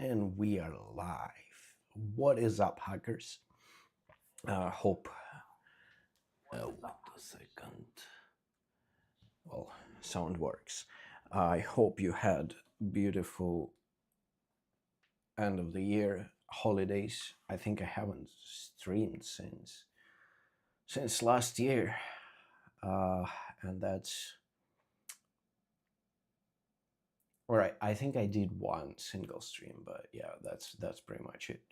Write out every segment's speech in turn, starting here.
And we are live. What is up, hackers? Hope. Wait a second. Well, sound works. I hope you had beautiful end of the year holidays. I think I haven't streamed since last year, uh, and that's all right. I think I did one single stream, but yeah, that's pretty much it.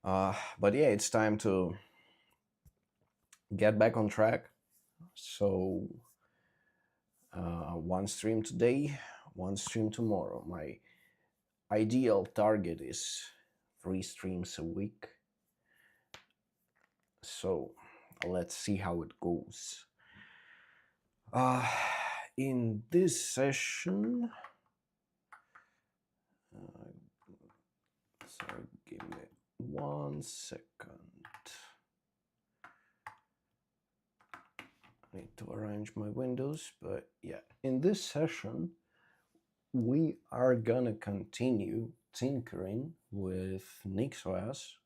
But yeah, it's time to get back on track. So one stream today, one stream tomorrow. My ideal target is 3 streams a week. So let's see how it goes. In this session, sorry, give me 1 second. I need to arrange my windows, but yeah, in this session, we are gonna continue tinkering with NixOS,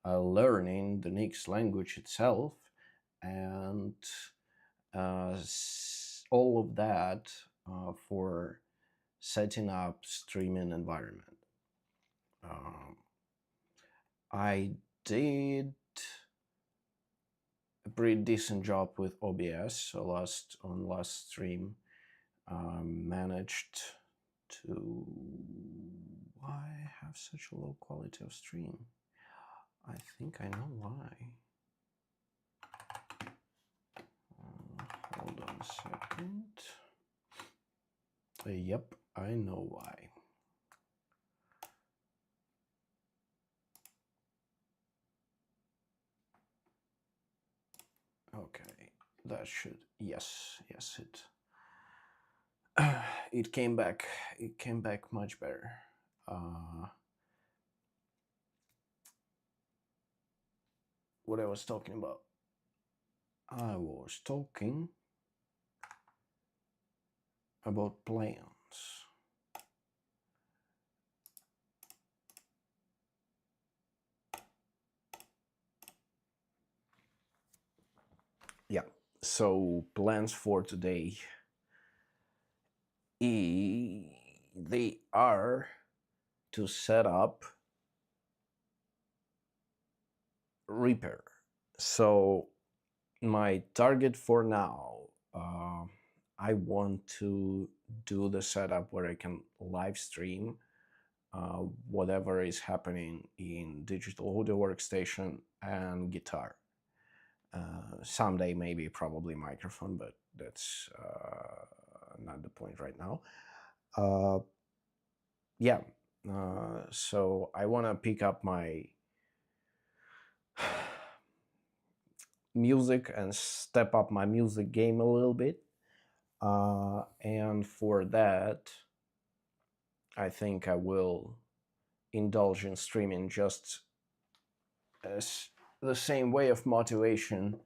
learning the Nix language itself, and all of that for setting up streaming environment. I did a pretty decent job with OBS on last stream. Managed to. Why have such a low quality of stream? I think I know why. Hold on a second. Yep, I know why. Okay, that should, yes, it came back. It came back much better. What I was talking about? I was talking about plans. Yeah, so plans for today. They are to set up Reaper. So my target for now, I want to do the setup where I can live stream whatever is happening in digital audio workstation and guitar. Someday maybe probably microphone, but that's not the point right now. Yeah, so I want to pick up my music and step up my music game a little bit. And for that, I think I will indulge in streaming just as the same way of motivation.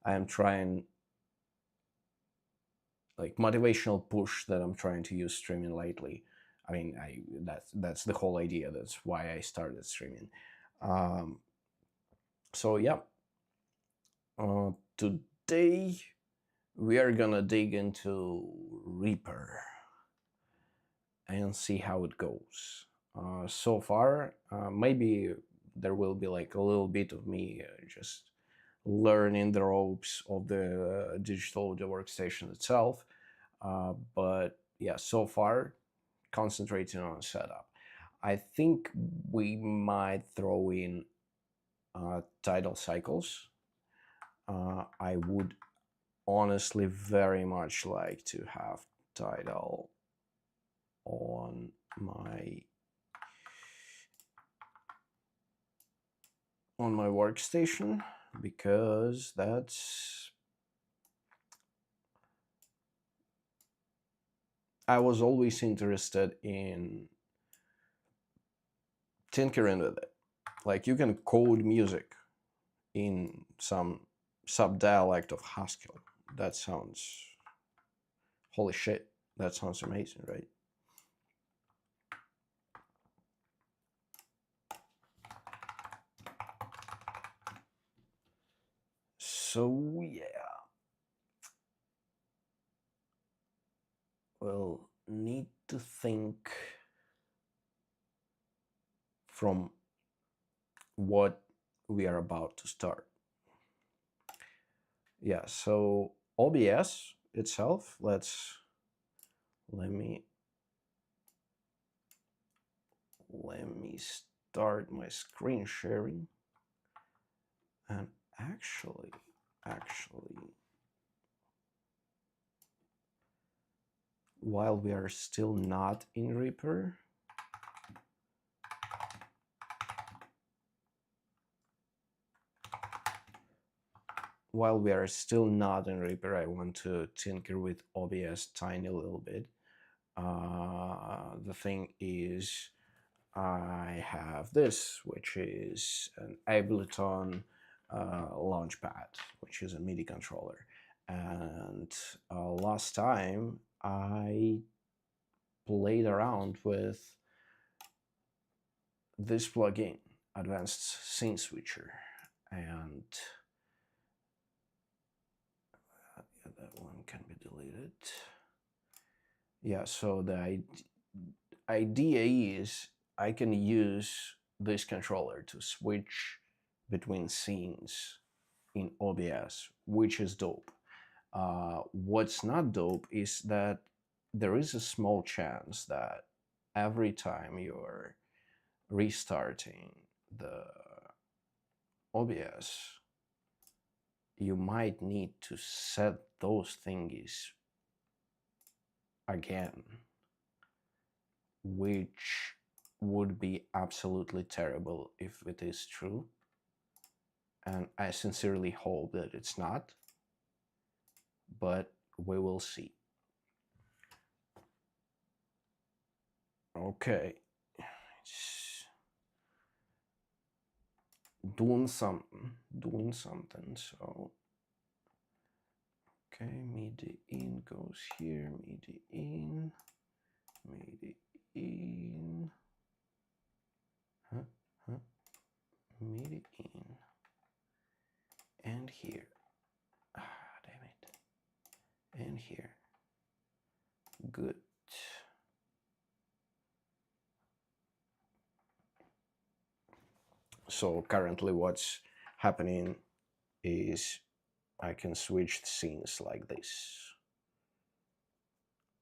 I am trying, like, motivational push that I'm trying to use streaming lately. I mean, that's the whole idea. That's why I started streaming. So yeah, today we are gonna dig into Reaper and see how it goes. So far, maybe there will be like a little bit of me just learning the ropes of the digital audio workstation itself. But yeah, so far, concentrating on setup. I think we might throw in tidal cycles. I would honestly very much like to have tidal on my workstation, because I was always interested in tinkering with it. Like, you can code music in some sub-dialect of Haskell. That sounds, holy shit, that sounds amazing, right? So yeah, we'll need to think from what we are about to start. Yeah, so OBS itself, let me start my screen sharing. And actually, while we are still not in Reaper, I want to tinker with OBS tiny little bit. The thing is, I have this, which is an Ableton Launchpad, which is a MIDI controller. And last time I played around with this plugin, Advanced Scene Switcher, and that one can be deleted. Yeah, so the idea is I can use this controller to switch between scenes in OBS, which is dope. What's not dope is that there is a small chance that every time you're restarting the OBS, you might need to set those thingies again, which would be absolutely terrible if it is true. And I sincerely hope that it's not, but we will see. Okay, it's doing something. So, okay, MIDI in goes here, MIDI in, MIDI in, MIDI in, and here. Damn it. And here. Good. So currently what's happening is I can switch scenes like this.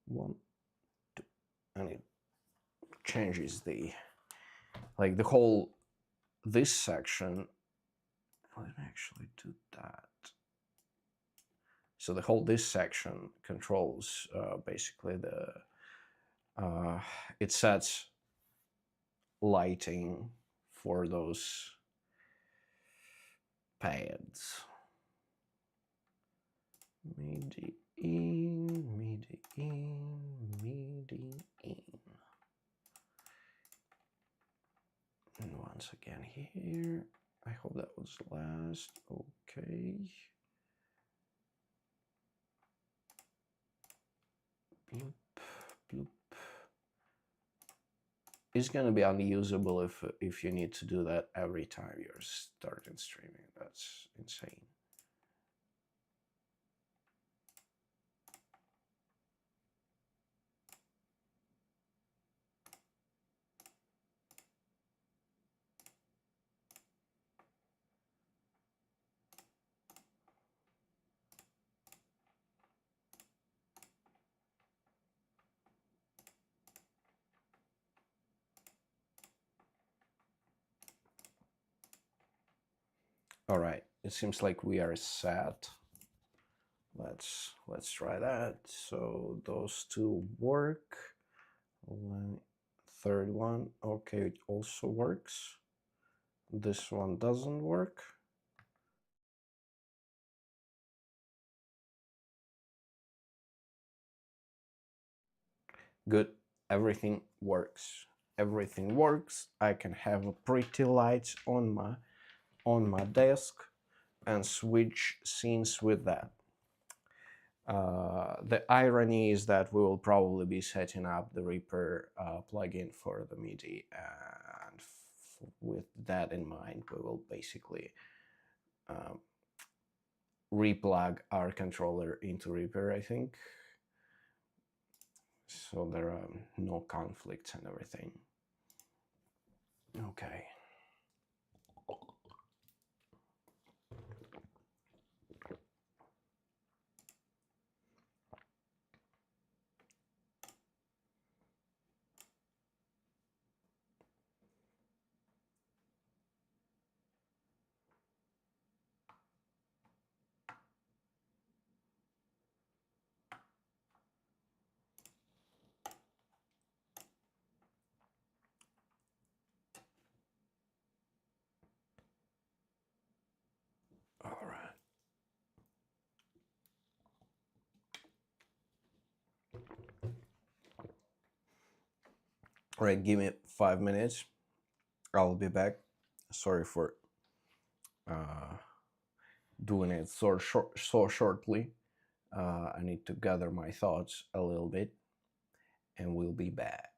1, 2, and it changes the whole, this section. Let me actually do that. So the whole this section controls basically the it sets lighting for those pads. MIDI in, MIDI in, MIDI in. And once again here, I hope that was last. Okay. Bloop, bloop. It's gonna be unusable if you need to do that every time you're starting streaming. That's insane. All right, it seems like we are set. Let's try that. So those two work. Third one, okay, it also works. This one doesn't work. Good, everything works. Everything works. I can have a pretty lights on my desk and switch scenes with that. The irony is that we will probably be setting up the Reaper plugin for the MIDI, and with that in mind, we will basically replug our controller into Reaper, I think. So there are no conflicts and everything. Okay. All right. All right, give me 5 minutes. I'll be back. Sorry for doing it so shortly. I need to gather my thoughts a little bit, and we'll be back.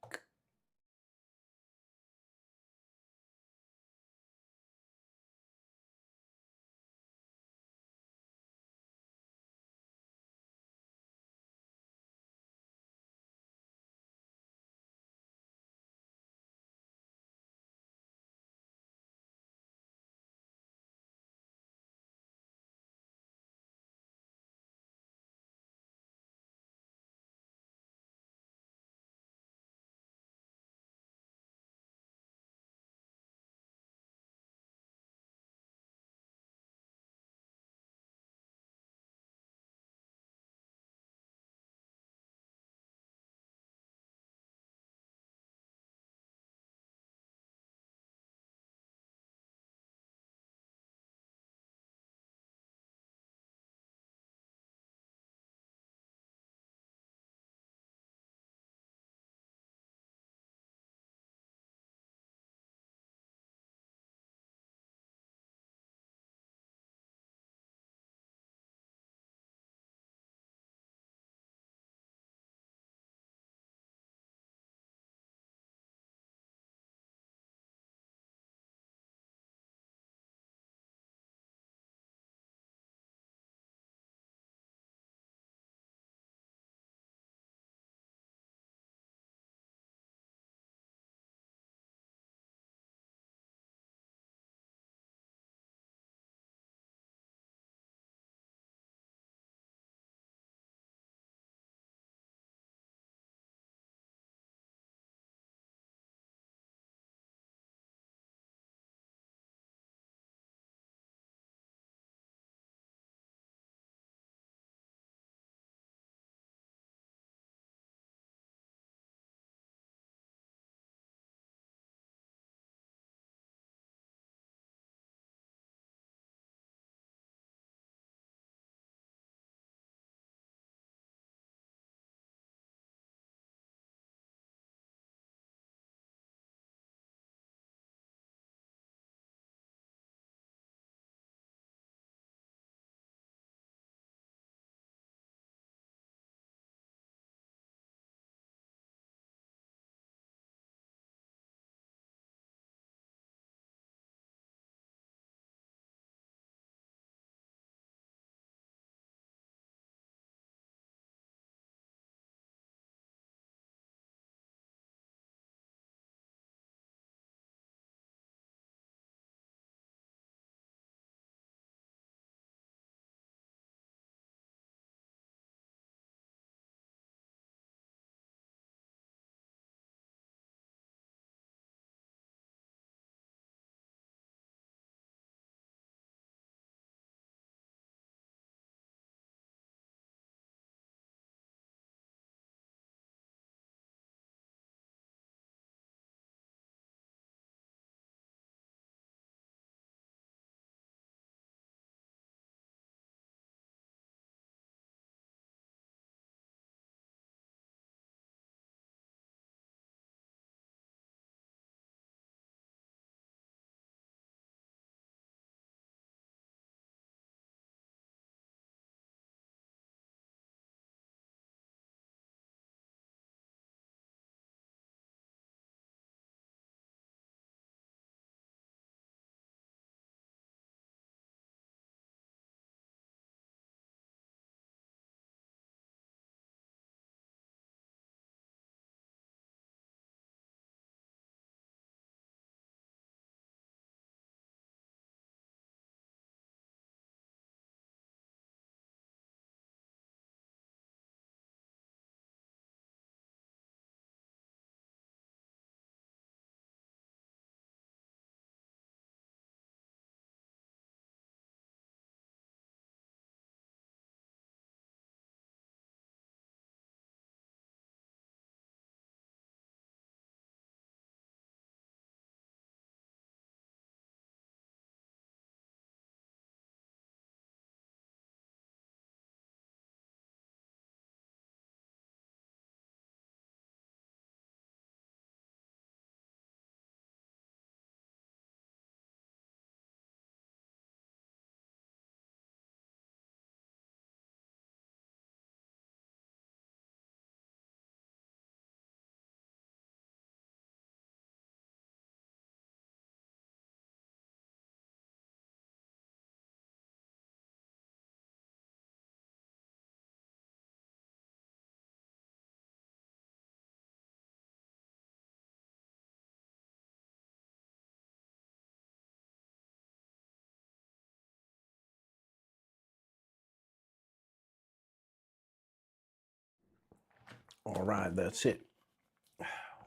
All right, that's it.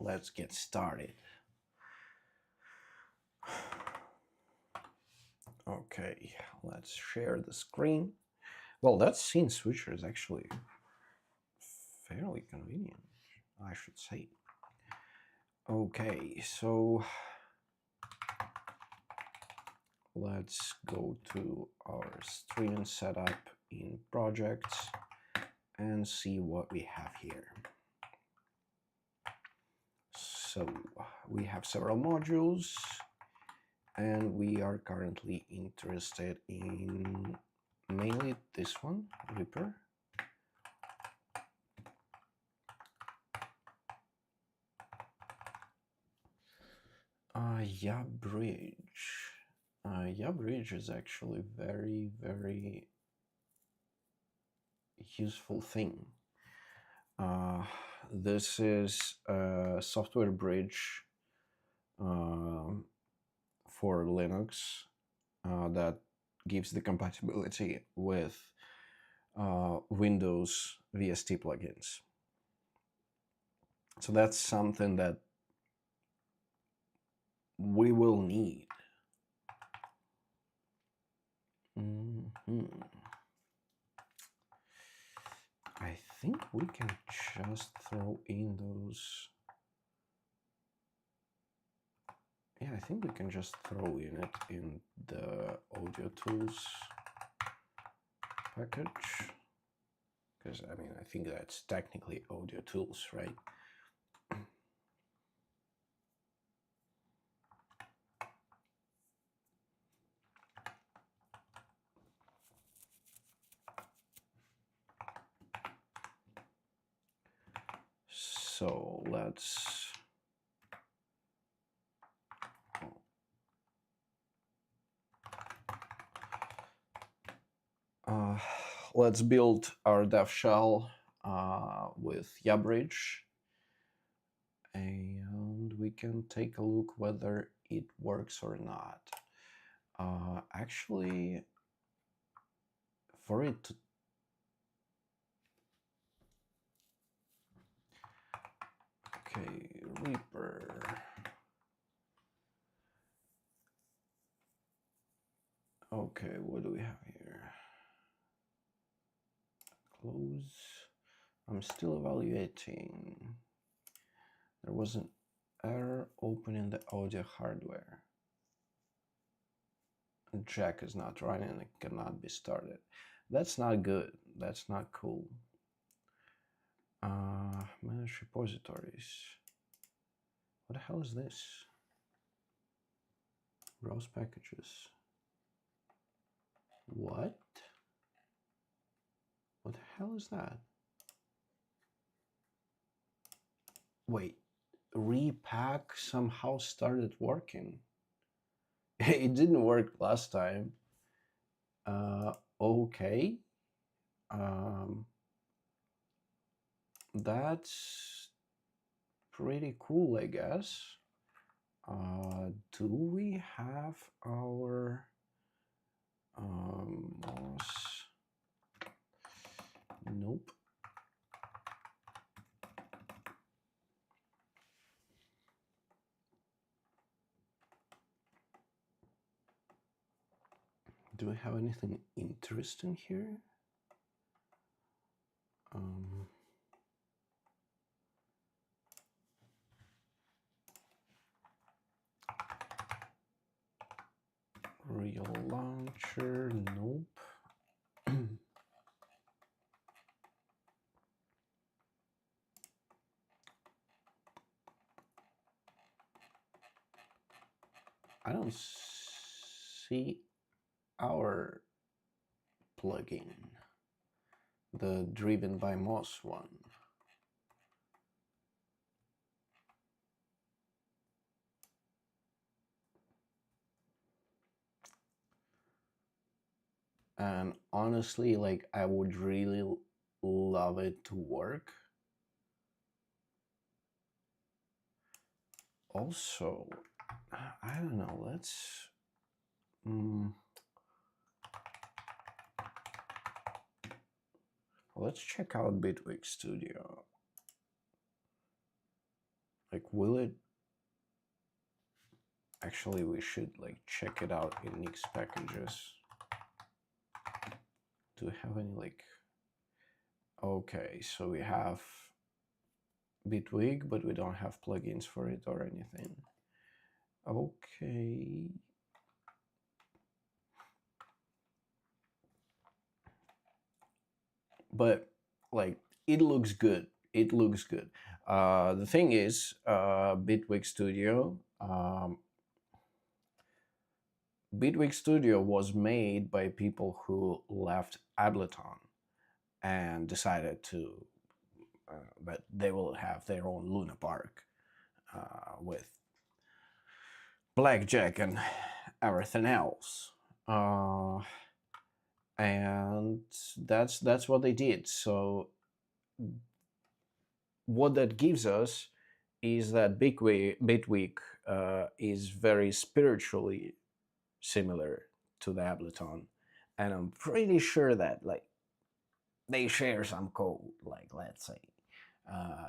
Let's get started. Okay, let's share the screen. Well, that scene switcher is actually fairly convenient, I should say. Okay, so let's go to our stream setup in projects and see what we have here. So we have several modules, and we are currently interested in mainly this one, Reaper. Yeah, bridge. Yeah, bridge is actually very useful thing. This is a software bridge for Linux that gives the compatibility with Windows VST plugins. So that's something that we will need. I think we can just throw in those. Yeah, I think we can just throw in it in the audio tools package. Because, I mean, I think that's technically audio tools, right? So let's let's build our dev shell with YaBridge, and we can take a look whether it works or not. Actually, for it to okay, Reaper. Okay, what do we have here? Close. I'm still evaluating. There was an error opening the audio hardware. Jack is not running and it cannot be started. That's not good. That's not cool. Manage repositories. What the hell is this? Browse packages. What? What the hell is that? Wait, repack somehow started working. It didn't work last time. Okay. That's pretty cool, I guess. Do we have our mouse? Nope. Do we have anything interesting here? Real launcher, nope. I don't see our plugin, the driven by mouse one. And honestly, like, I would really love it to work. Also, I don't know, let's check out Bitwig Studio. Like, will it? Actually, we should like check it out in Nix packages. Do we have any like? Okay, so we have Bitwig, but we don't have plugins for it or anything. Okay. But like, it looks good. It looks good. The thing is, Bitwig Studio. Bitwig Studio was made by people who left Ableton and decided to, but they will have their own Luna Park with blackjack and everything else. And that's what they did. So what that gives us is that Bitwig is very spiritually similar to the Ableton, and I'm pretty sure that like they share some code. Like, let's say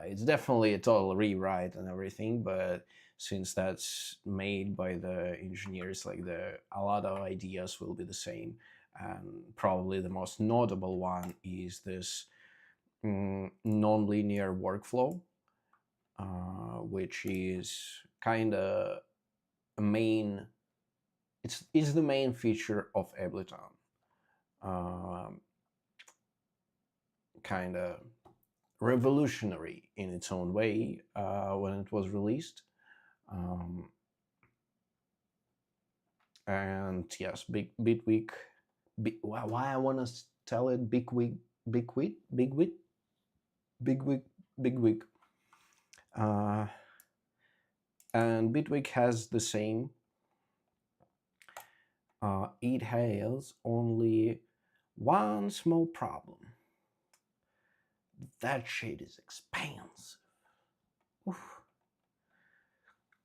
it's definitely a total rewrite and everything, but since that's made by the engineers, like a lot of ideas will be the same, and probably the most notable one is this non-linear workflow, which is kind of a main. It's the main feature of Ableton. Kind of revolutionary in its own way when it was released. And yes, Bitwig. Why I want to tell it Bigwig, Bigwig. And Bitwig has the same. It has only one small problem. That shit is expensive. Oof.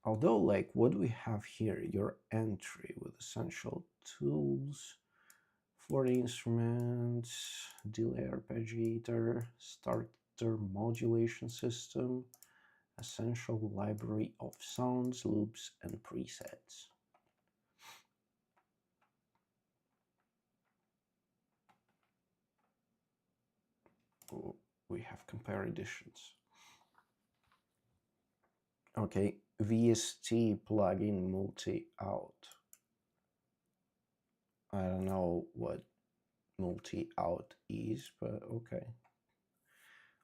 Although, like, what do we have here? Your entry with essential tools, 40 instruments, delay arpeggiator, starter modulation system, essential library of sounds, loops, and presets. Oh, we have compare editions. Okay, VST plugin multi-out. I don't know what multi-out is, but okay.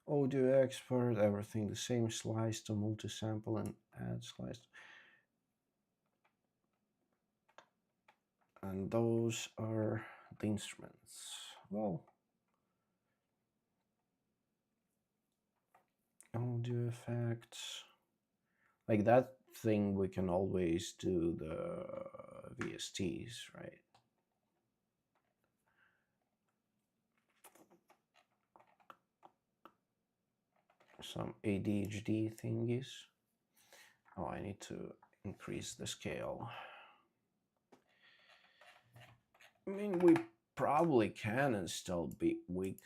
Audio export, everything the same, slice to multi-sample and add slice. And those are the instruments. Well, audio effects. Like that thing, we can always do the VSTs, right? Some ADHD thingies. Oh, I need to increase the scale. I mean, we probably can install Bitwig.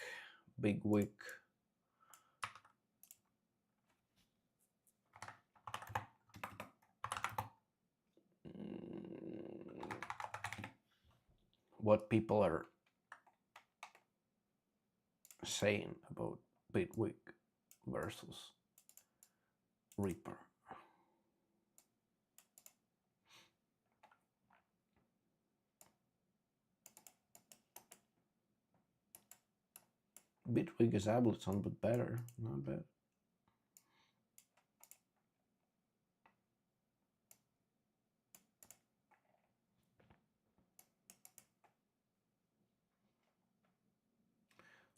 What people are saying about Bitwig versus Reaper. Bitwig is Ableton, but better, not bad.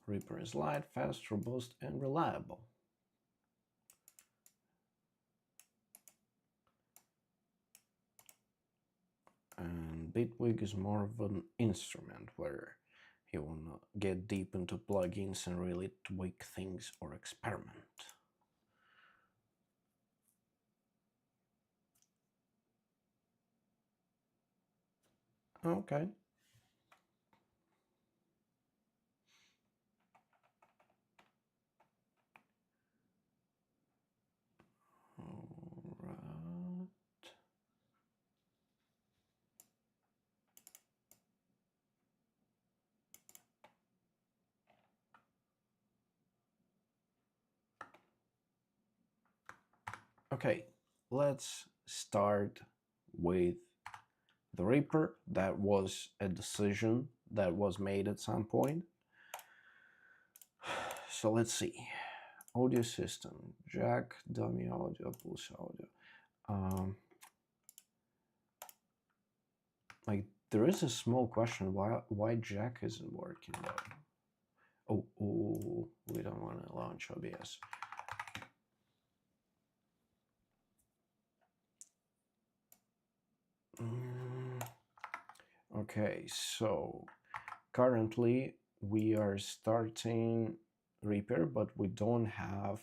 Reaper is light, fast, robust, and reliable. And Bitwig is more of an instrument where you want to get deep into plugins and really tweak things or experiment. Okay. Okay, let's start with the Reaper. That was a decision that was made at some point. So let's see. Audio system, jack, dummy audio, pulse audio. Like, there is a small question why jack isn't working though. Oh, we don't want to launch OBS. Okay, so currently we are starting Reaper, but we don't have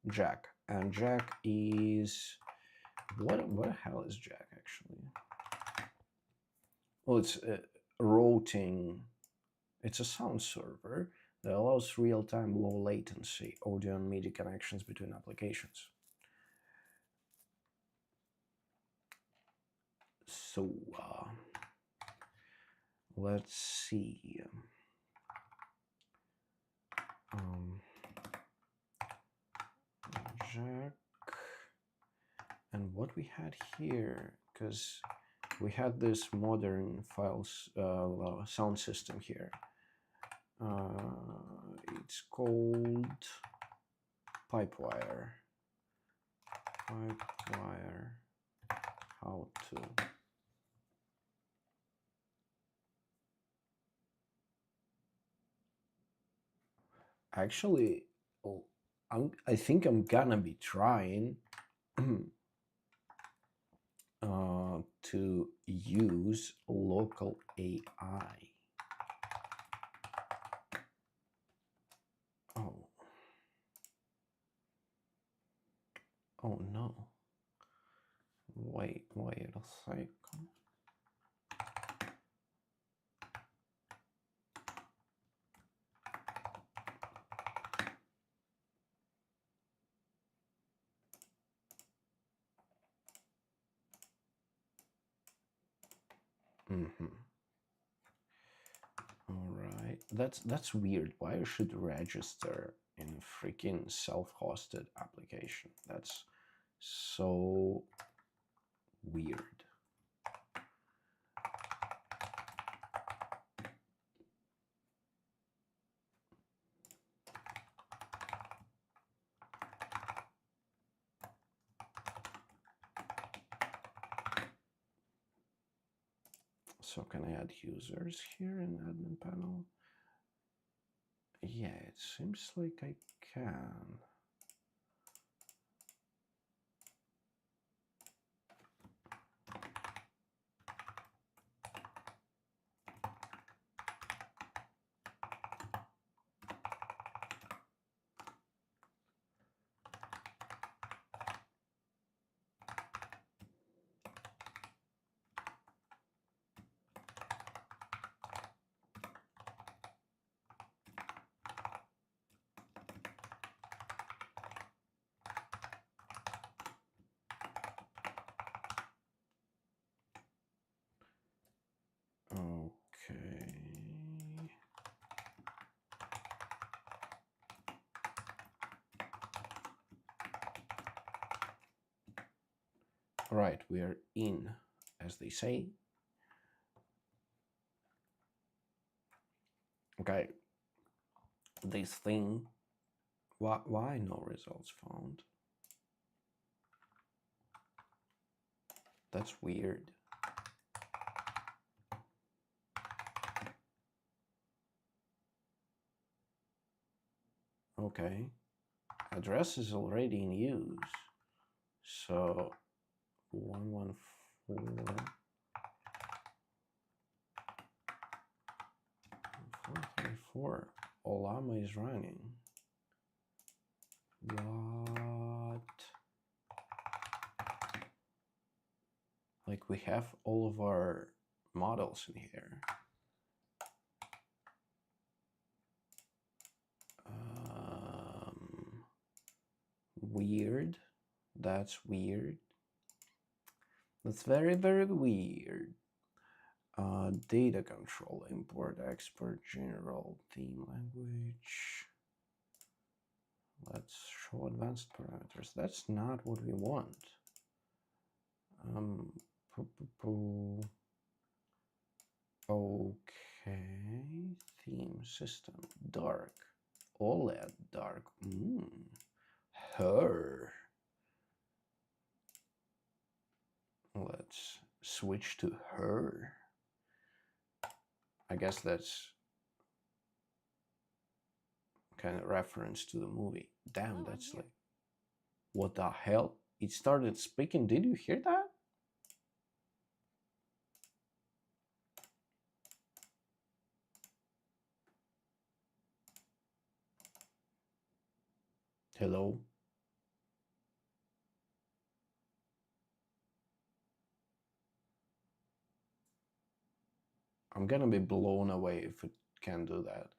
jack, and jack is what the hell is jack actually? Well, it's a routing. It's a sound server that allows real-time low latency audio and media connections between applications. So let's see. Jack, and what we had here, because we had this modern files sound system here. It's called Pipewire. How to. Actually, I think I'm gonna be trying to use local AI. Oh no. Wait a second. All right, that's weird. Why I should register in a freaking self-hosted application? That's so weird. So can I add users here in admin panel? Yeah, it seems like I can. Okay. All right, we are in, as they say. Okay. This thing, why no results found? That's weird. Okay, address is already in use. So 114 434. Olama is running. What? Like, we have all of our models in here. Weird. That's weird. That's very, very weird. Data control, import, export, general, theme language. Let's Show advanced parameters. That's not what we want. Okay, theme system, dark, OLED, dark, her. Let's switch to her. I guess that's kind of reference to the movie. Damn, that's like, what the hell? It started speaking. Did you hear that? Hello? I'm gonna be blown away if it can do that.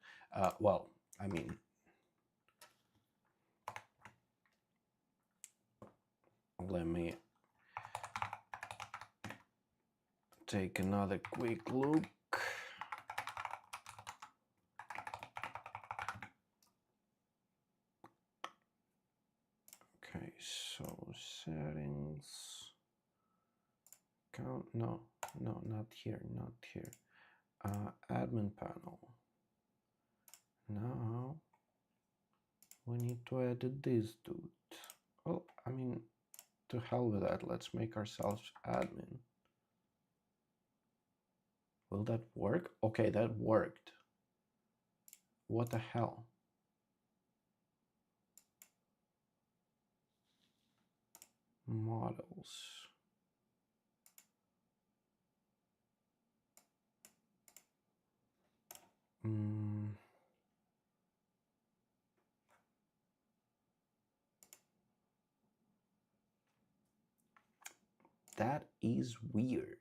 Well, I mean, let me take another quick look. Okay, so settings, count, no, not here, not here. Admin panel. Now we need to edit this dude. Well, I mean, to hell with that. Let's make ourselves admin. Will that work? Okay, that worked. What the hell? Models. That is weird.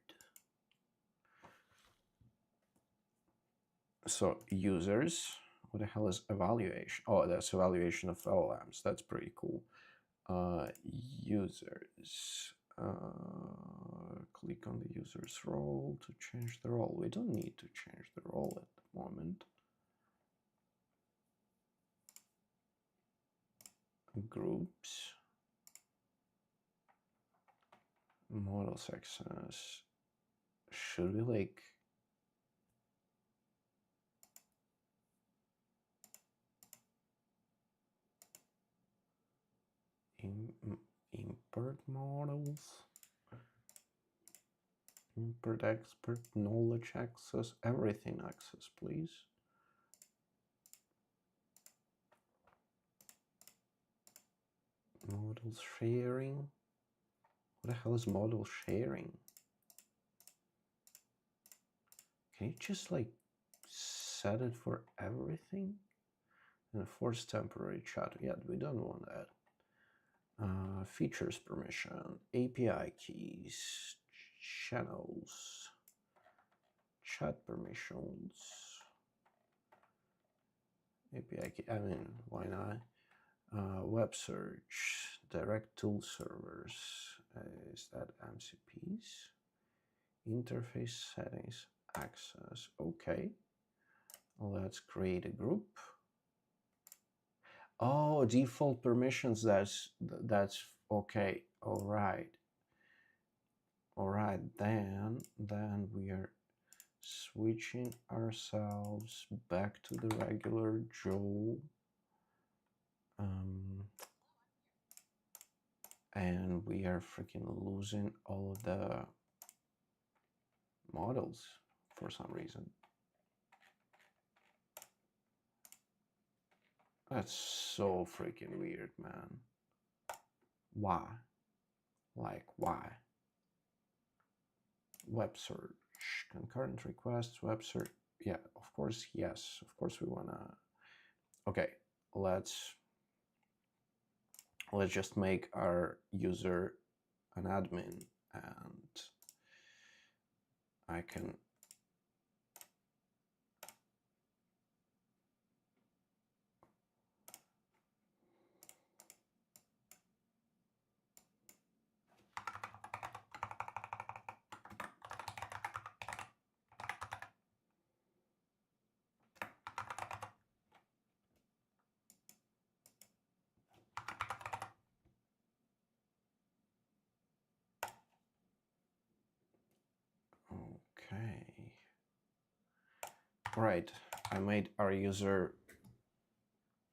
So users, what the hell is evaluation? Oh, that's evaluation of LLMs. That's pretty cool. Users. Click on the user's role to change the role. We don't need to change the role at the moment. Groups. Models access. Should we like import models? Import expert, knowledge access, everything access, please. Models sharing. What the hell is model sharing? Can you just like set it for everything? And force temporary chat. Yeah, we don't want that. Features permission, API keys, channels, chat permissions, API key. I mean, why not? Web search, direct tool servers. Is that MCPs? Interface settings, access. Okay. Let's create a group. Oh, default permissions. That's okay. All right. Then we are switching ourselves back to the regular Joe. And we are freaking losing all of the models for some reason. That's so freaking weird, man. Why? Like, why? Web search, concurrent requests, web search. Yeah, of course, yes. Of course we wanna. Okay, let's just make our user an admin, and I can Right, I made our user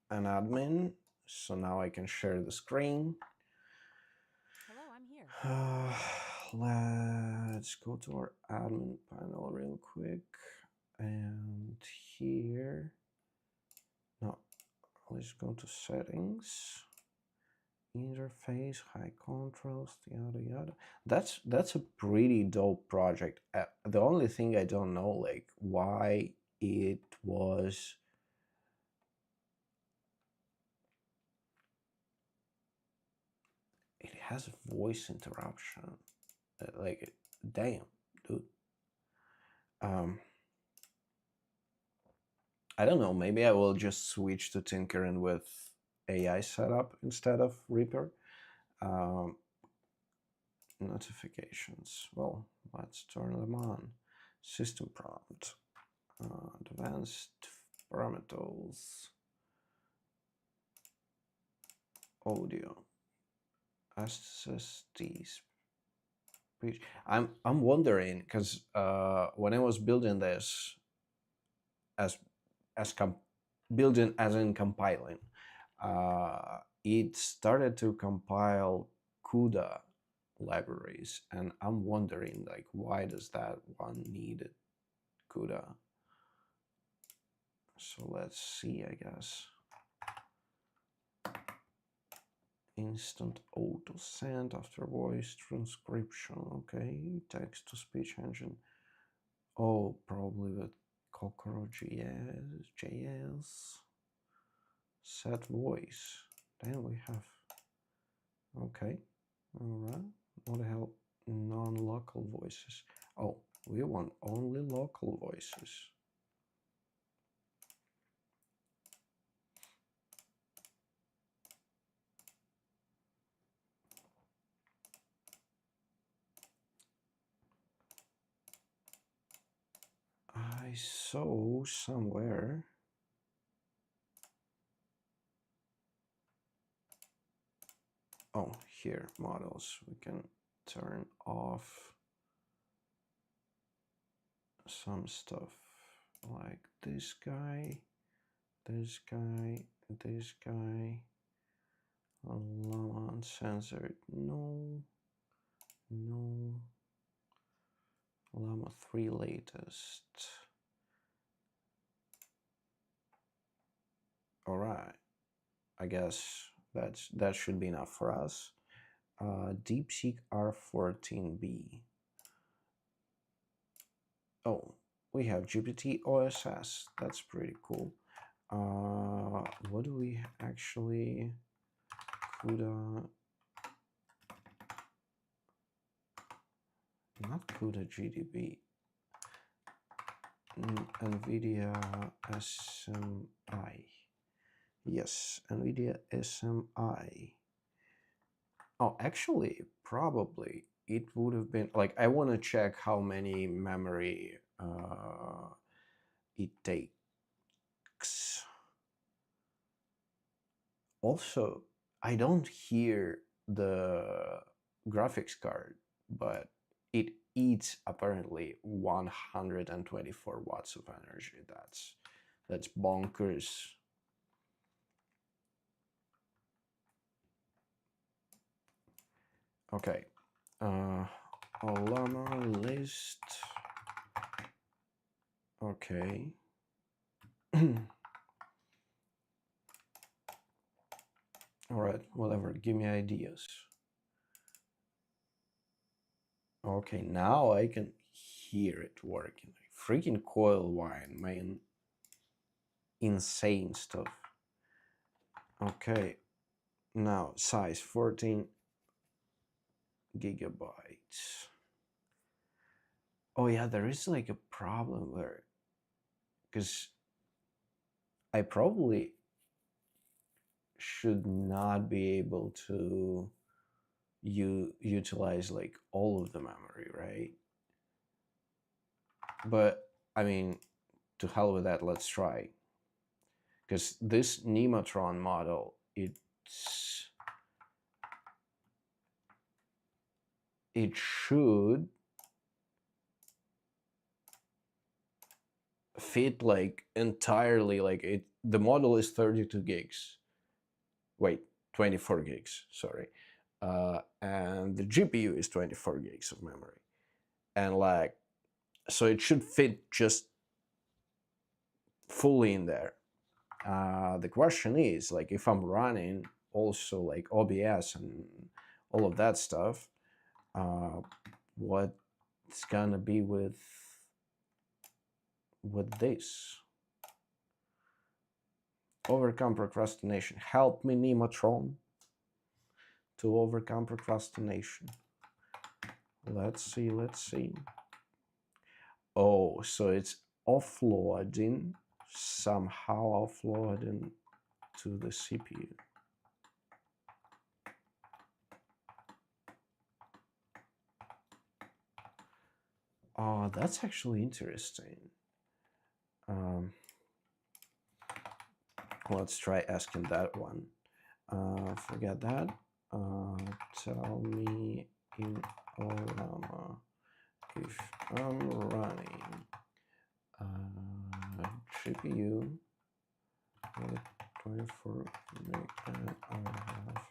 an admin, so now I can share the screen. Hello, I'm here. Let's go to our admin panel real quick, and here, no, let's go to settings, interface, high contrast, yada yada. That's a pretty dope project. The only thing I don't know, like, why it was. It has voice interruption. Like, damn, dude. I don't know. Maybe I will just switch to tinkering with AI setup instead of Reaper. Um, Notifications. Well, let's turn them on. System prompt. Advanced parameters. Audio. SSD speech. I'm wondering because when I was building this as building as in compiling, it started to compile CUDA libraries, and I'm wondering, like, why does that one need CUDA? So let's see, I guess. Instant auto send after voice transcription. Okay, text to speech engine. Oh, probably with JS. Set voice. Then we have. Okay. Alright. What the hell? Non-local voices. Oh, we want only local voices. I saw somewhere. Oh, here, models. We can turn off some stuff like this guy, this guy, this guy. Llama uncensored. No, no. Llama 3 latest. All right. I guess that should be enough for us. DeepSeek R14B. Oh, we have GPT OSS. That's pretty cool. What do we actually CUDA? Not CUDA GDB. NVIDIA SMI. Yes, NVIDIA SMI. Oh, actually, probably it would have been like, I want to check how many memory it takes. Also, I don't hear the graphics card, but it eats apparently 124 watts of energy. That's bonkers. Okay. Llama list. Okay. All right, whatever. Give me ideas. Okay, now I can hear it working. Freaking coil wine, man. Insane stuff. Okay, now size 14 gigabytes. Oh yeah, there is like a problem there, because I probably should not be able to utilize like all of the memory, right? But I mean, to hell with that, let's try. Because this Nematron model, it should fit like entirely, like the model is 32 gigs, wait, 24 gigs, sorry, and the GPU is 24 gigs of memory, and like, so it should fit just fully in there. The question is, like, if I'm running also like OBS and all of that stuff, what's gonna be with this? Overcome procrastination. Help me, Nematron, to overcome procrastination. Let's see, let's see. Oh, so it's offloading, somehow offloading to the CPU. Oh, that's actually interesting. Let's try asking that one. Forget that. Tell me in Olama if I'm running GPU with 24 meg and I have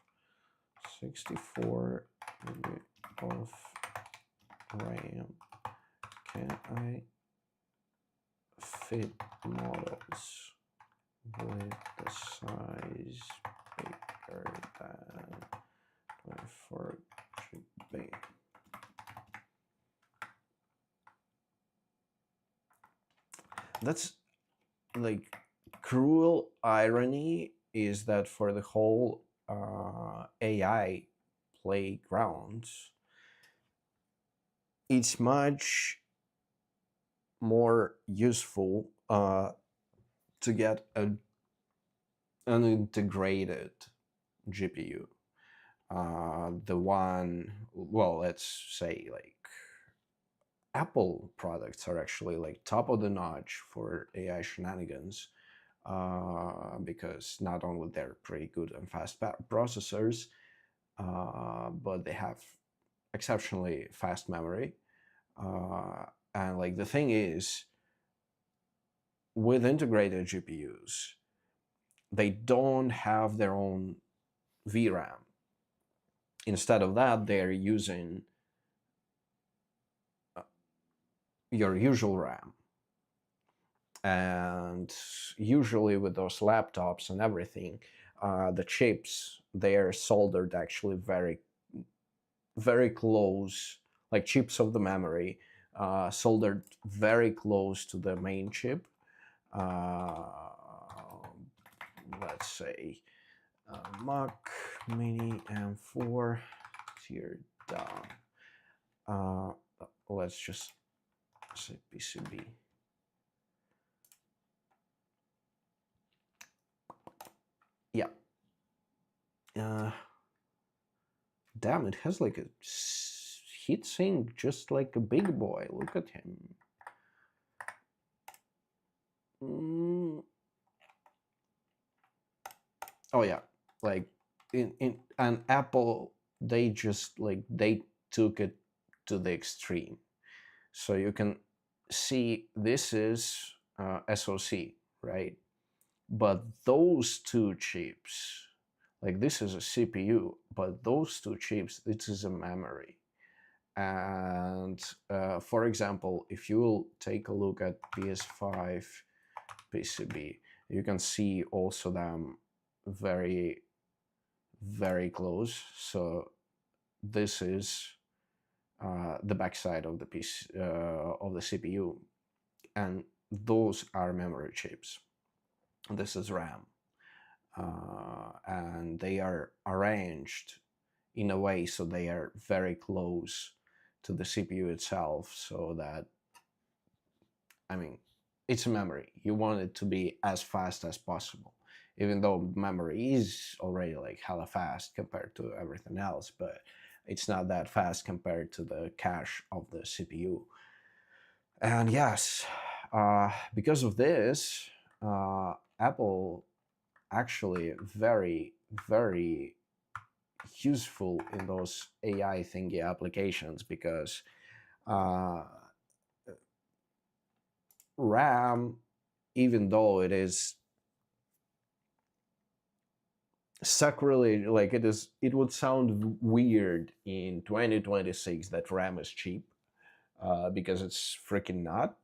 64 meg of RAM, can I fit models with the size bigger than 24 GB? That's like cruel irony is that for the whole AI playground, it's much more useful to get an integrated GPU. The one, well, let's say like Apple products are actually like top of the notch for AI shenanigans, because not only they're pretty good and fast processors, but they have exceptionally fast memory. And like the thing is, with integrated GPUs, they don't have their own VRAM. Instead of that, they're using your usual RAM. And usually with those laptops and everything, the chips, they're soldered actually very, very close, like chips of the memory, soldered very close to the main chip. Let's say Mac Mini M4 tear down. Let's just say PCB. Yeah. Damn, it has like a heatsink just like a big boy. Look at him. Oh yeah, like in an Apple, they just like they took it to the extreme. So you can see this is SoC, right? But those two chips, like this is a CPU, but those two chips, this is a memory. And for example, if you will take a look at PS5 PCB, you can see also them very, very close. So this is the backside of the piece of the CPU, and those are memory chips. This is RAM, and they are arranged in a way so they are very close to the CPU itself, so that, I mean, it's a memory. You want it to be as fast as possible, even though memory is already like hella fast compared to everything else, but it's not that fast compared to the cache of the CPU. And yes, because of this, Apple actually very, very useful in those AI thingy applications, because RAM, even though it is sacrilege, like it would sound weird in 2026 that RAM is cheap, because it's freaking not.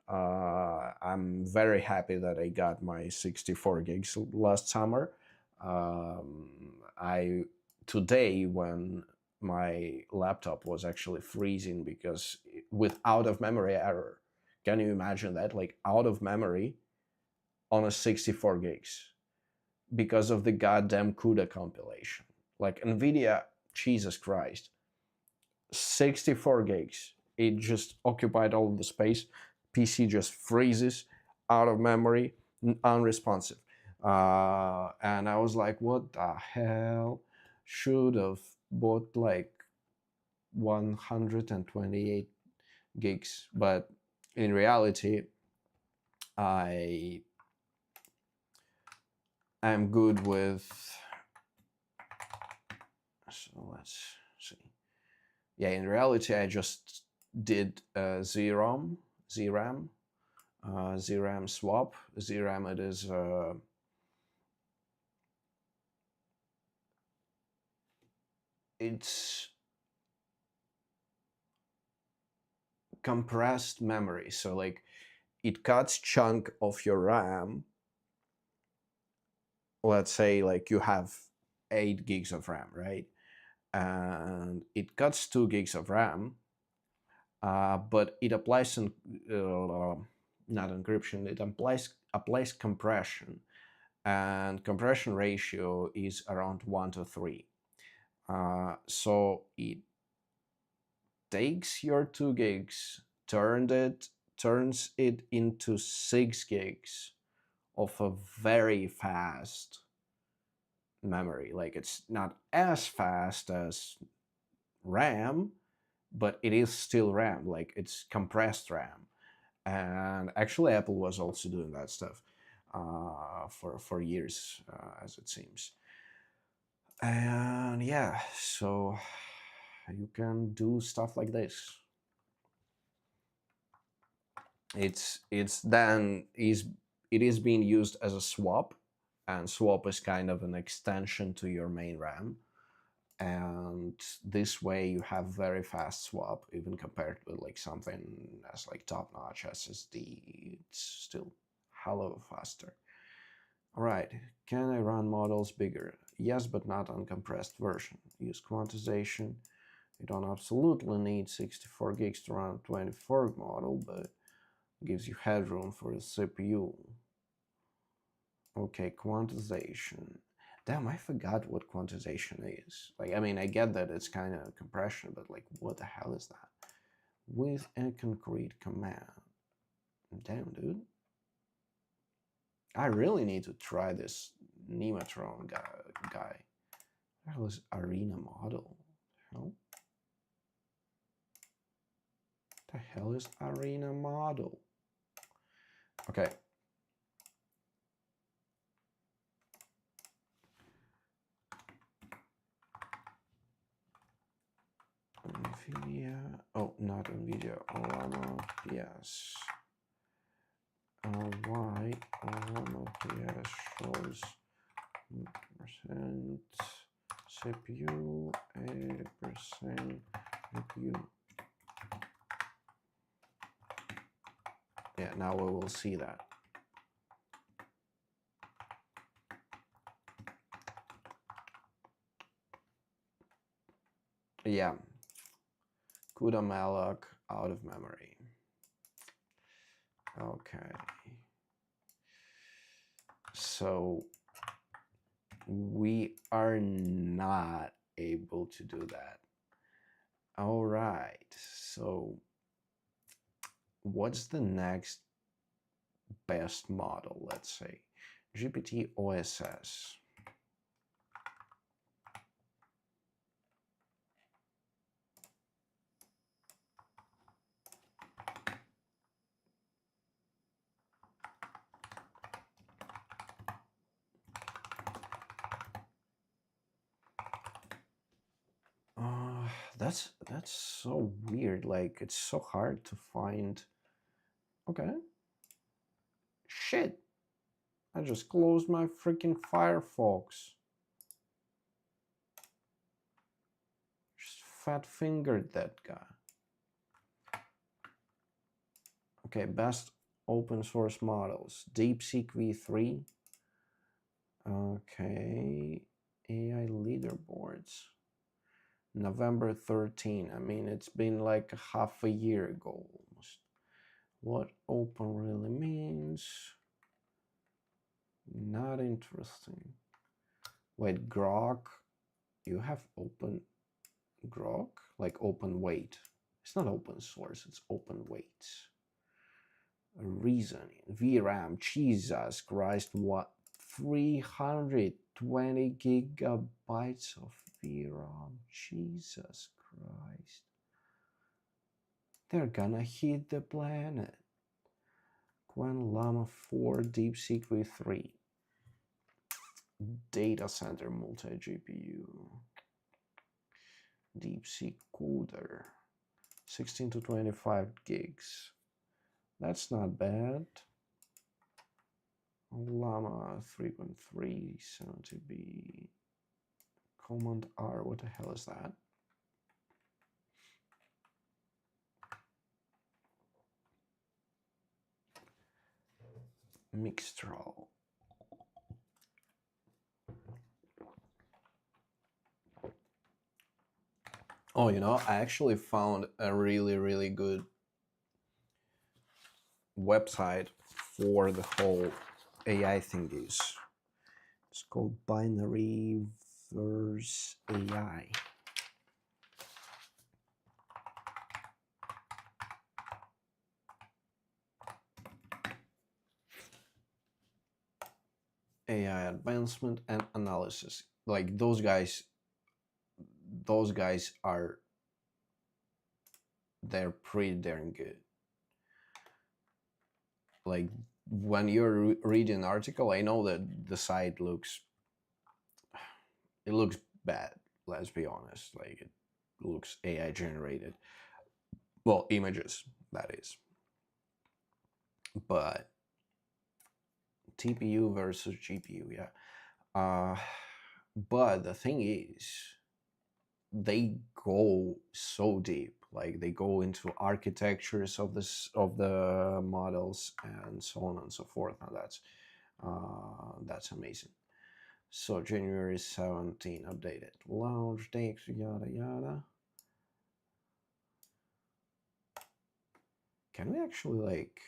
I'm very happy that I got my 64 gigs last summer. I Today, when my laptop was actually freezing because with out of memory error. Can you imagine that? Like out of memory on a 64 gigs because of the goddamn CUDA compilation. Like NVIDIA, Jesus Christ, 64 gigs. It just occupied all of the space. PC just freezes out of memory, unresponsive. And I was like, what the hell? Should have bought like 128 gigs. But in reality, I am good with. So let's see. Yeah, in reality, I just did ZRAM, ZRAM swap. ZRAM, it is it's compressed memory. So like it cuts chunk of your RAM. Let's say like you have 8 gigs of RAM, right? And it cuts 2 gigs of RAM, but it applies not encryption. It applies compression, and compression ratio is around 1 to 3. So it takes your 2 gigs, turns it into 6 gigs of a very fast memory. Like it's not as fast as RAM, but it is still RAM. Like it's compressed RAM. And actually, Apple was also doing that stuff for years, as it seems. And yeah, so you can do stuff like this. It is being used as a swap, and swap is kind of an extension to your main RAM. And this way you have very fast swap, even compared with like something as like top-notch SSD. It's still hella faster. All right, can I run models bigger? Yes, but not on compressed version. Use quantization. You don't absolutely need 64 gigs to run a 24 model, but gives you headroom for the CPU. Okay, quantization. Damn, I forgot what quantization is. Like, I mean, I get that it's kind of compression, but like, what the hell is that? With a concrete command. Damn, dude. I really need to try this Nematron guy. What the hell is arena model? Hell? The hell is arena model? Okay. NVIDIA. Oh, not NVIDIA. Llama PS. Why Llama PS shows percent CPU, 80% CPU. Yeah, now we will see that. Yeah, CUDA malloc out of memory. Okay. So we are not able to do that. All right. So what's the next best model? Let's say GPT OSS. That's so weird. Like it's so hard to find. Okay. shit. I just closed my freaking Firefox. Just fat fingered that guy. Okay, best open source models. DeepSeek v3. Okay, AI leaderboards. November 13. I mean, it's been like half a year ago almost. What open really means? Not interesting. Wait, grok? You have open grok? Like open weight. It's not open source, it's open weight. Reasoning. VRAM. Jesus Christ, what? 320 gigabytes of VRAM. Jesus Christ. They're gonna hit the planet. Quen Llama 4 DeepSeek v3. Data center multi-GPU. DeepSeek CUDA. 16 to 25 gigs. That's not bad. Llama 3.3 70B. Command R, what the hell is that? Mixtral. Oh, you know, I actually found a really good website for the whole AI thingies. It's called Binary Verse AI. AI advancement and analysis. Like those guys are, they're pretty darn good. Like when you're reading an article, I know that the site looks bad, let's be honest. Like it looks AI generated. Well, images, that is. But TPU versus GPU, yeah. But the thing is, they go so deep. Like they go into architectures of the models and so on and so forth. Now that's amazing. So January 17 updated. Launch dates, yada yada. Can we actually like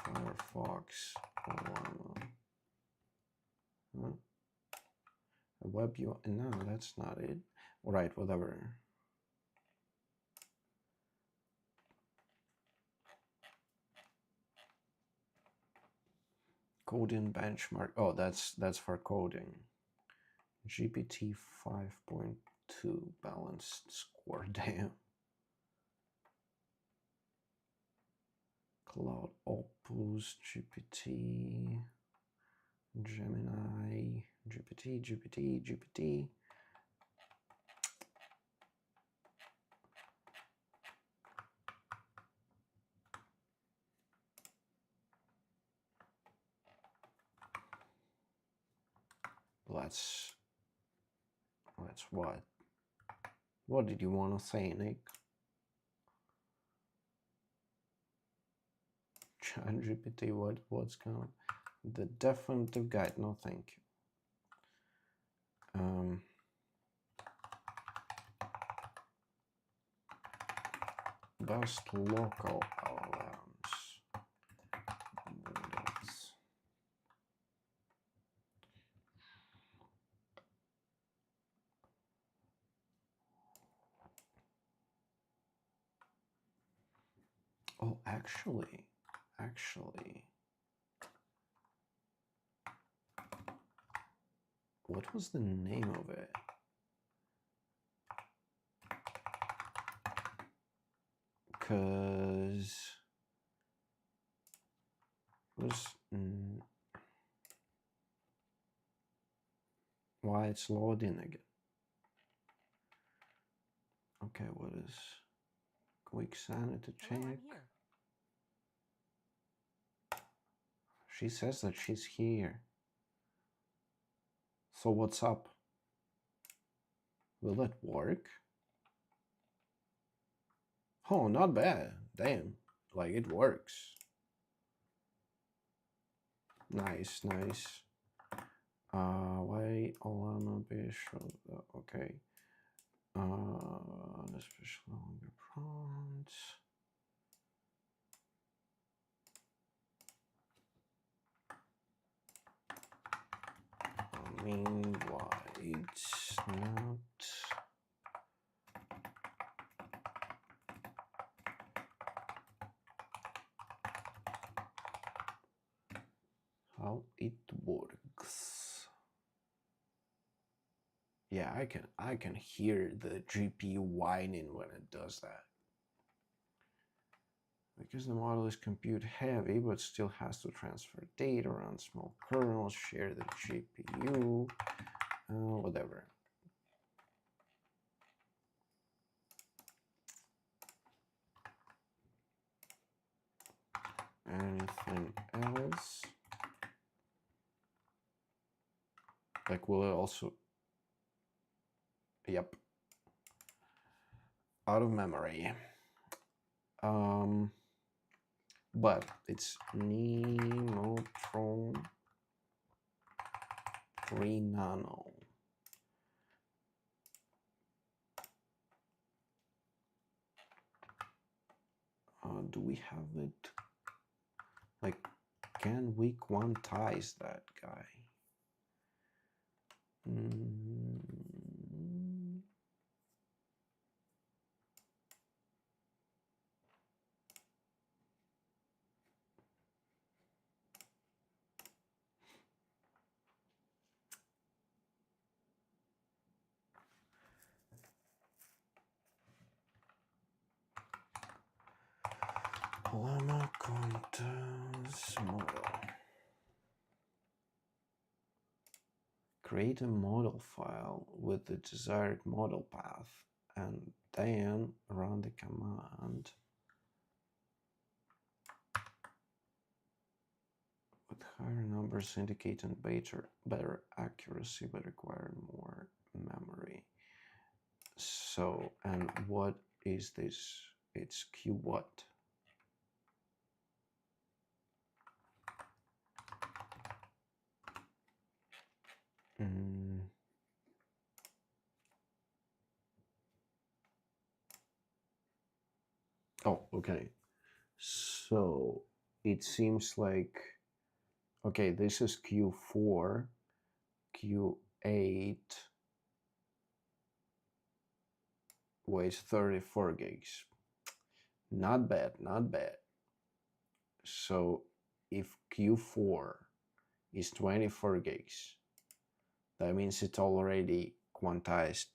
Firefox a web UI? No, that's not it. All right, whatever. Coding benchmark. Oh, that's for coding. GPT 5.2 balanced score. Damn. Cloud Opus, GPT, Gemini, GPT. Let's what? What did you want to say, Nick? ChatGPT, what's going on? The definitive guide, no thank you. Best local LLMs. Oh, actually, what was the name of it? Because it was why it's loading again. Okay, what is Quick sanity check. Hello, I'm here. She says that she's here. So what's up? Will that work? Oh, not bad. Damn. Like, it works. Nice, nice. Why Olama Bishop? Okay. Especially longer prompts. I mean, why it's not. How it works. Yeah, I can hear the GPU whining when it does that. Because the model is compute heavy, but still has to transfer data around small kernels, share the GPU, whatever. Anything else? Like, will it also? Yep. Out of memory. But it's Nemotron 3 nano. Do we have it? Like, can we quantize that guy? Llama contours model. Create a model file with the desired model path and then run the command with higher numbers indicating better accuracy but require more memory. So, and what is this? It's Q what? Oh, okay. So it seems like, okay, this is Q4, Q8 weighs 34 gigs. Not bad, not bad. So if Q4 is 24 gigs, that means it's already quantized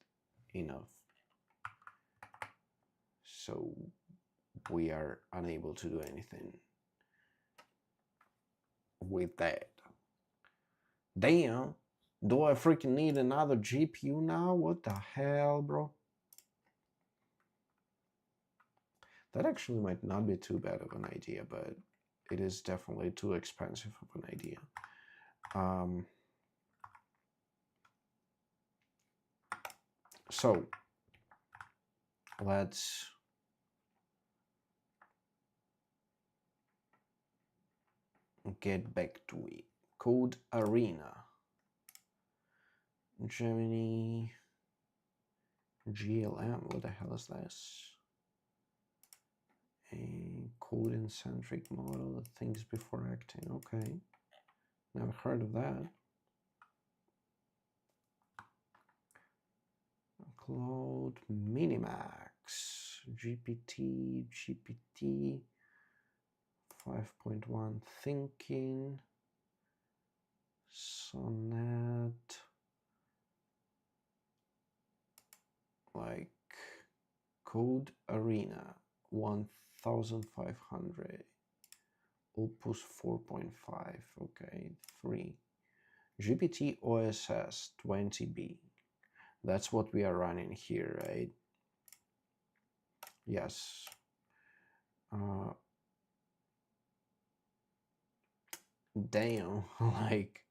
enough. So we are unable to do anything with that. Damn, do I freaking need another GPU now? What the hell, bro? That actually might not be too bad of an idea, but it is definitely too expensive of an idea. So let's get back to it. Code Arena. Gemini GLM. What the hell is this? A coding-centric model that thinks before acting. Okay. Never heard of that. Cloud Minimax. GPT 5.1 thinking. Sonnet. Like Code Arena 1500. Opus 4.5. Okay, 3. GPT OSS 20B. That's what we are running here, right? Yes. Damn, like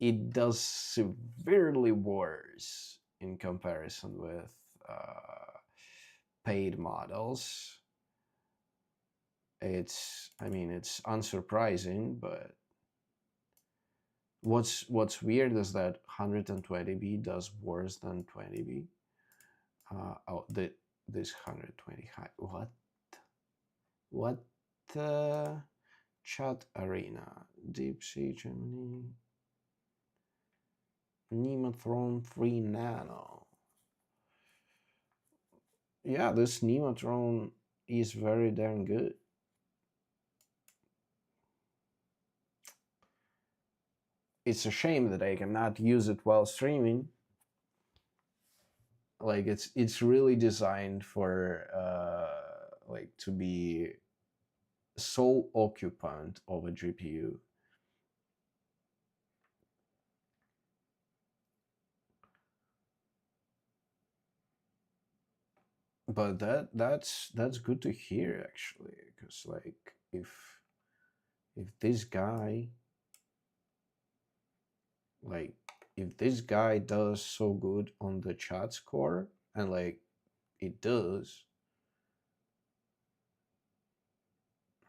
it does severely worse in comparison with paid models. I mean, it's unsurprising, but what's weird is that 120B does worse than 20B. This 120 high. What? Chat Arena, DeepSeek Gemini, Nematron 3 Nano. Yeah, this Nematron is very damn good. It's a shame that I cannot use it while streaming. Like it's really designed for like to be sole occupant of a GPU. But that's good to hear actually, because like if this guy like if this guy does so good on the chat score, and like it does,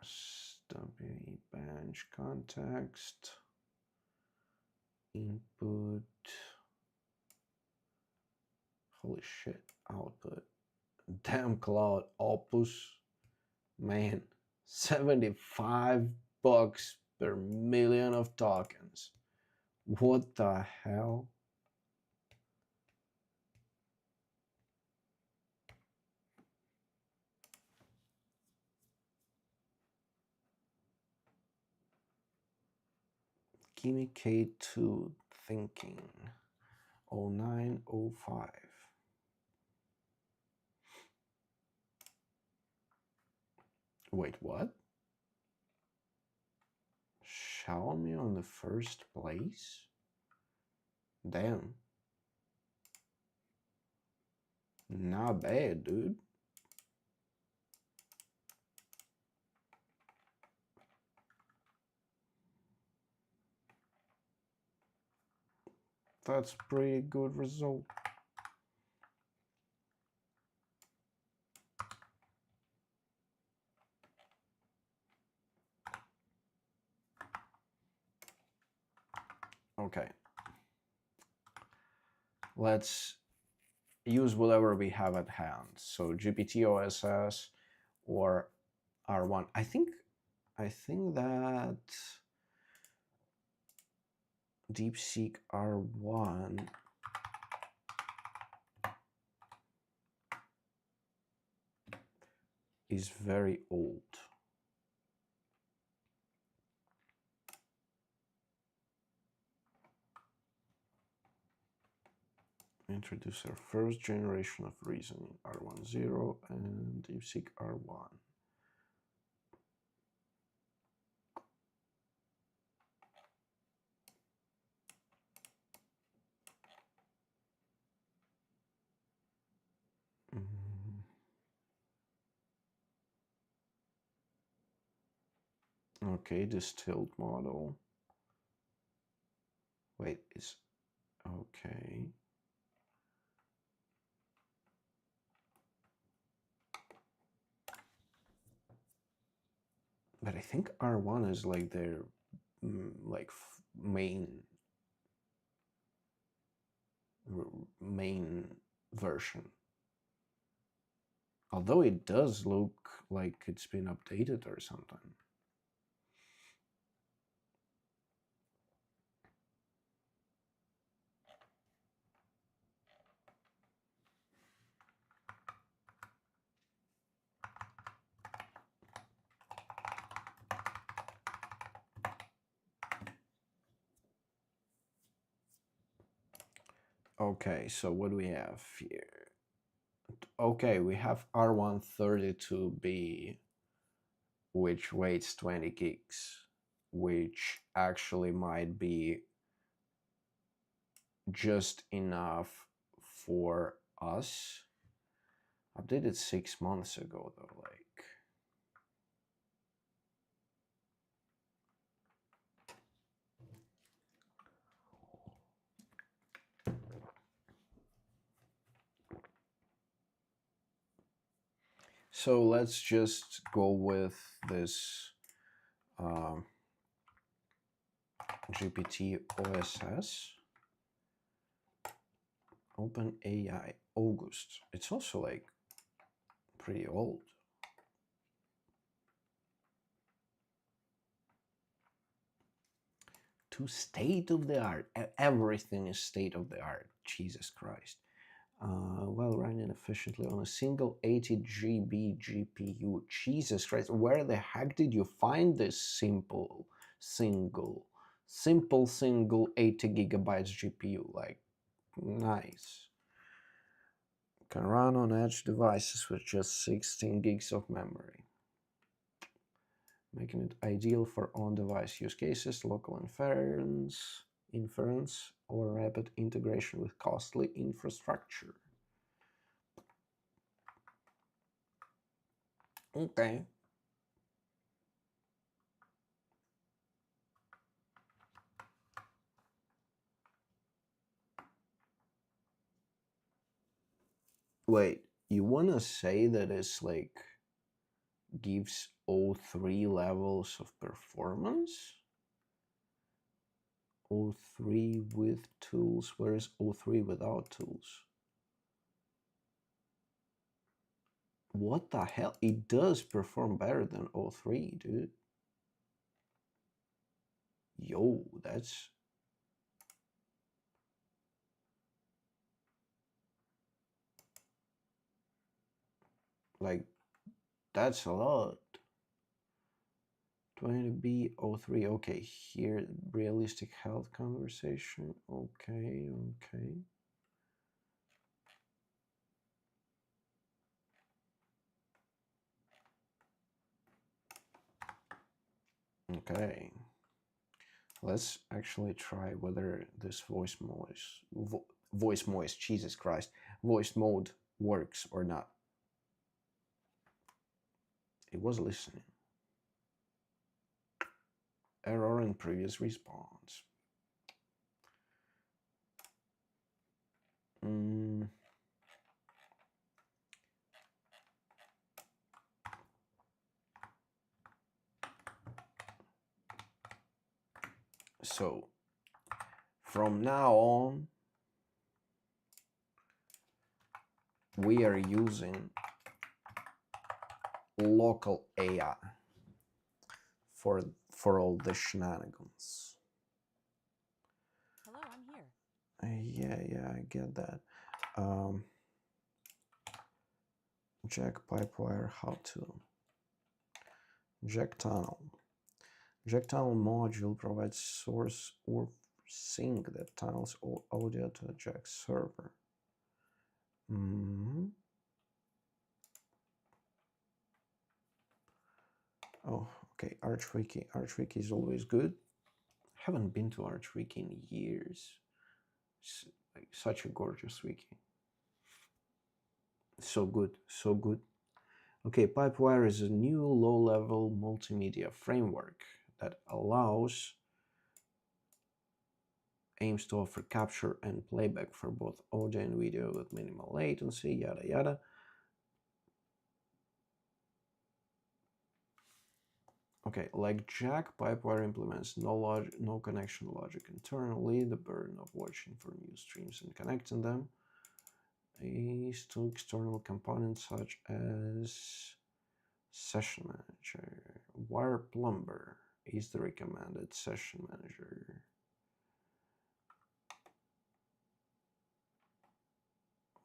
stubby bench context input, holy shit, output, damn cloud opus, man, $75 per million of tokens. What the hell? Gimme K2 thinking 0905. Wait, what? Xiaomi on the first place? Damn. Not bad, dude. That's pretty good result. Okay. Let's use whatever we have at hand. So GPT-OSS or R1. I think that DeepSeek R1 is very old. Introduce our first generation of reasoning, R10 and DeepSeek R1. Okay, distilled model. Wait, is okay. But I think R1 is like their like main version. Although it does look like it's been updated or something. Okay, so what do we have here? Okay, we have R132B, which weighs 20 gigs, which actually might be just enough for us. Updated 6 months ago though, like So let's just go with this GPT OSS. OpenAI August. It's also like pretty old. To state of the art. Everything is state of the art. Jesus Christ. While running efficiently on a single 80 GB GPU. Jesus Christ, where the heck did you find this simple single 80 gigabytes GPU? Like, nice. Can run on edge devices with just 16 gigs of memory, making it ideal for on-device use cases, local inference, or rapid integration with costly infrastructure. Okay. Wait, you wanna say that it's like gives all 3 levels of performance? O3 with tools, whereas O3 without tools? What the hell? It does perform better than O3, dude. Yo, that's... like, that's a lot. 20B, O3, okay, here, realistic health conversation, okay. Okay, let's actually try whether this voice mode works or not. It was listening. Error in previous response. So from now on, we are using local AI for all the shenanigans. Hello, I'm here. Yeah, I get that. Jack Pipewire, how to Jack Tunnel. Jack Tunnel module provides source or sink that tunnels all audio to the Jack server. Oh, okay, ArchWiki. ArchWiki is always good. Haven't been to ArchWiki in years. It's like such a gorgeous wiki. So good. Okay, Pipewire is a new low-level multimedia framework that aims to offer capture and playback for both audio and video with minimal latency, yada yada. Okay, like Jack, Pipewire implements no connection logic internally. The burden of watching for new streams and connecting them is to external components such as Session Manager. Wire Plumber is the recommended session manager.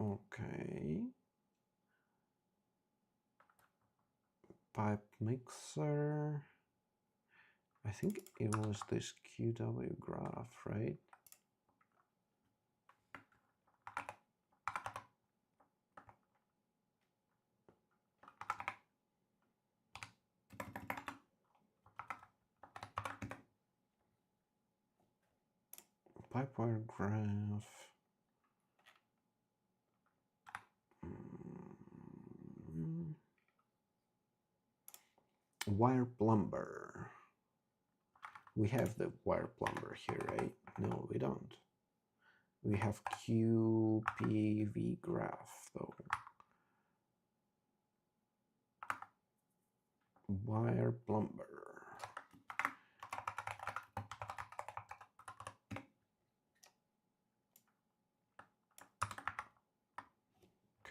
Okay. Pipe Mixer. I think it was this QW graph, right? Pipewire graph. Wire Plumber. We have the Wire Plumber here, right? No, we don't. We have QPV graph though. wire plumber.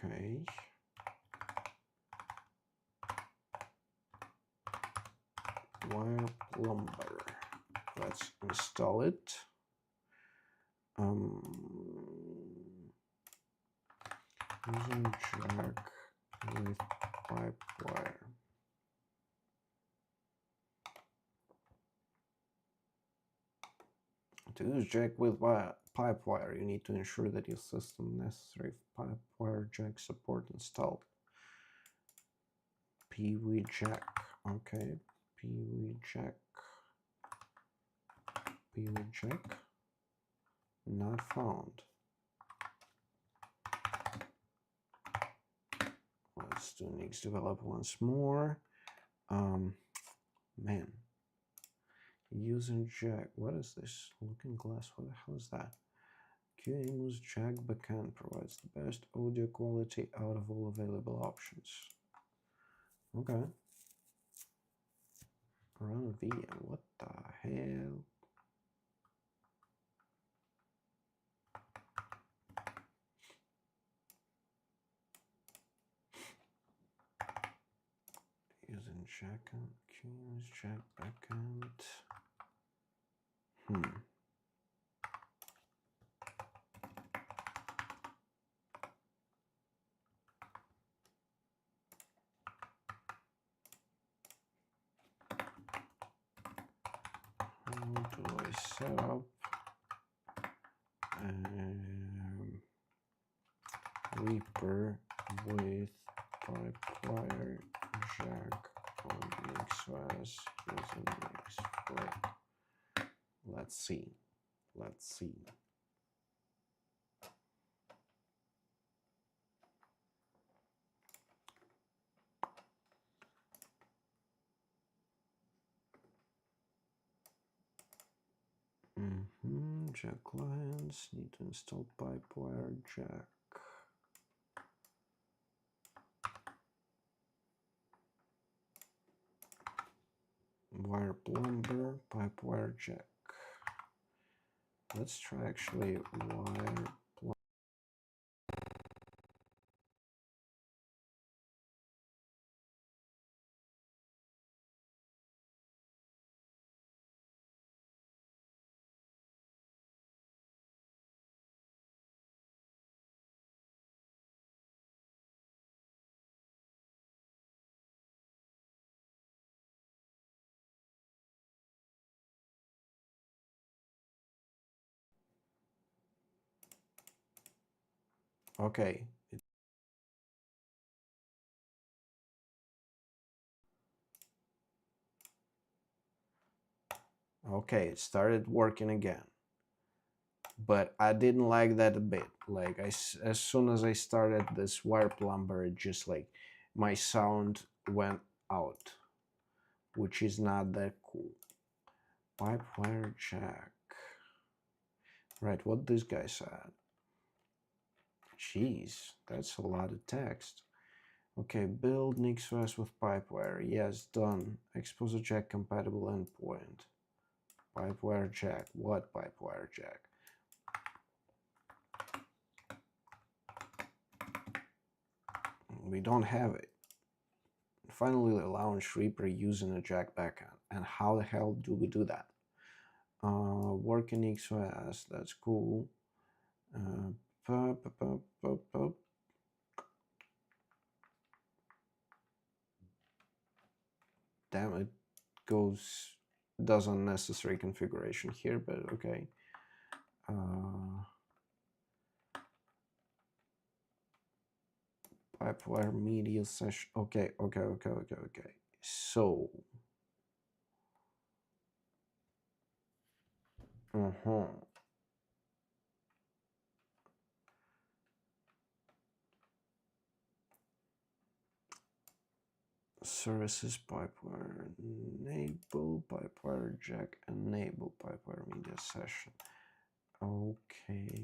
Okay. Wire plumber. Let's install it. Using jack with pipe wire. To use jack with pipe wire, you need to ensure that your system necessary pipe wire jack support installed. PV jack. Okay, PV jack. PV jack. Not found. Let's do Nix develop once more. Man. Using jack. What is this? Looking glass. What the hell is that? QEMU's jack backend provides the best audio quality out of all available options. Okay. Run VM. What the hell? Using jack and QEMU's jack backend. How do I set up Reaper with pipe-wire jack on NixOS using grok? Let's see. Let's see. Jack clients need to install pipe-wire jack. Wire plumber, pipe-wire jack. Let's try actually wire plumber. Okay. Okay, it started working again. But I didn't like that a bit. Like as soon as I started this wire plumber, it just like my sound went out, which is not that cool. Pipe wire jack. Right, what this guy said. Jeez, that's a lot of text. Okay, build NixOS with pipewire. Yes, done. Expose a jack compatible endpoint. Pipewire jack. What pipewire jack? We don't have it. Finally, launch Reaper using a jack backend. And how the hell do we do that? Work in NixOS. That's cool. Damn, it does unnecessary configuration here, but okay. Pipewire media session. Okay. So, services pipewire enable, pipewire jack enable, pipewire media session. Okay.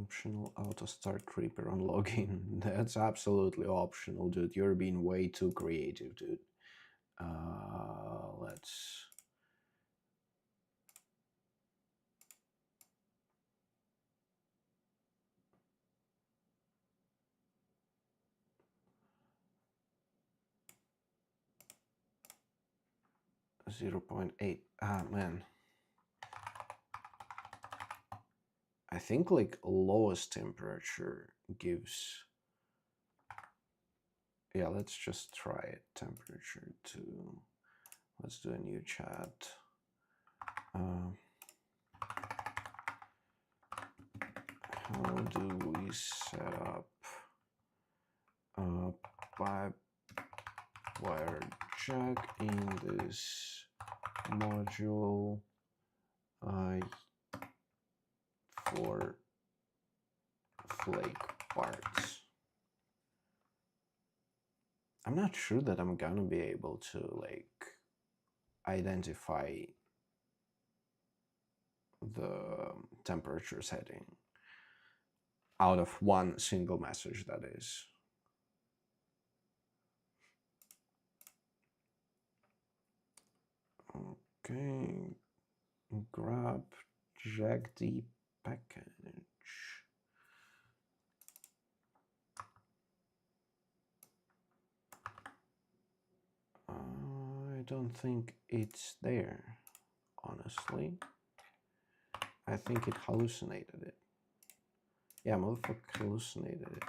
Optional auto start creeper on login. That's absolutely optional, dude. You're being way too creative, dude. Let's 0.8. Ah, man. I think like lowest temperature gives. Yeah, let's just try it. Temperature 2. Let's do a new chat. How do we set up a pipe wire jack in this module for flake parts? I'm not sure that I'm gonna be able to like identify the temperature setting out of one single message, that is. Okay, grab jackd package. I don't think it's there, honestly. I think it hallucinated it. Yeah, motherfucker hallucinated it.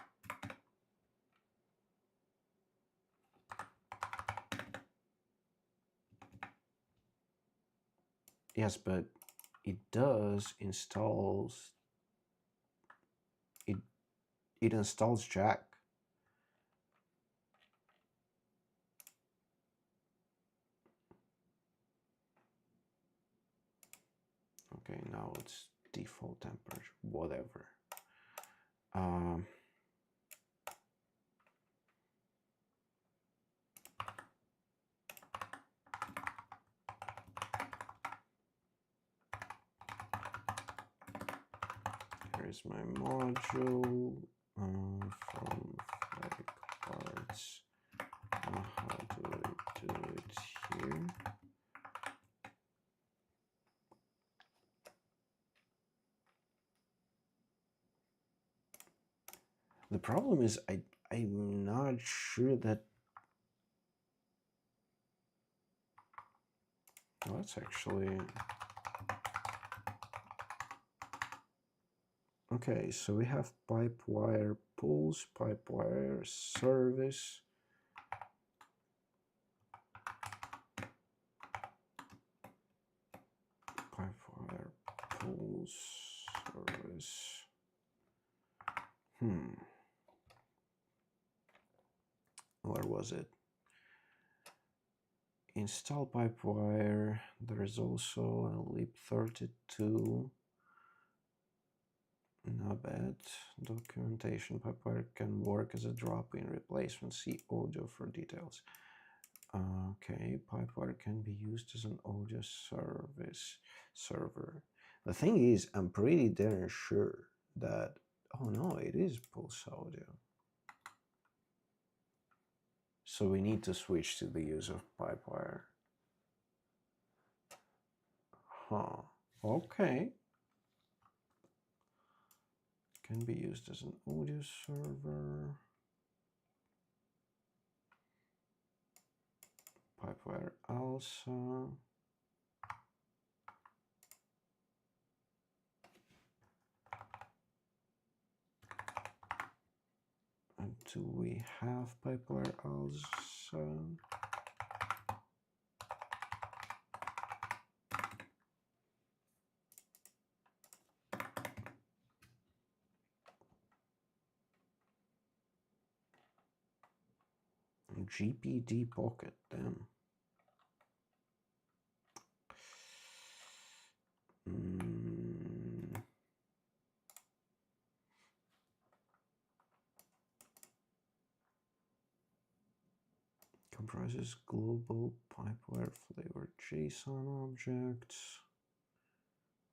Yes, but it does installs it installs Jack. Okay, now it's default temperature, whatever. Here's my module from flake parts. How do I do it here? The problem is I'm not sure that. Well, that's actually okay. So we have pipe wire pulls, pipe wire service. Pipe wire pulls service. Where was it? Install pipewire. There is also a lib32. Not bad. Documentation. Pipewire can work as a drop-in replacement. See audio for details. Okay, pipewire can be used as an audio service server. The thing is, I'm pretty darn sure that, oh no, it is pulse audio. So we need to switch to the use of pipewire. Huh, okay. Can be used as an audio server. Pipewire also. And do we have pipewire also? GPD pocket, damn. Comprises global pipewire flavor JSON objects.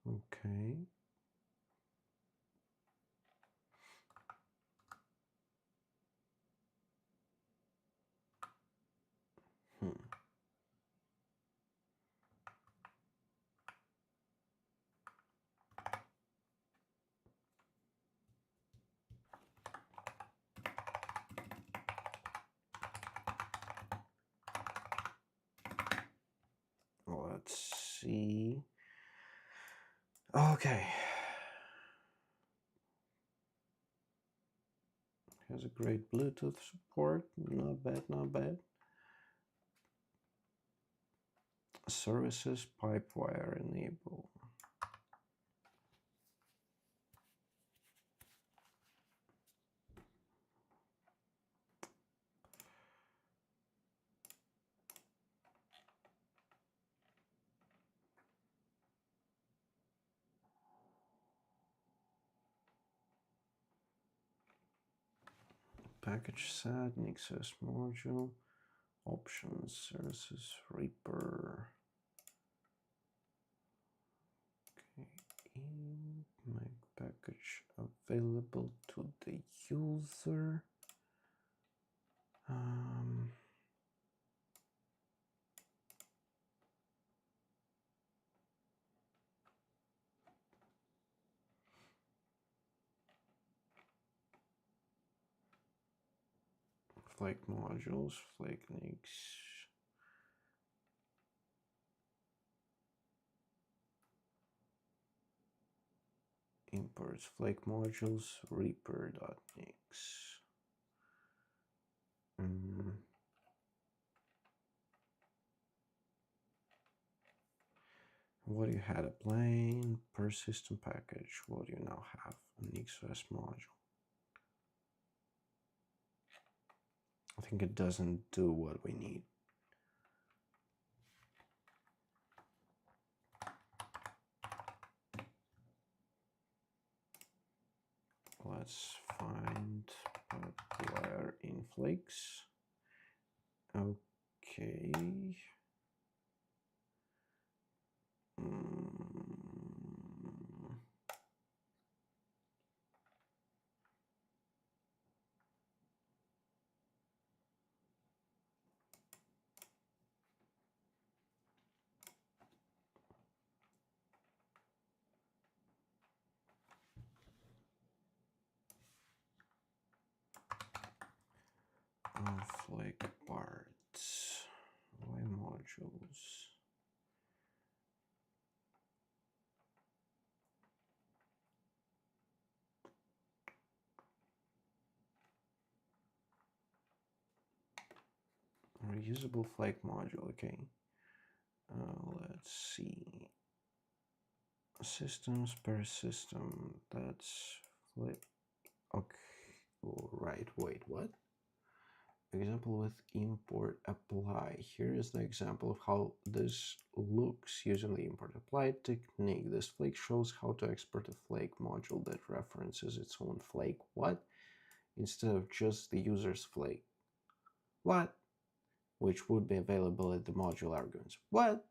Okay. Okay. Has a great Bluetooth support. Not bad, not bad. Services pipewire enable. Package set, NixOS module, options, services, Reaper. Okay, make package available to the user. Flake modules, Flake Nix. Imports Flake modules, Reaper.nix. What do you had? A plain per system package. What do you now have? An NixOS module. I think it doesn't do what we need. Let's find pipewire in Flakes. Okay. Flake parts. Why modules? Reusable flake module. Okay. Let's see. Systems per system. That's flake. Okay. All right. Wait. What? Example with import apply. Here is the example of how this looks using the import apply technique. This flake shows how to export a flake module that references its own flake. What? Instead of just the user's flake. What? Which would be available at the module arguments. What?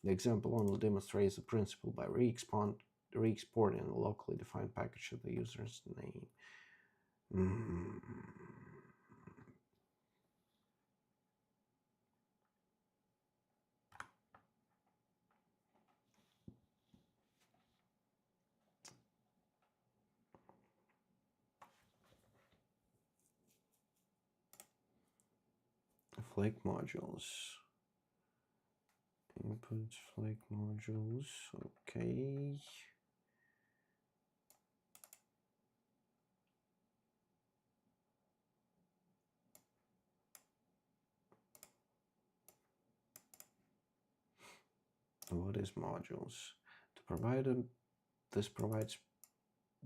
The example only demonstrates the principle by re-exporting a locally defined package of the user's name. Flake modules. Input flake modules. Okay. What is modules? To provide this provides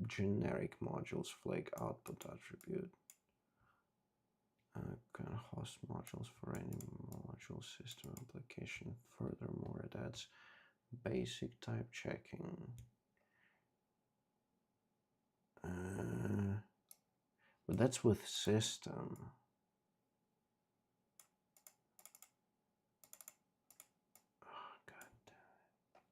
generic modules flake output attribute. Can host modules for any module system application. Furthermore, it adds basic type checking. But that's with system. Oh, God damn it.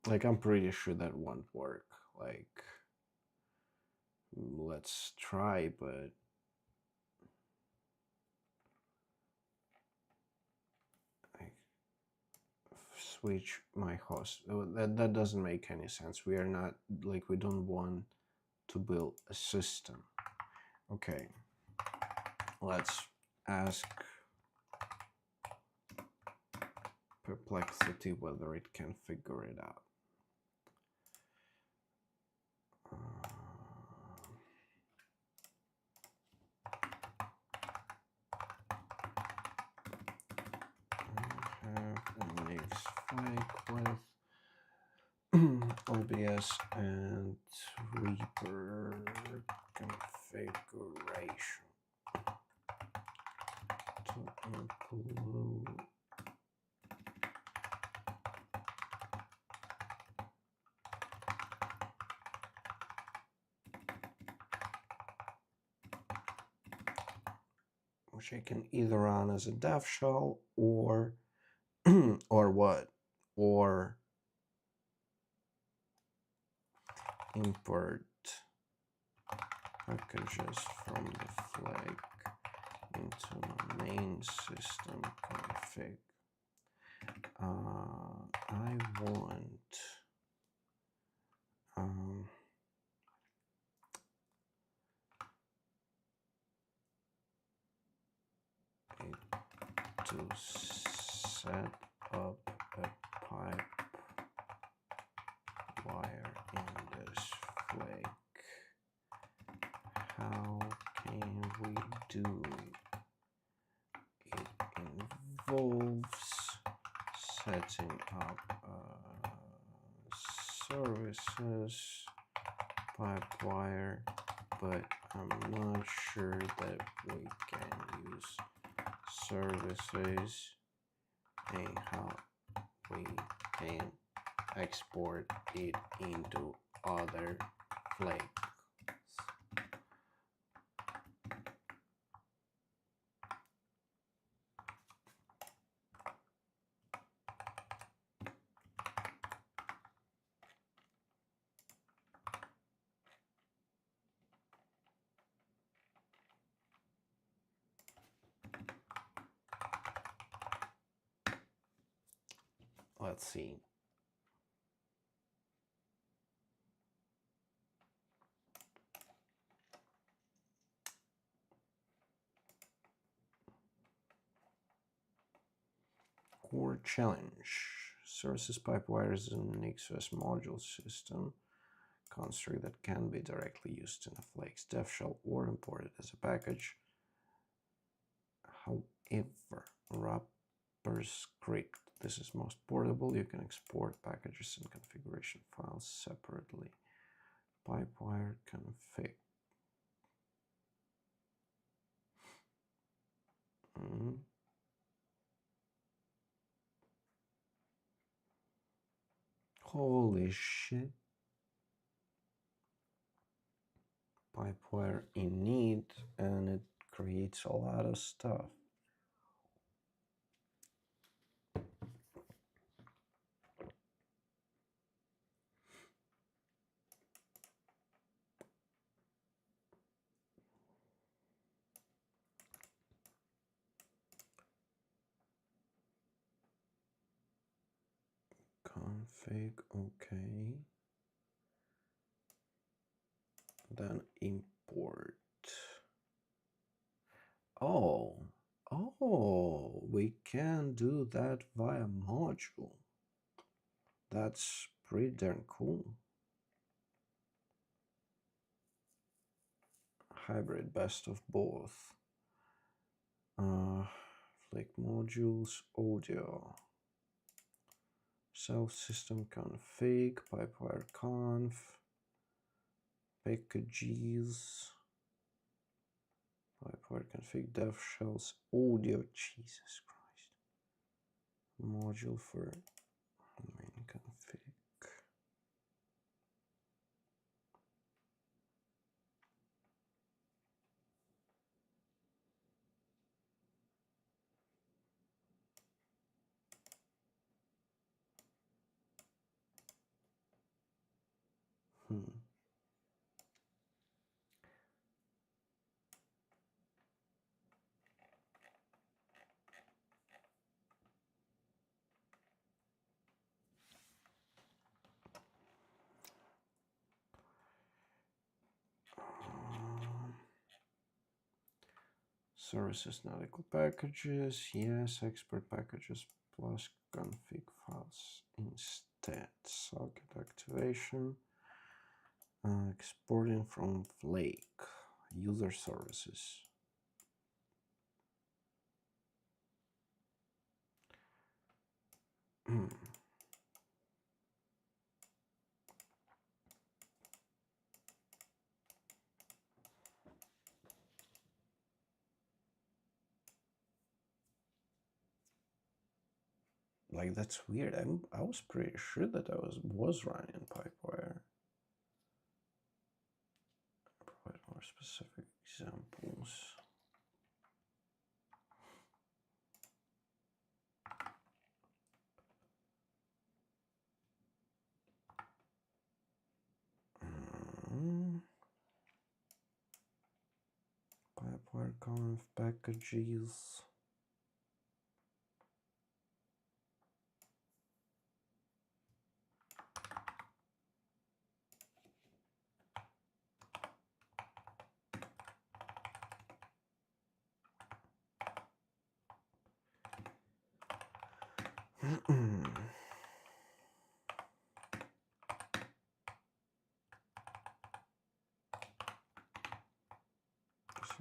Like, I'm pretty sure that won't work. Like, let's try, but I switch my host. Oh, that doesn't make any sense. We are not, like, we don't want to build a system. Okay, let's ask Perplexity whether it can figure it out. I have a Nix flag with OBS and Reaper configuration to include which I can either run as a dev shell or or what? Or import packages from the flag into my main system config. I want to set up a pipe wire in this flag. How can we do it? It involves setting up services pipe wire, but I'm not sure that we can use services and how we can export it into other flags. Let's see. Core challenge. Services pipe wires in an NixOS module system construct that can be directly used in a Flake's dev shell or imported as a package. However, wrapper script. This is most portable. You can export packages and configuration files separately. Pipewire config. Holy shit. Pipewire init, and it creates a lot of stuff. Config, okay. Then import. Oh, we can do that via module. That's pretty darn cool. Hybrid, best of both. Flake modules, audio. Self-system config, pipewire conf, packages, pipewire config, dev shells, audio, Jesus Christ. Module for main config. Services not equal packages. Yes, export packages plus config files instead. Socket activation. Exporting from Flake. User services. Like, that's weird. I was pretty sure that I was running Pipewire. Provide more specific examples. Pipewire conf packages.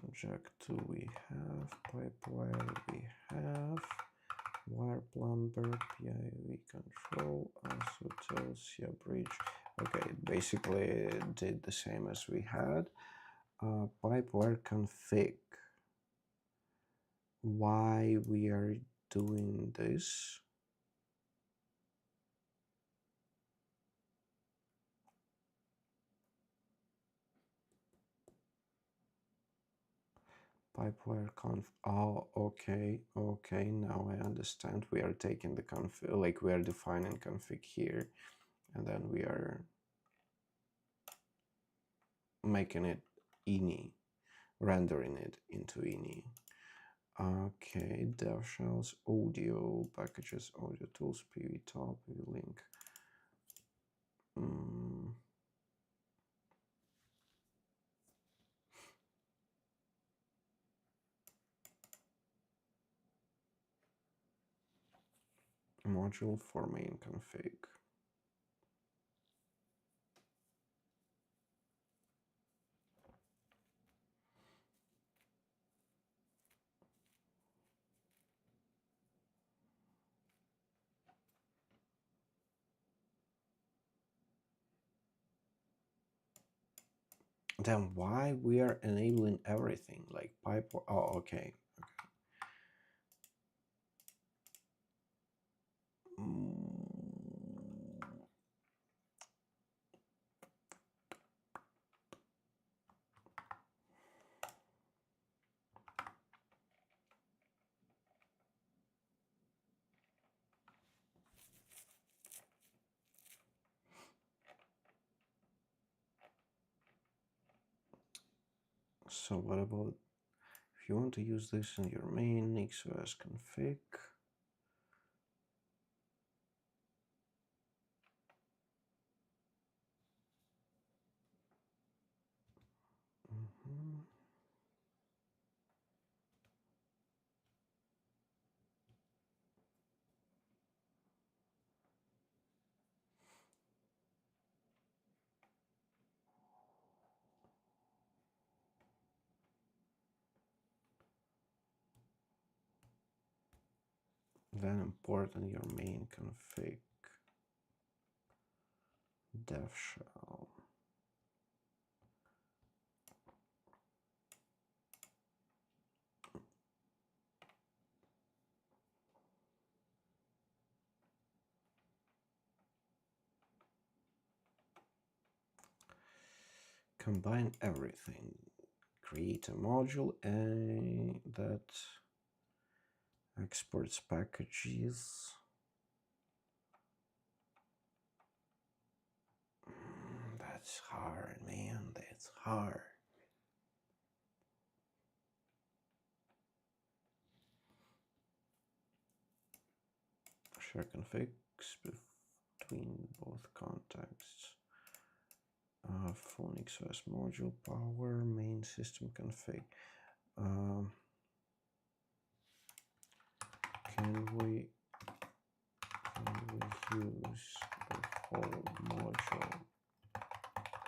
Subject to we have Pipewire, we have wire plumber, PIV control, also tells you bridge. Okay, basically it did the same as we had. Pipewire config. Why we are doing this? Pipewire conf. Oh, okay, now I understand. We are taking the config, like we are defining config here, and then we are making it ini, rendering it into ini. Okay, dev shells, audio packages, audio tools, PV top, PV link. Module for main config. Then why we are enabling everything like pipe? Oh, okay. So what about if you want to use this in your main NixOS config? Then import in your main config dev shell. Combine everything. Create a module that exports packages. That That's hard, man. That's hard. Share configs between both contexts. Full NixOS module power main system config. Can we use the whole module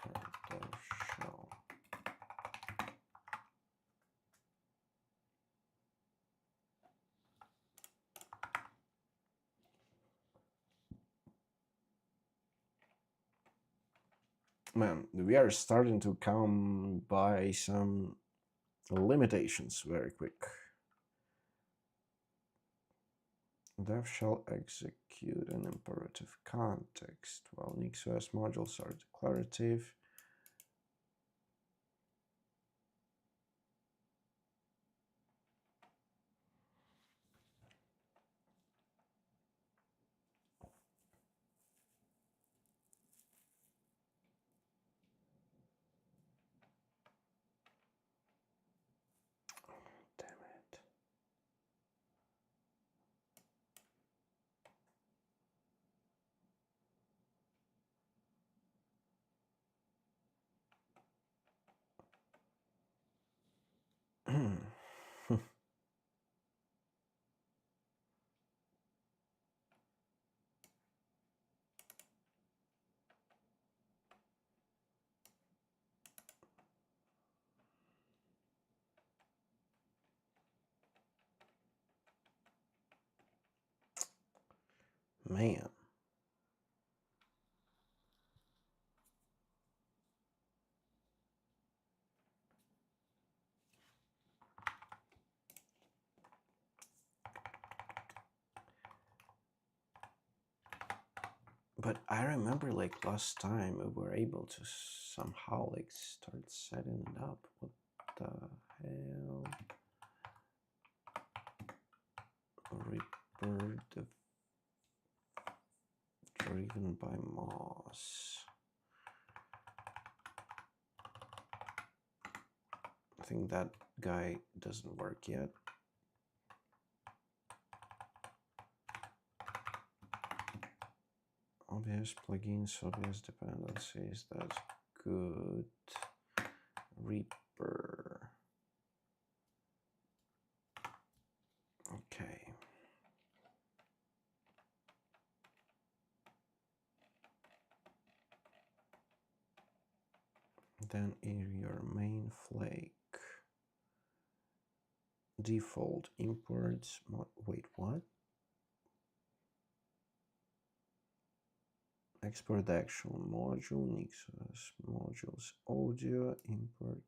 per dev shell? Man, we are starting to come by some limitations very quick. Dev shall execute an imperative context, while NixOS modules are declarative. Damn it. Man. But I remember like last time we were able to somehow like start setting it up. What the hell? Reaper driven by Moss. I think that guy doesn't work yet. Obvious plugins, obvious dependencies, that's good. Reaper. Okay. Then in your main flake, default imports, wait, what? Export the actual module, NixOS modules, audio, import.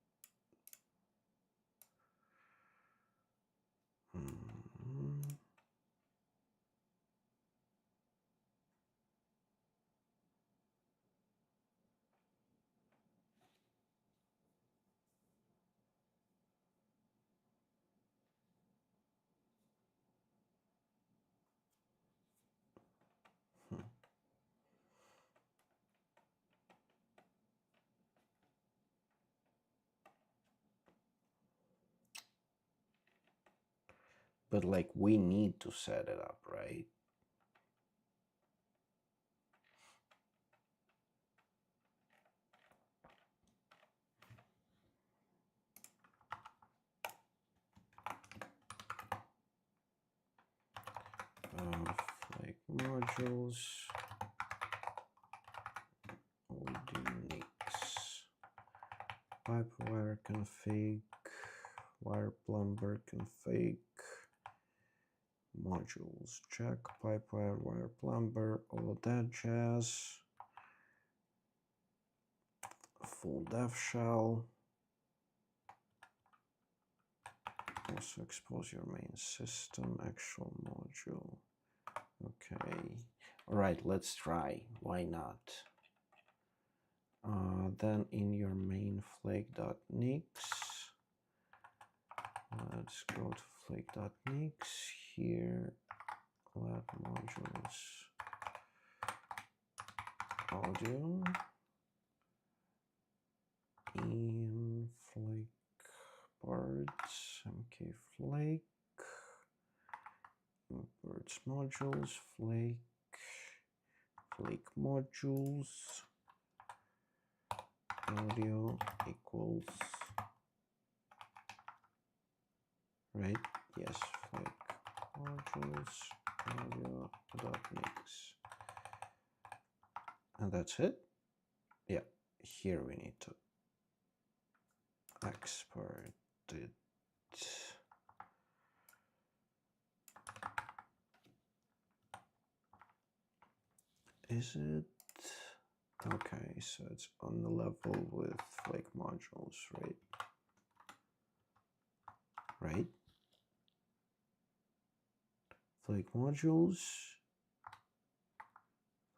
But like we need to set it up, right? Flake modules, audio Nix, pipewire config, wire plumber config, modules check, pipewire, wire plumber, all of that jazz. Full dev shell. Also expose your main system, actual module. Okay. All right, let's try. Why not? Then in your main flake.nix, let's go to flake.nix here. Lab modules audio. in flake parts, mk flake, imports modules, flake modules, audio equals, right? Yes, flake modules, audio dot mix. And that's it. Yeah, here we need to export it. Is it? Okay, so it's on the level with flake modules, right? Right? Flake modules.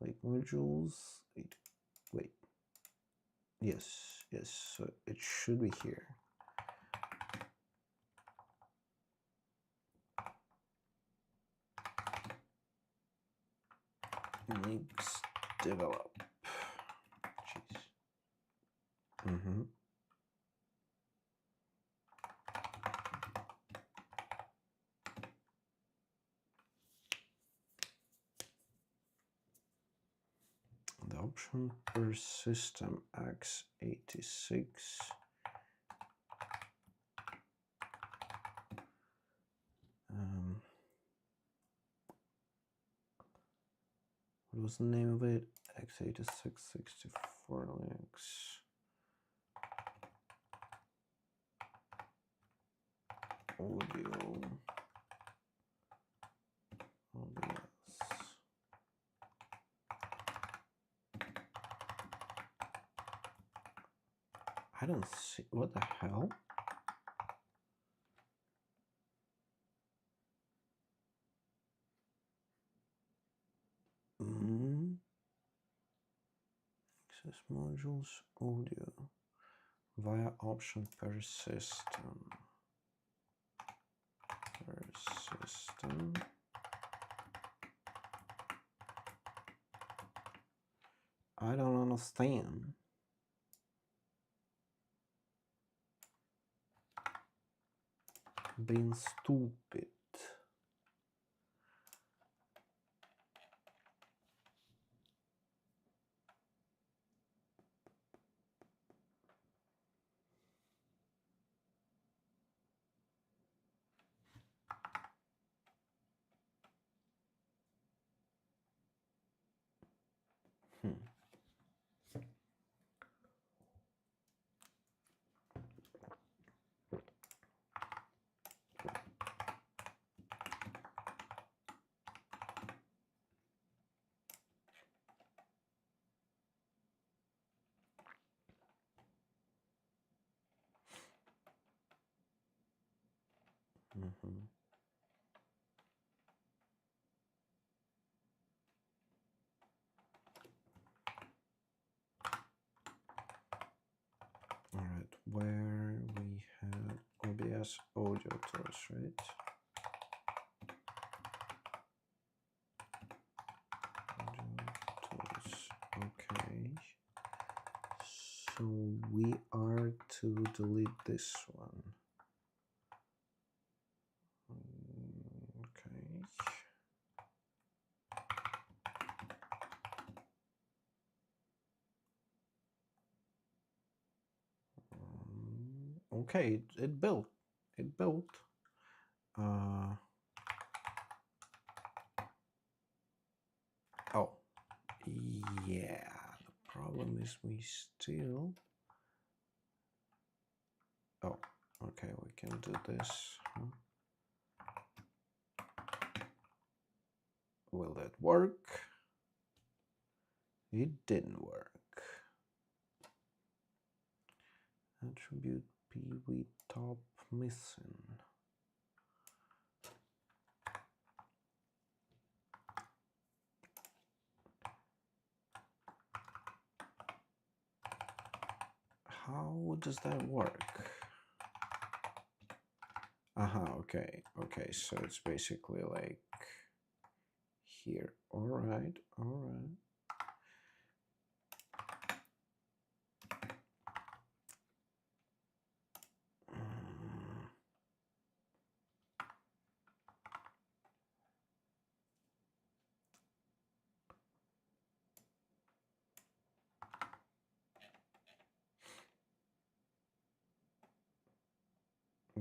Wait. Yes, so it should be here. Nix develop. Jeez. The option per system x86. What was the name of it? x86 64 Linux. Audio. I don't see, what the hell? Access modules, audio, via option per system. I don't understand. Being stupid. All right, where we had OBS audio tools, right? Audio tools. Okay. So we are to delete this one. Okay. Okay, it built. Oh, yeah. The problem is we still. Oh, okay. We can do this. Will that work? It didn't work. Attribute pv top missing. How does that work? Okay, so it's basically like here. All right.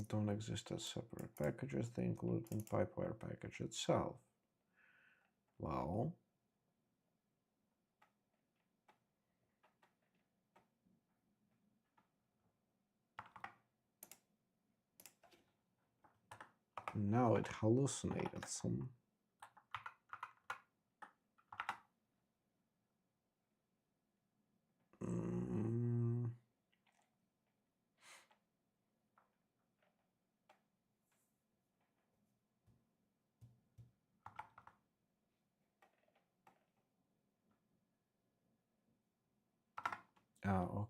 don't exist as separate packages, they include in pipewire package itself. Well, now it hallucinated some.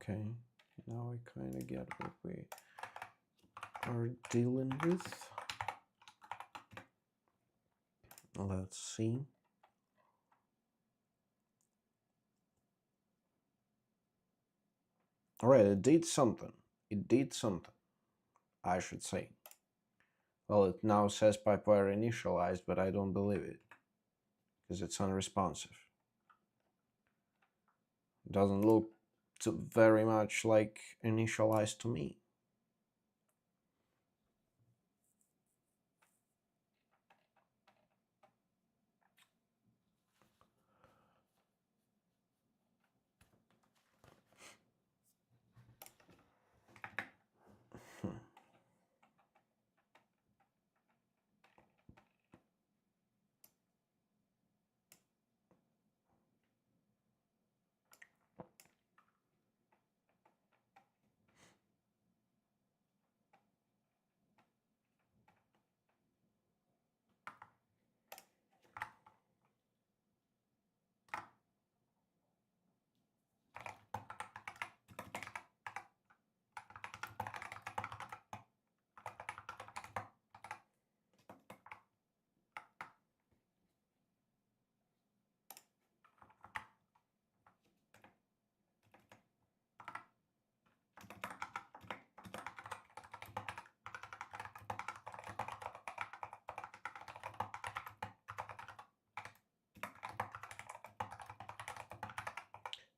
Okay. Now I kind of get what we are dealing with. Let's see. All right, it did something. It did something, I should say. Well, it now says pipewire initialized, but I don't believe it because it's unresponsive. It doesn't look very much like initialized to me.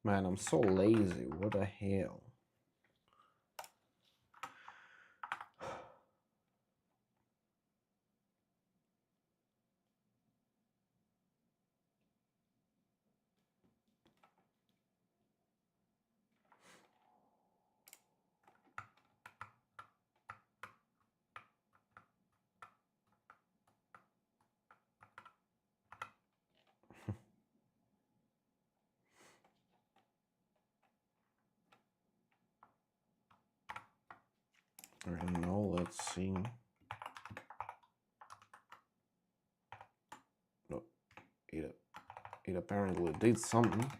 Man, I'm so lazy. What the hell? I don't know. Let's see. No, it apparently did something.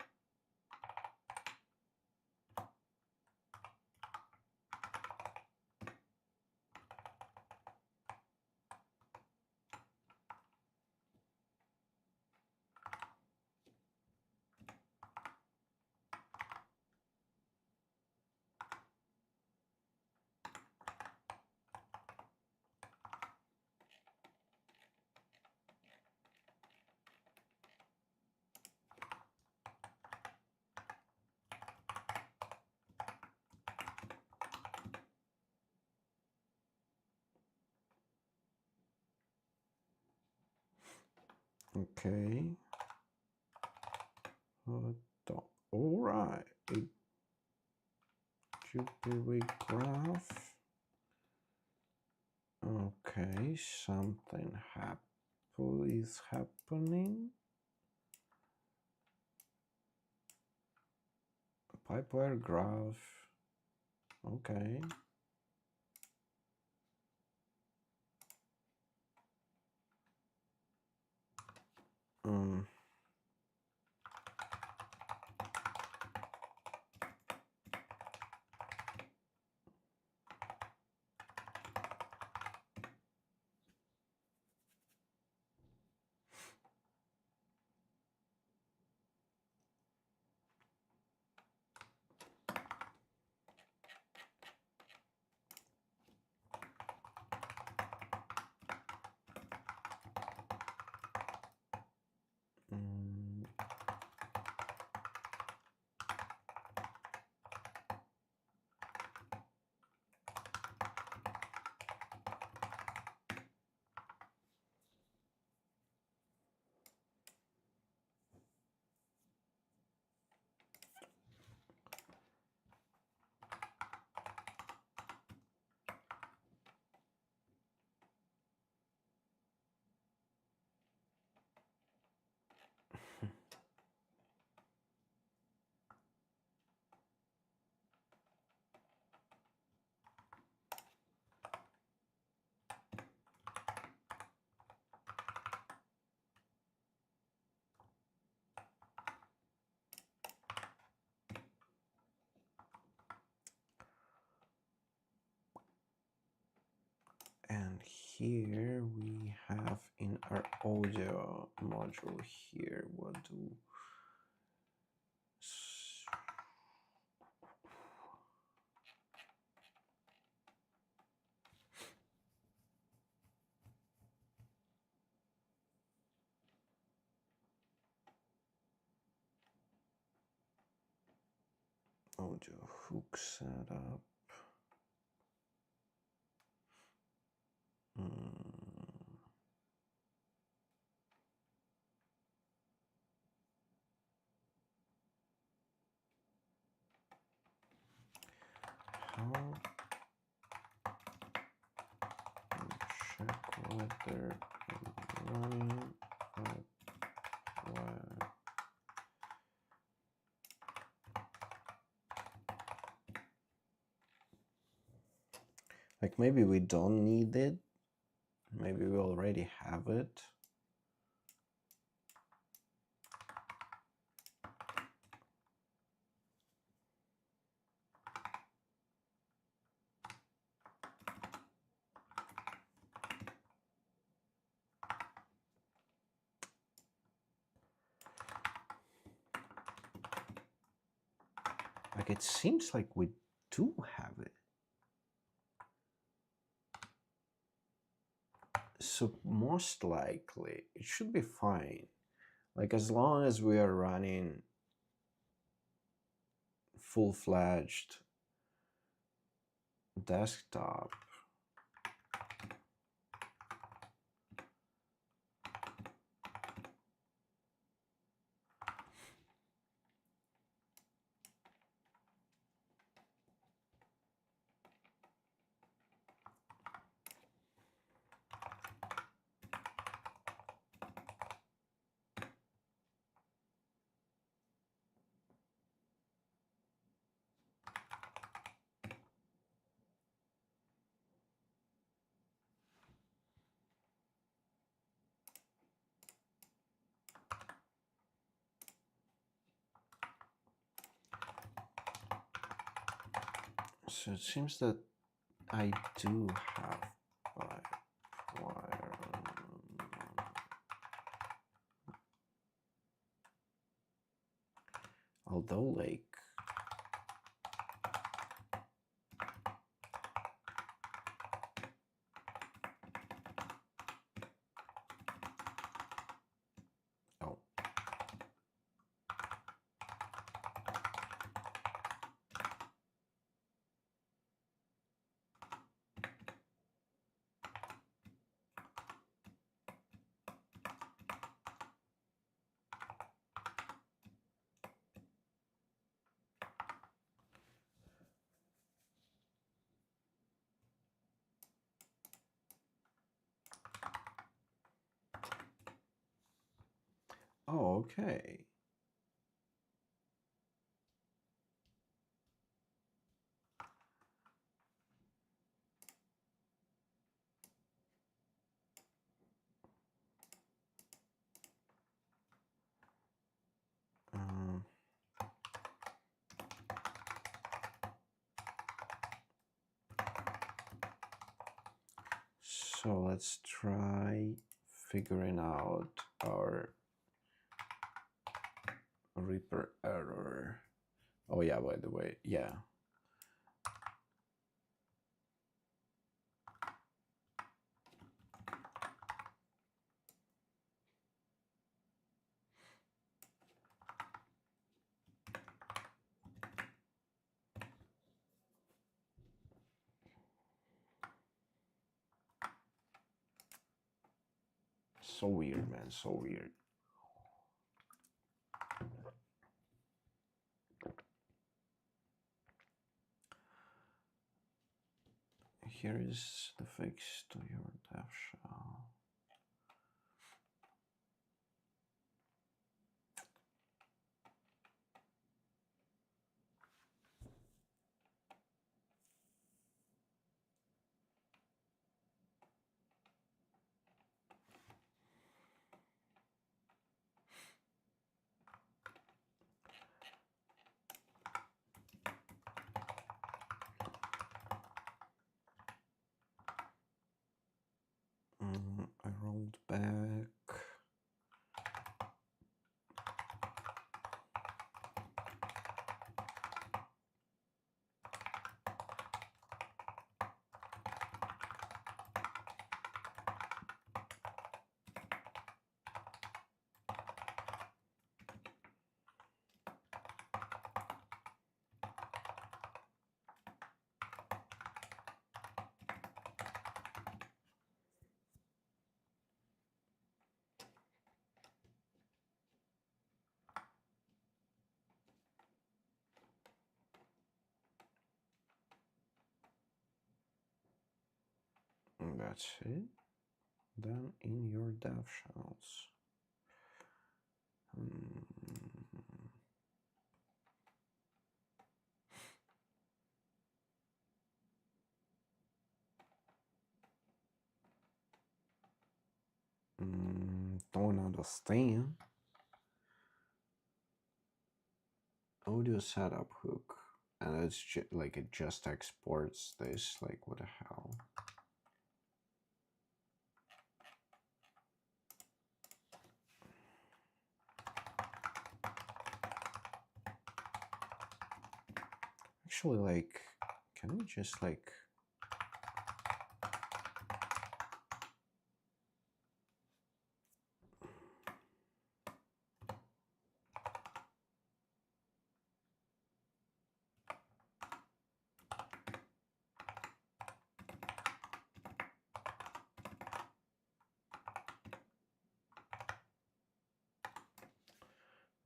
Okay. All right. It should be graph. Okay, something is happening. Pipewire graph. Okay. here we have in our audio module here, what do audio hook setup. How check whether running web. Like maybe we don't need it. Maybe we already have it. Like it seems like we do have it. So most likely it should be fine. Like as long as we are running full-fledged desktop. So it seems that I do have wire. Although like oh. Oh, okay. So let's try figuring out our Reaper error. Oh yeah, by the way, yeah. So weird, man, so weird. Here is the fix to your dev shell. That's it. Then in your dev shells. Don't understand. Audio setup hook, and it's like it just exports this. Like, what the hell? Actually, like, can we just like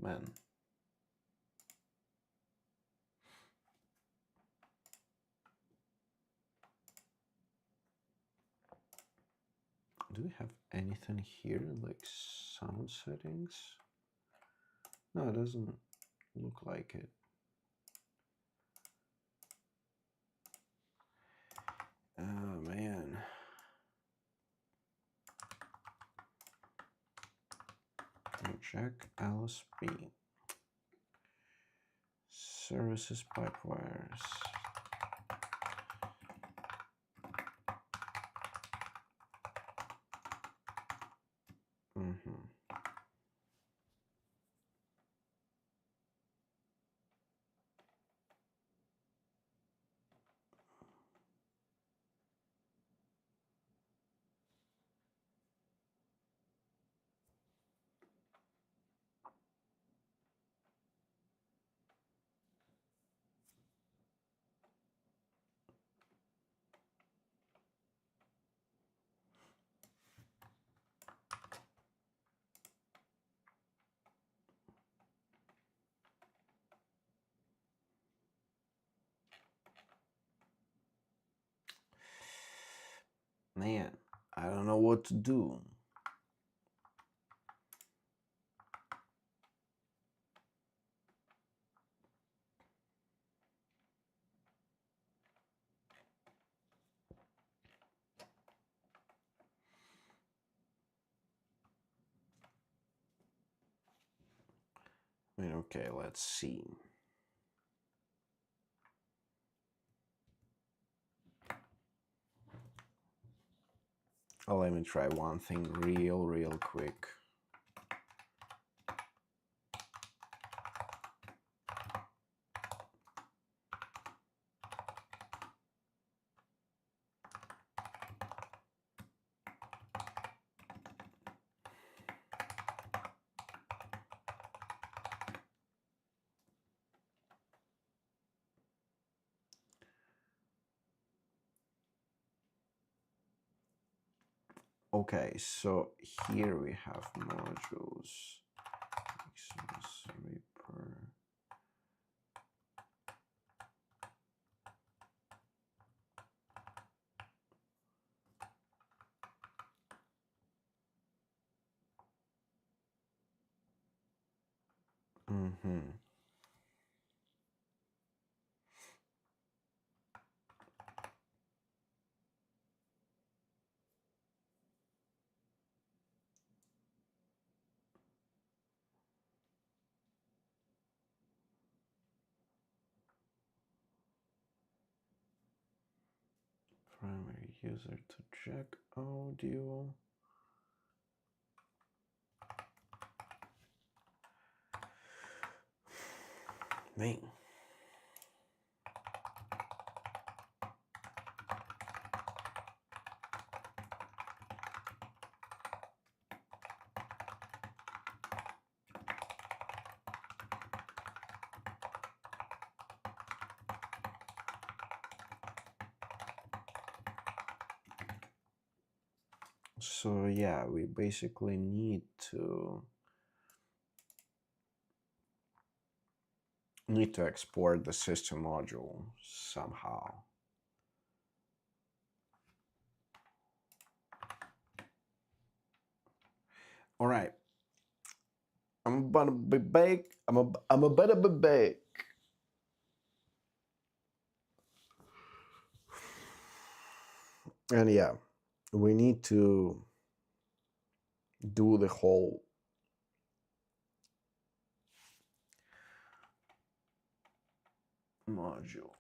man? Do we have anything here like sound settings? No, it doesn't look like it. Oh man. Check LSP. Services pipe wires. Man, I don't know what to do. I mean, okay, let's see. Oh, let me try one thing real quick. Okay, so here we have modules. NixOS Reaper. Primary user to check audio. Man. So yeah, we basically need to export the system module somehow. All right. I'm about to be back. I'm about to be back. And yeah, we need to do the whole module.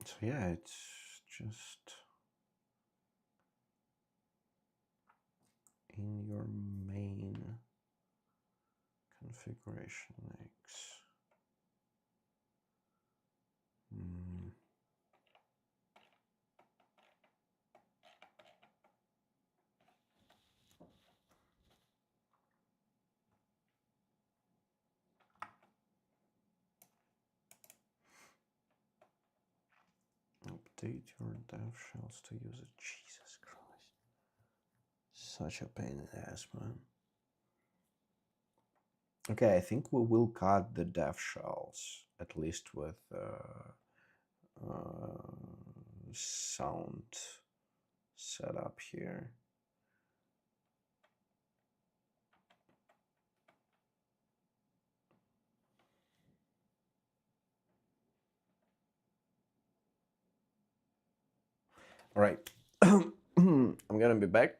So yeah, it's just in your main configuration X. Update your dev shells to use it. Jesus Christ. Such a pain in the ass, man. Okay, I think we will cut the dev shells, at least with sound setup here. All right, I'm gonna be back.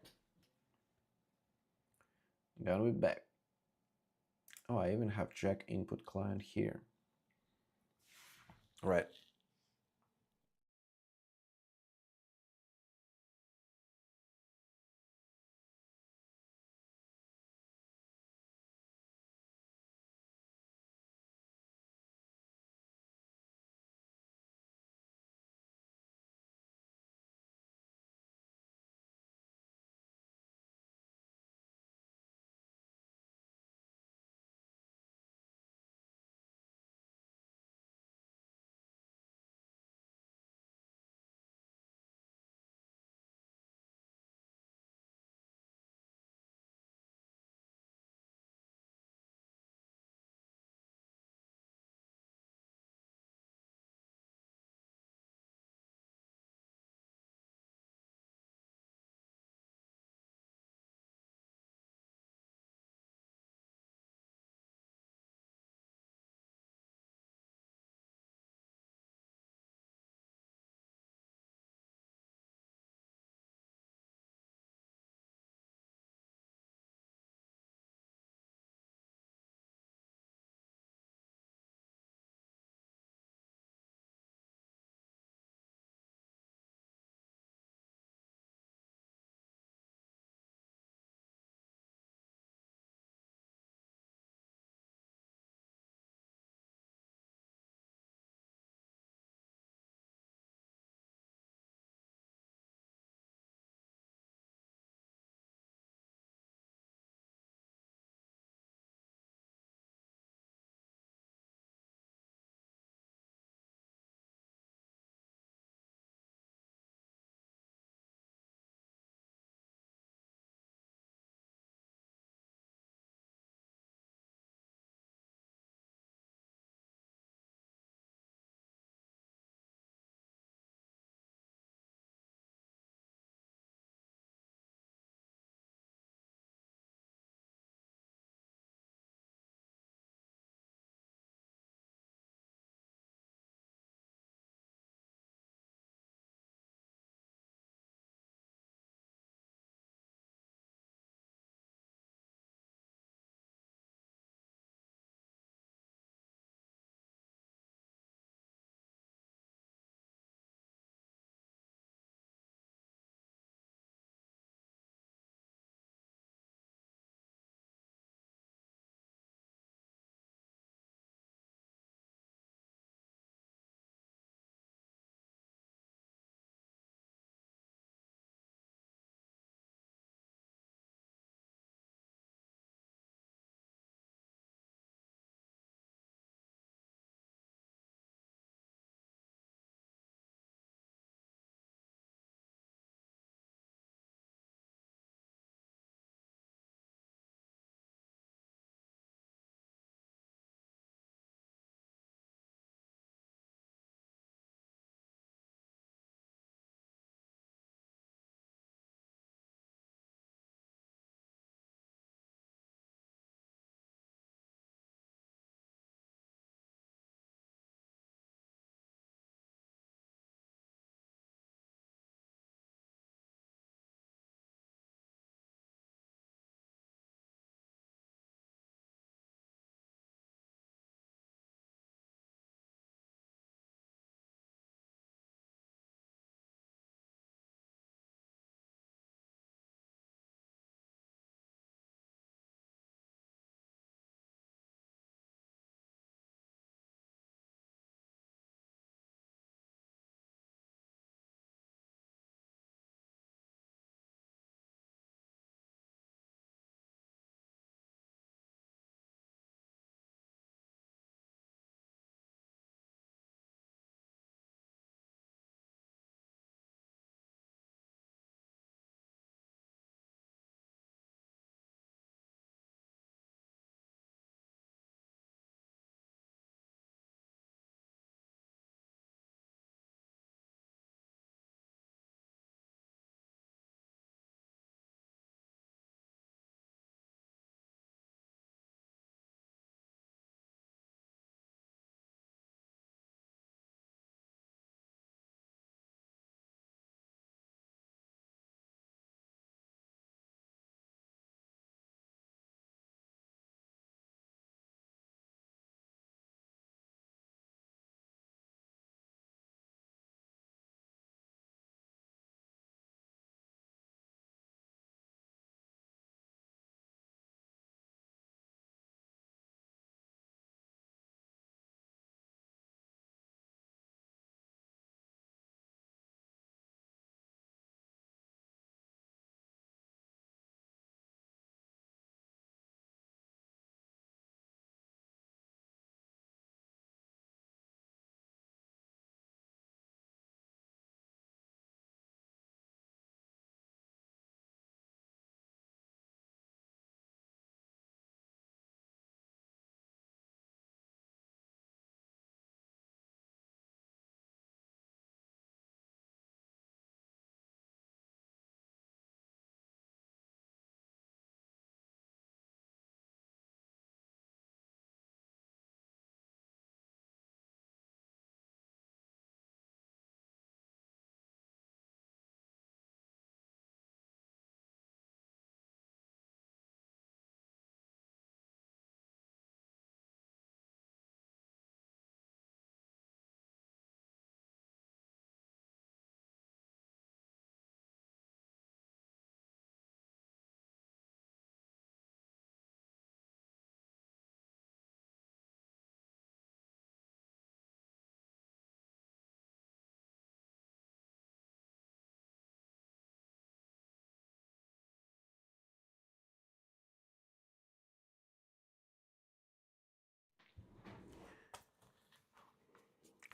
I'm gonna be back. Oh, I even have Jack input client here. All right.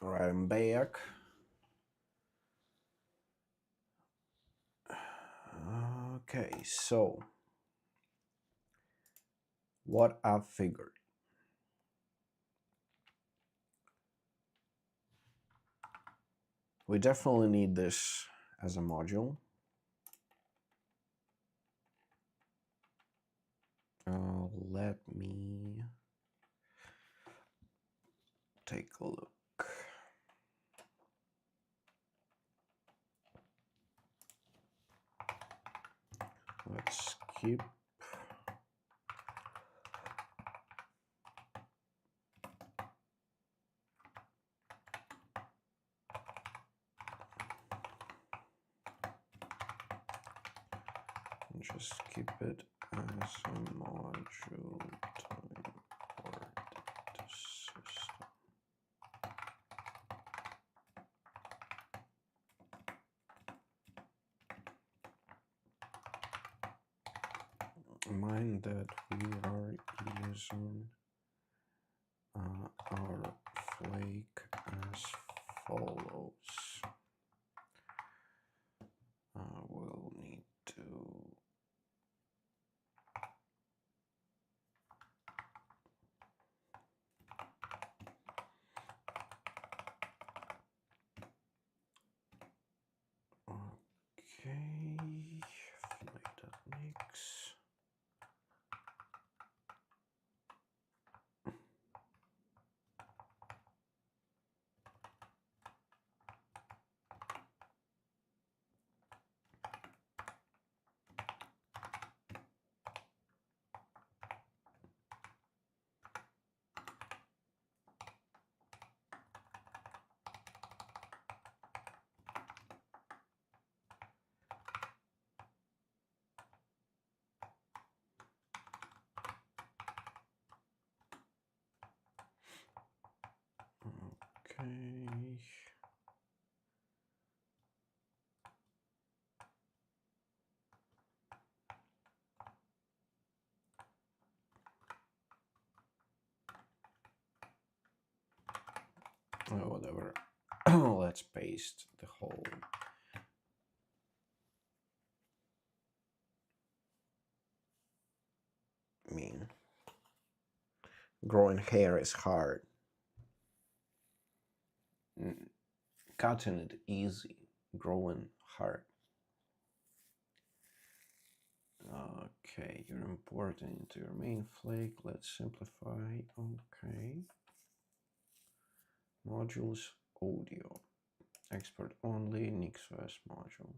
All right, I'm back. Okay, so what I've figured. We definitely need this as a module. Let me take a look. Let's skip. And just keep it as a module to import the system. Mind that we are using our flake as follows. We'll need to okay, flake.nix. Okay. Whatever. Let's paste the whole. I mean, growing hair is hard. Cutting it easy, growing hard. Okay, you're importing into your main flake. Let's simplify. Okay. Modules, audio. Export only, NixOS module.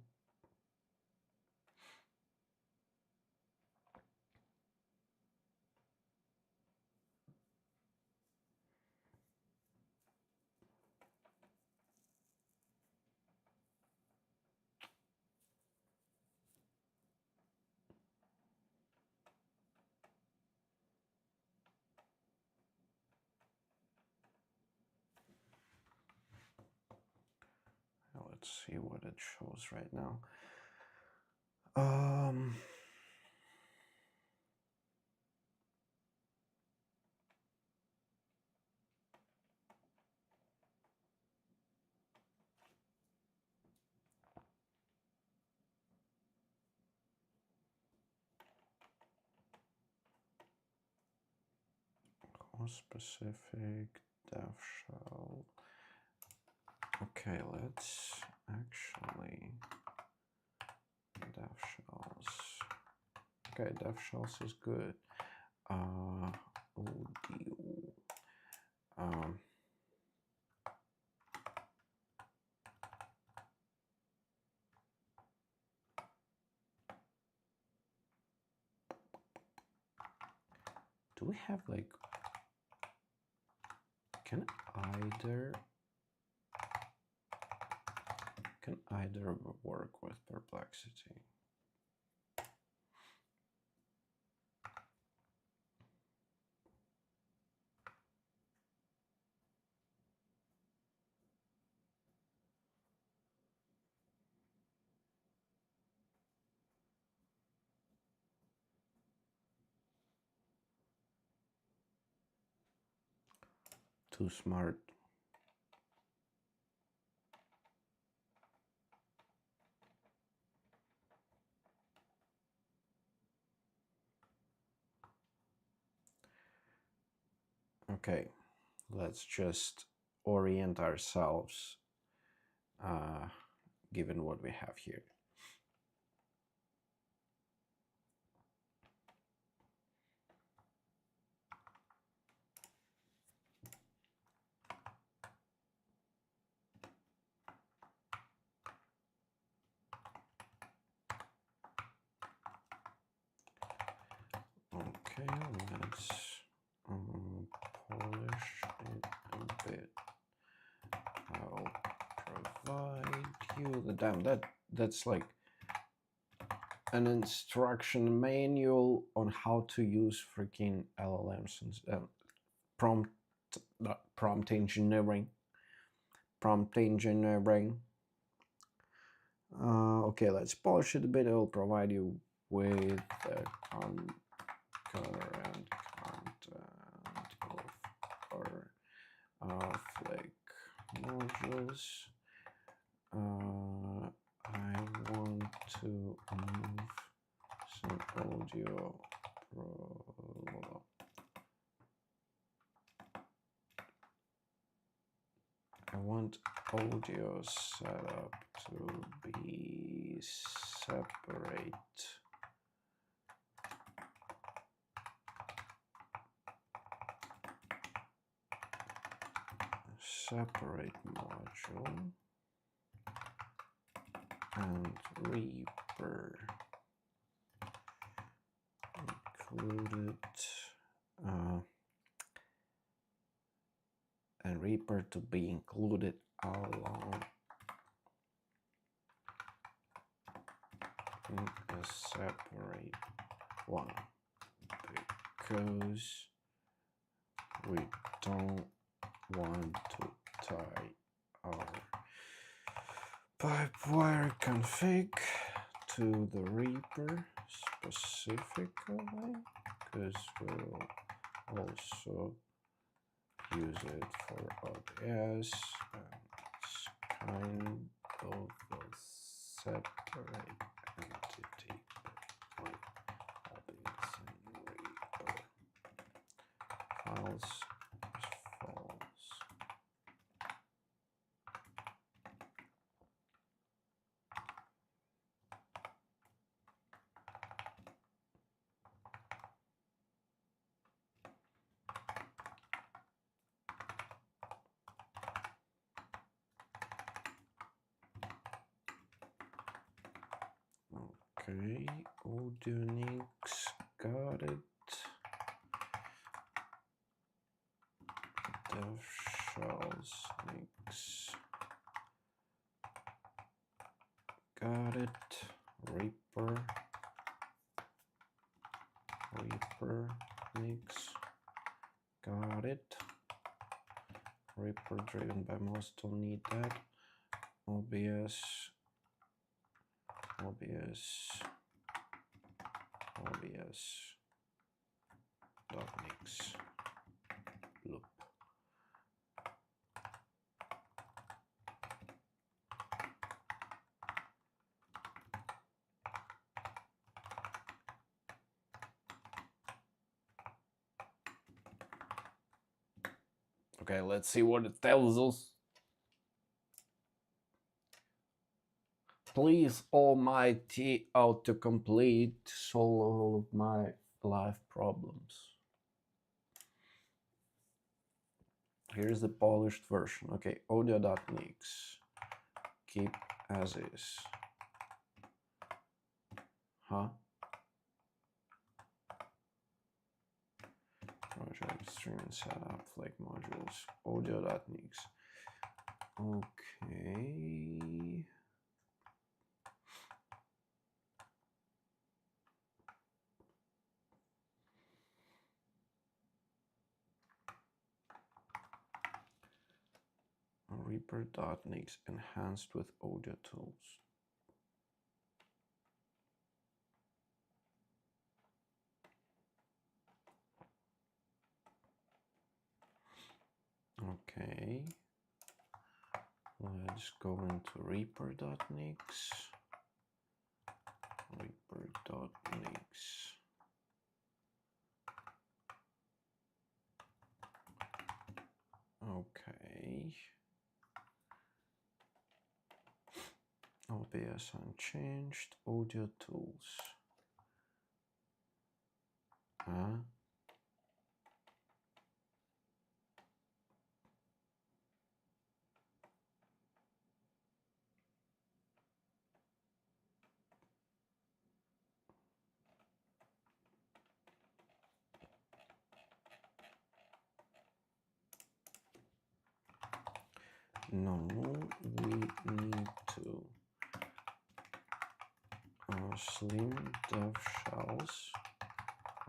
Now let's see what it shows right now. Specific def shell. Okay, let's actually def shells. Okay, def shells is good. Audio. Do we have like, can either work with perplexity? Too smart. Okay, let's just orient ourselves given what we have here. Okay, let's polish it a bit. I'll provide you the damn that's like an instruction manual on how to use freaking LLMs and prompt engineering. Okay, let's polish it a bit. I'll provide you with the current content of our Flick modules. I want to move some audio. I want audio setup to be separate. Separate module and Reaper included and Reaper to be included along in a separate one because we don't want to tie our pipewire config to the Reaper specifically because we'll also use it for ODS and it's kind of a separate entity with objects in Reaper. Files is false. Okay, AudioNix, got it. Dev shells Nix, got it. Reaper Nix, got it. Reaper driven by mouse, don't need that. OBS .nix loop. Okay, let's see what it tells us. Please, almighty autocomplete, solve all of my life problems. Here's the polished version. Okay, audio.nix. Keep as is. Huh? Project stream and setup, Flick modules, audio.nix. Okay. Reaper.nix enhanced with audio tools. Okay, let's go into Reaper.nix. Reaper.nix. OBS unchanged, audio tools. No, we need to slim dev shells,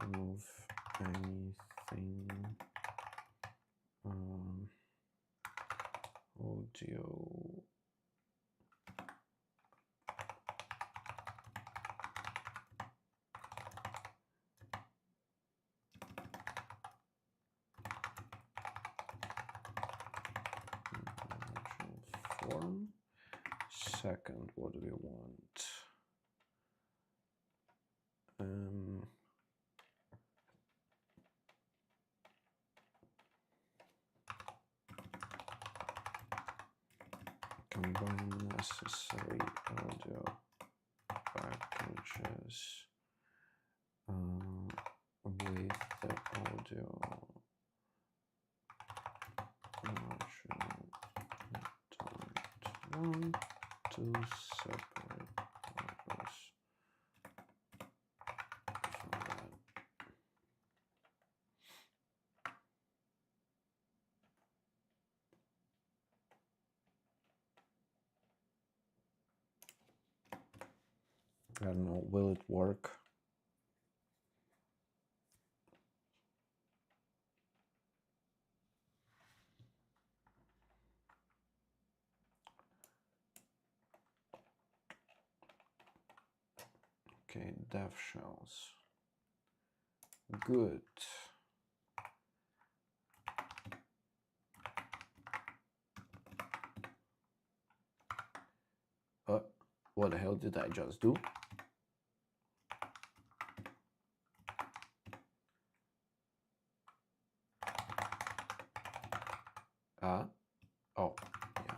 remove anything audio form. Second, what do we want? Combine necessary audio packages with the audio module. Don't want to separate purpose from that. I don't know, will it work? Okay, dev shells. Good. What the hell did I just do? Oh, yeah.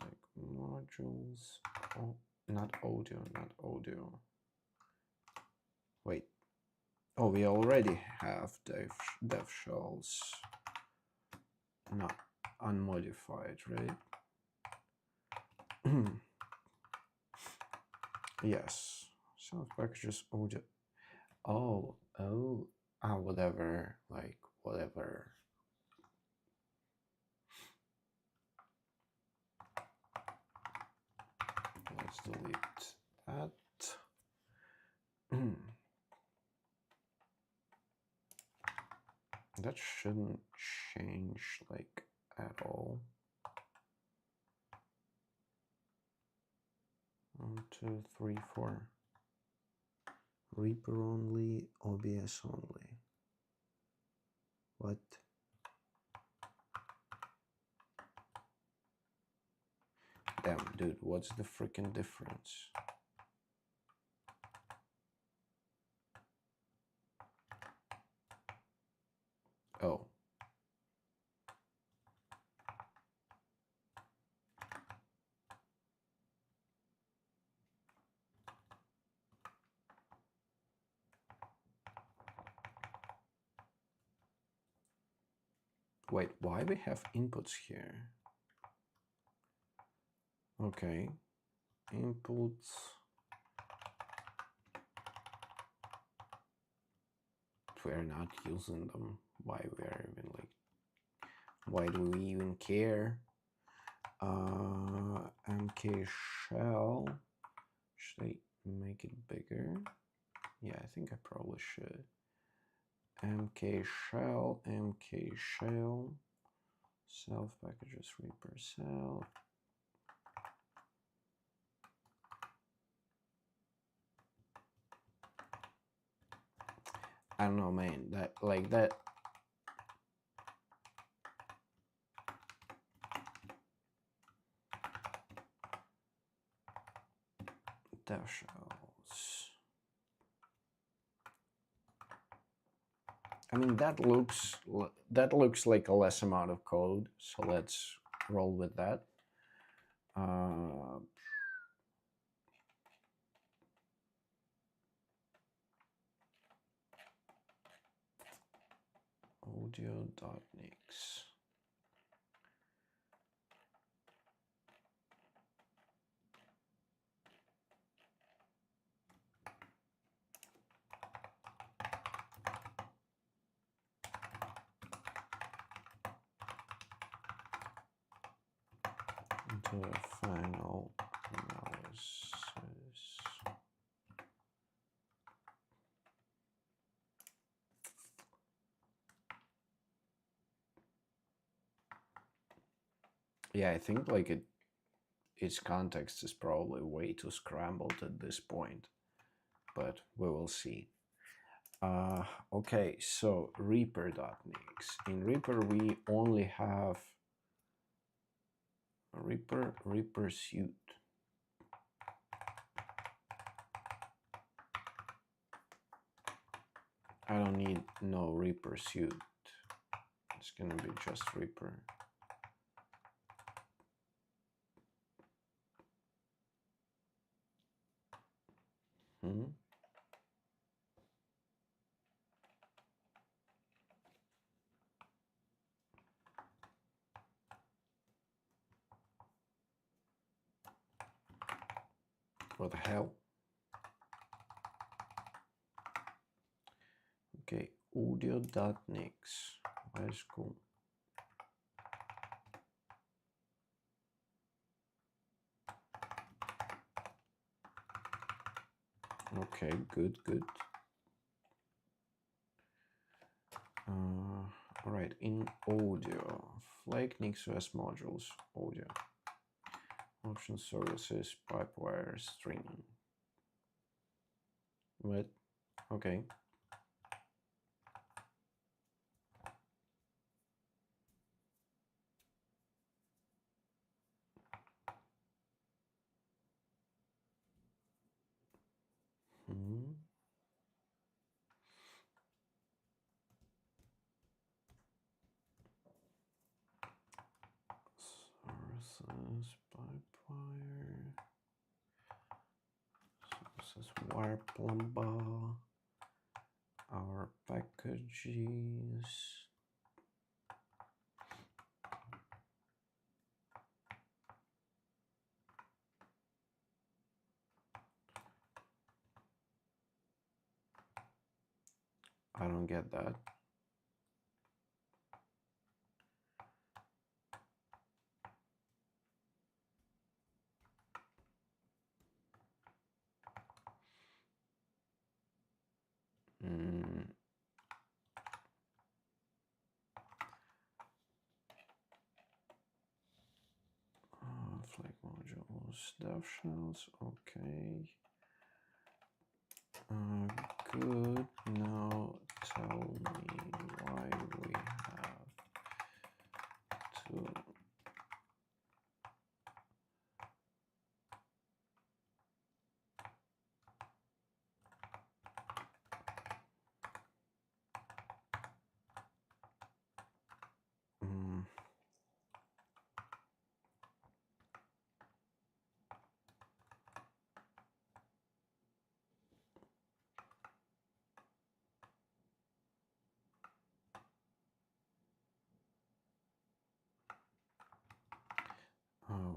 Like modules. Oh, not audio, not audio. Wait. Oh, we already have dev shells. Not unmodified, right? Yes. Self packages audio. Oh, whatever. Like whatever. Let's delete that. That shouldn't change like at all. 1, 2, 3, 4. Reaper only, OBS only. What? Damn, dude, what's the freaking difference? Oh. Wait, why we have inputs here? Okay, inputs. We're not using them. Why we're even like? Why do we even care? MK shell. Should I make it bigger? Yeah, I think I probably should. MK shell, self packages Reaper self. I don't know, man. That like that. Dev shells. I mean, that looks like a less amount of code, so let's roll with that. Audio.nix. Into a final analysis. Yeah, I think like its context is probably way too scrambled at this point, but we will see. Okay, so Reaper.nix. In Reaper, we only have Reaper suite. I don't need no Reaper suite. It's gonna be just Reaper. What the hell? Okay, audio.nix. Let's go. Okay, good. All right, in audio, flag NixOS modules, audio, option services, pipewire, streaming. What? Okay. Sources, pipewire, sources, wire plumber, our packages. I don't get that. Flag modules, dev shells, okay. Good. Now tell me why we have to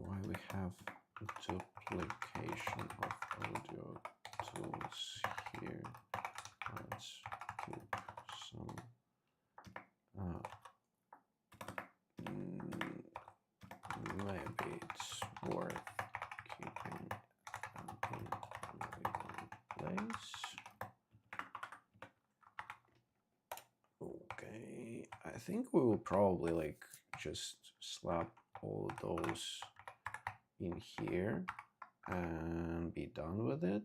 why we have duplication of audio tools here. Let's keep some maybe it's worth keeping in one place. Okay, I think we will probably like just slap all those in here and be done with it.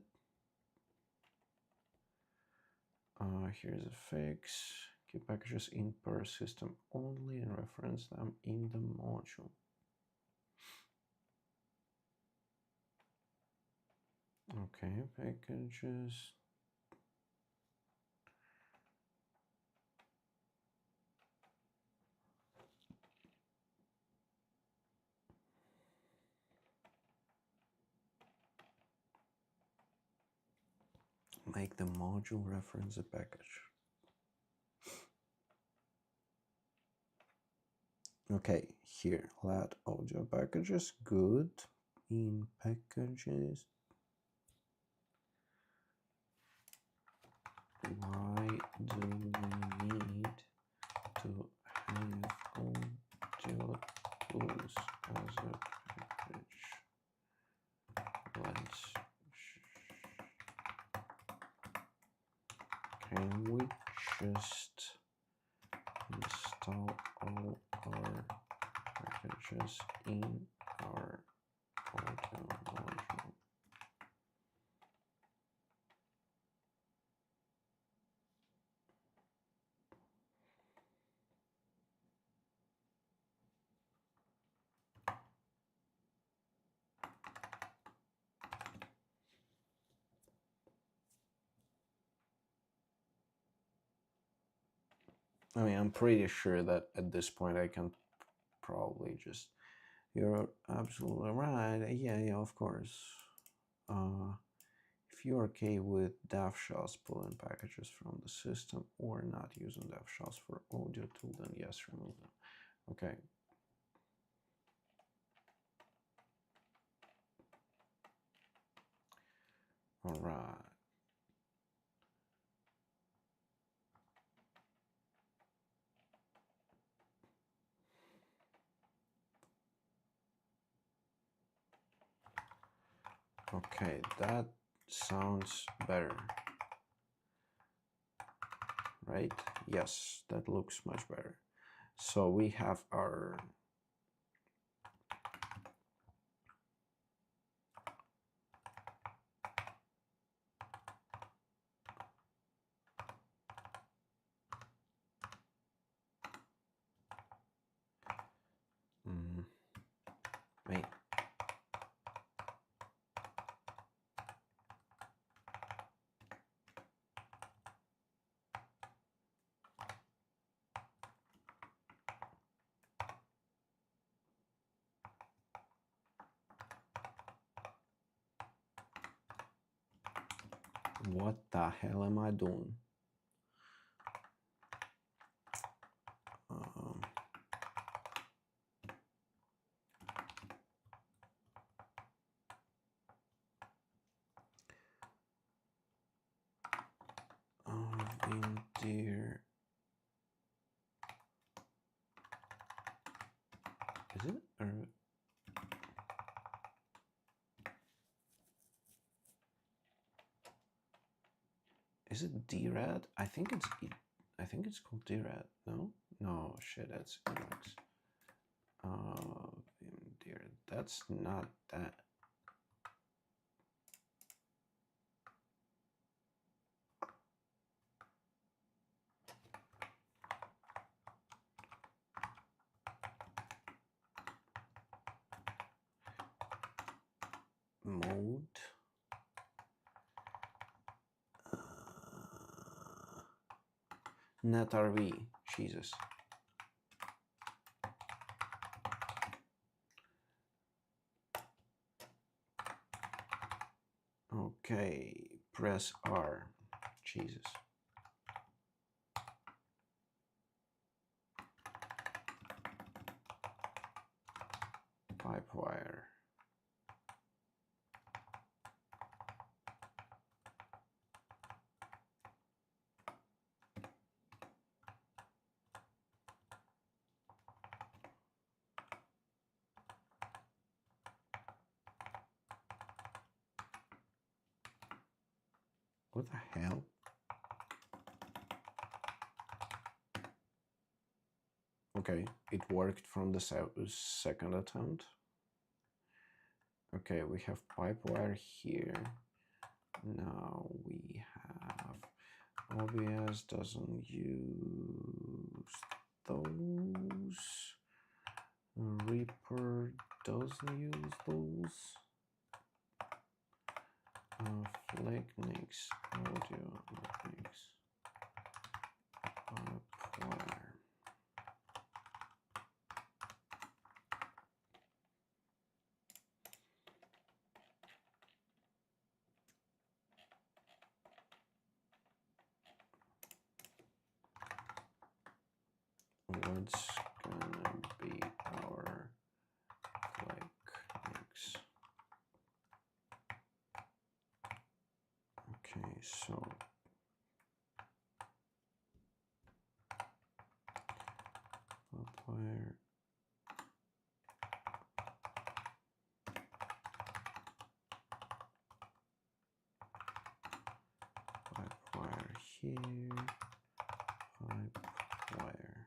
Here's a fix. Keep packages in per system only and reference them in the module. Okay, packages. make the module reference a package. Okay, here, let audio packages, good. In packages, why do we need to have audio tools as a package? Can we just install all our packages in our audio module? I mean, I'm pretty sure that at this point I can probably just, you're absolutely right. Yeah, of course. If you're okay with dev shells pulling packages from the system or not using dev shells for audio tool, then yes, remove them. Okay. All right. Okay, that sounds better. Right? Yes, that looks much better. So we have our wait. What the hell am I doing? In there. Is it? Or is it DRAD? I think it's called DRAD. No? No, shit, that's Emacs. Dear, that's not that. Mode. NetRV. Jesus. Okay, press R. Jesus. Pipewire. What the hell? Okay, it worked from the second attempt. Okay, we have pipewire here. Now we have OBS doesn't use those. Reaper doesn't use those. Nix audio Nix pipewire. What's gonna be our flake mix? Okay, so wire here, pipe wire.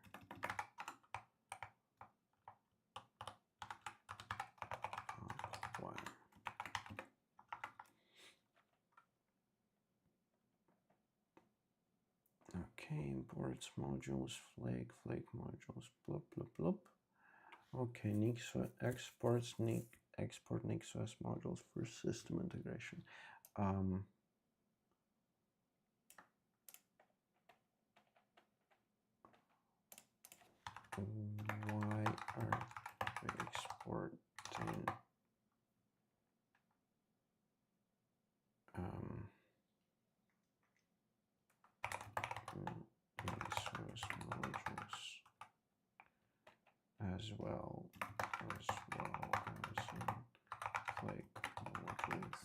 Okay, imports modules, flake modules, blop blop blop. Okay, NixOS export NixOS modules for system integration. Why are we exporting NixOS modules as well as flake modules?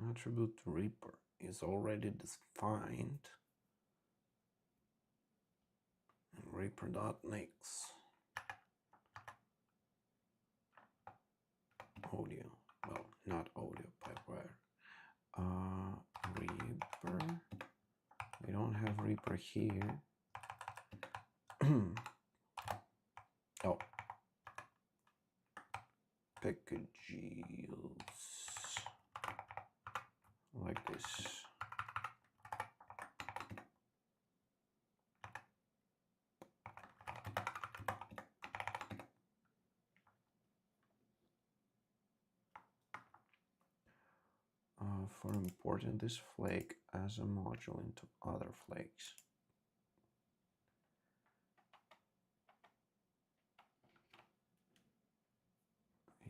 Attribute Reaper is already defined in Reaper.nix. Audio, well, not audio, pipewire. Reaper, we don't have Reaper here. Oh, packages like this. For importing this flake as a module into other flakes.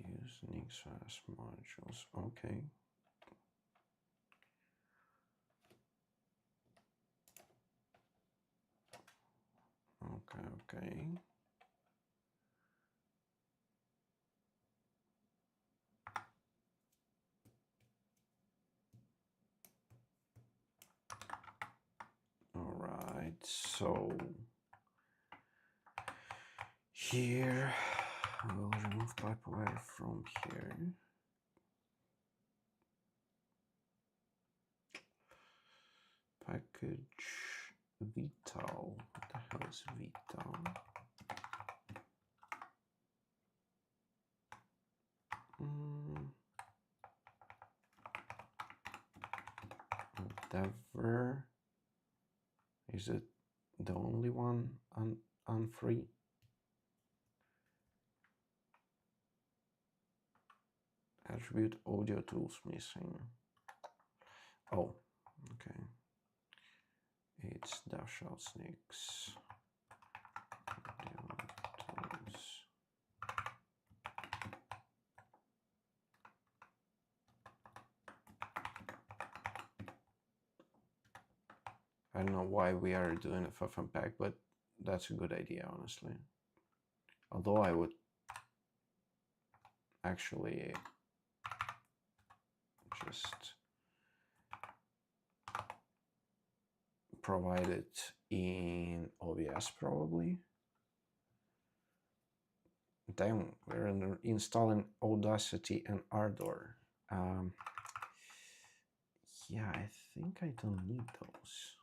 Use NixOS modules. Okay. Okay. All right, so here we'll remove pipe wire from here. Package vital. What the hell is vital? Whatever. Is it the only one on free? Attribute audio tools missing. Oh, okay. It's dash out Nix. Audio tools. I don't know why we are doing a FFmpeg, but that's a good idea, honestly. Although I would actually just provide it in OBS probably. Then we're installing Audacity and Ardor. Yeah, I think I don't need those.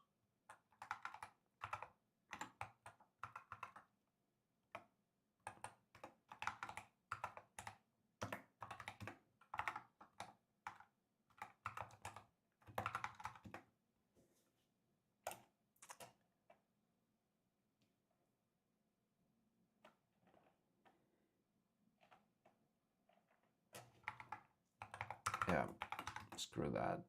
Yeah, screw that.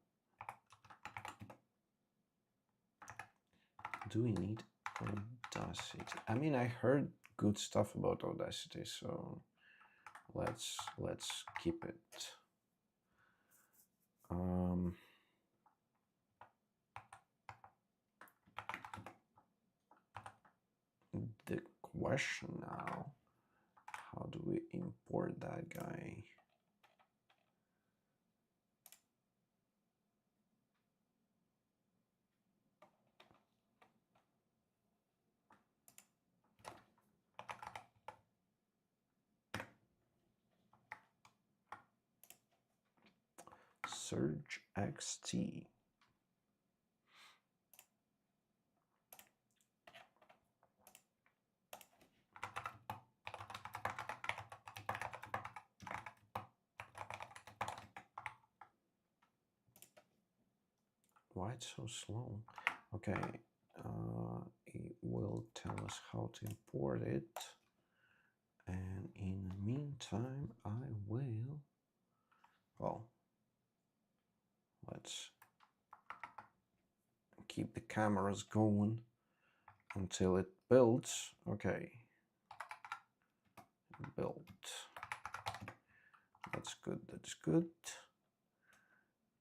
Do we need Audacity? I mean, I heard good stuff about Audacity, so let's keep it. The question now, how do we import that guy? Surge XT. Why it's so slow? Okay, it will tell us how to import it, and in the meantime I will, well, let's keep the cameras going until it builds. Okay, built. That's good, that's good.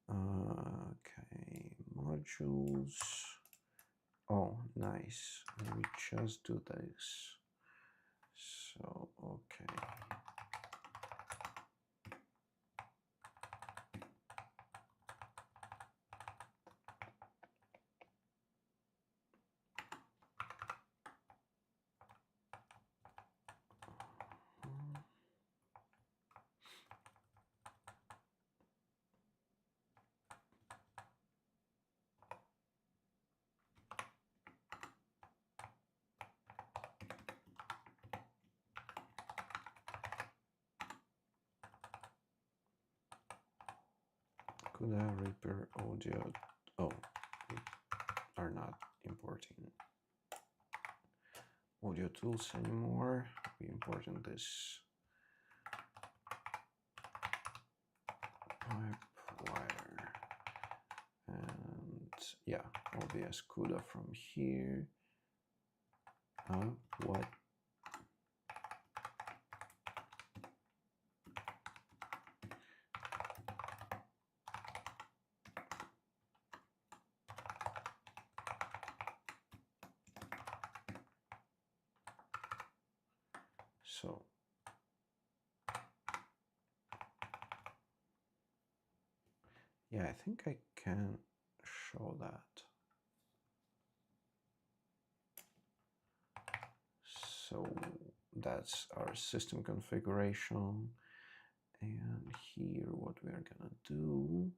Okay, modules. Oh, nice. Let me just do this. So, okay. Could I repair audio? Oh, we are not importing audio tools anymore. We importing this pipe wire, and yeah, OBS CUDA from here. What? So yeah, I think I can show that. So that's our system configuration, and here what we are gonna do.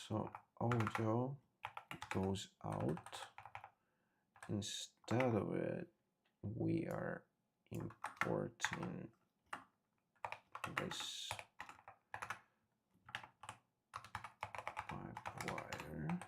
So audio goes out. Instead of it, we are importing this pipe wire.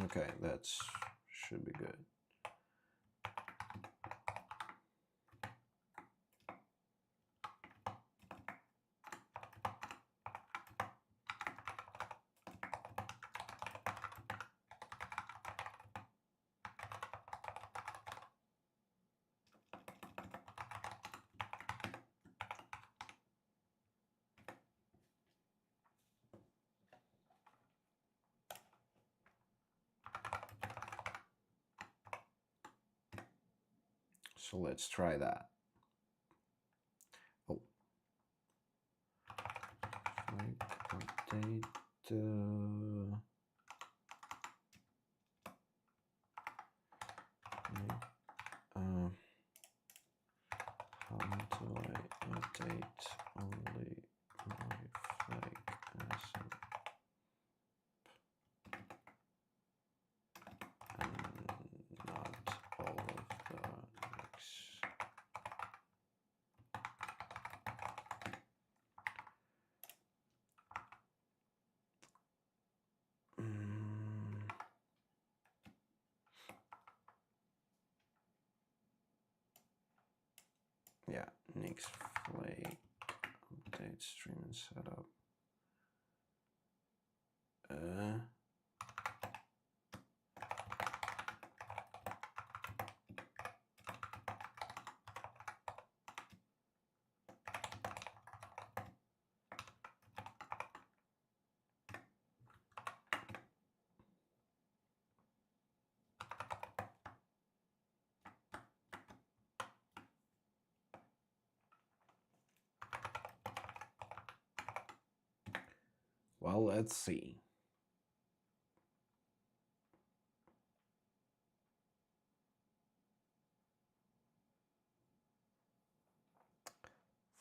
Okay, that should be good. So let's try that. Oh, update. How do I update only my flag? Yeah, Nix flake update stream and setup. Well, let's see.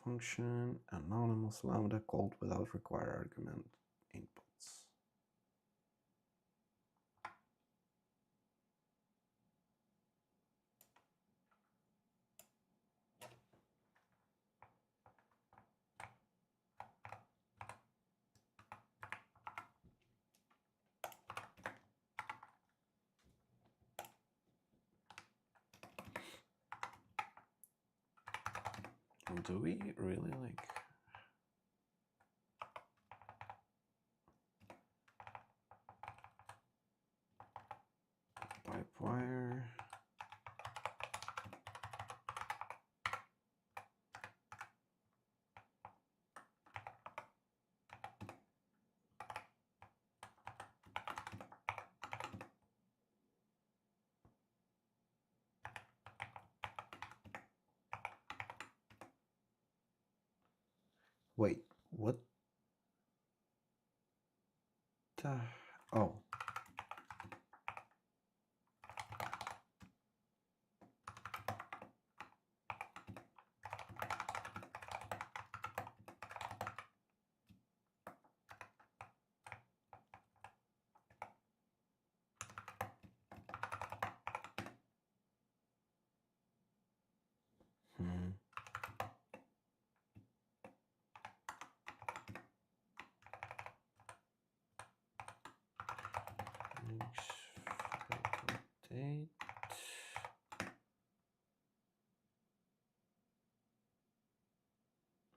Function anonymous lambda called without required argument inputs. Do we really like pipe wire? Wait, what the? Oh. Hmm. Update.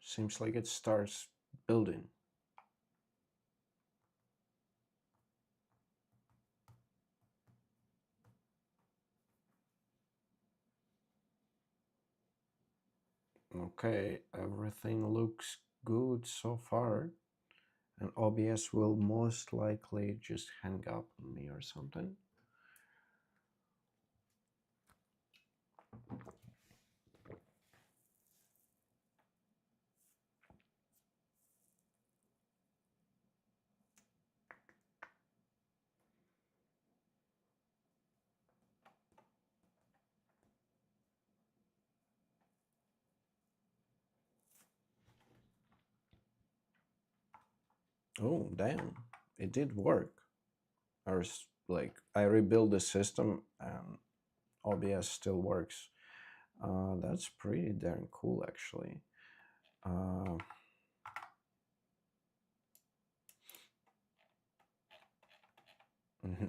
Seems like it starts building. Okay, everything looks good so far. And OBS will most likely just hang up on me or something. Oh, damn. It did work. I rebuilt the system and OBS still works. That's pretty darn cool, actually.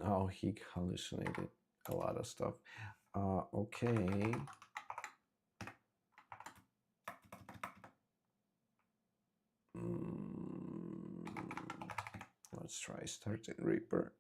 Now he hallucinated a lot of stuff. Okay. Let's try starting Reaper.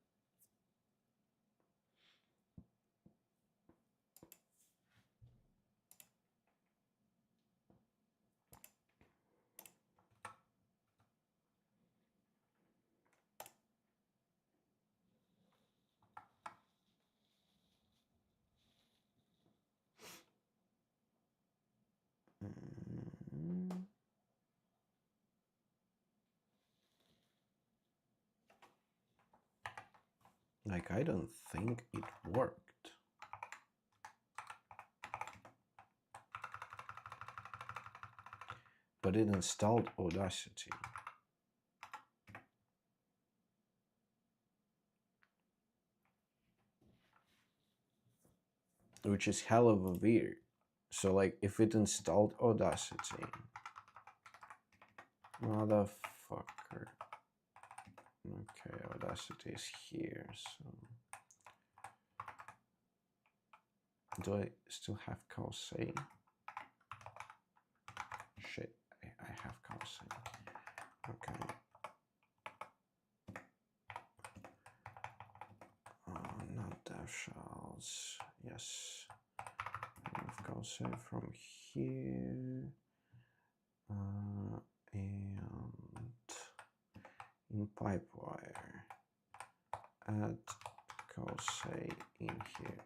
Like, I don't think it worked. But it installed Audacity. Which is hell of a weird. So like, if it installed Audacity, motherfucker. Okay, Audacity is here, so do I still have Cosay? shit, I have cos. Okay. Not dev shells. Yes. Remove cos from here. And in pipewire, add cos in here.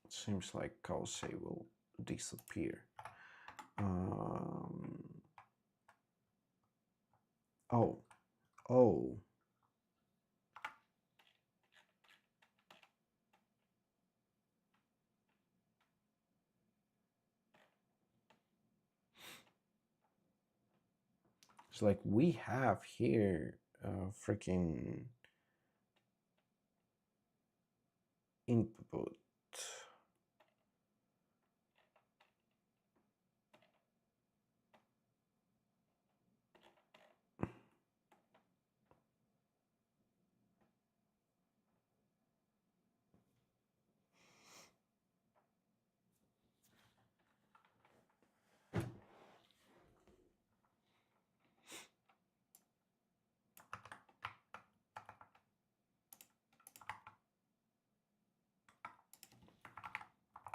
Seems like cos will disappear. Oh. It's like we have here freaking input.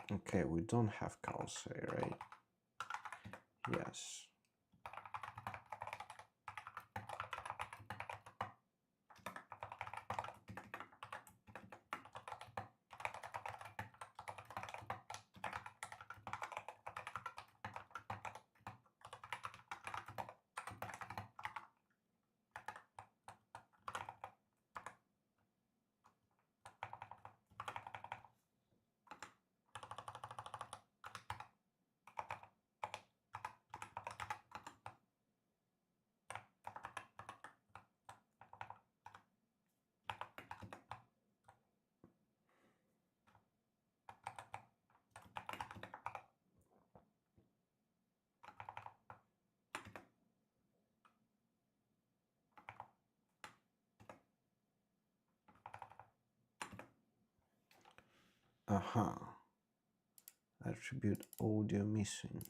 Okay, we don't have cos, right? Yes. Attribute audio missing.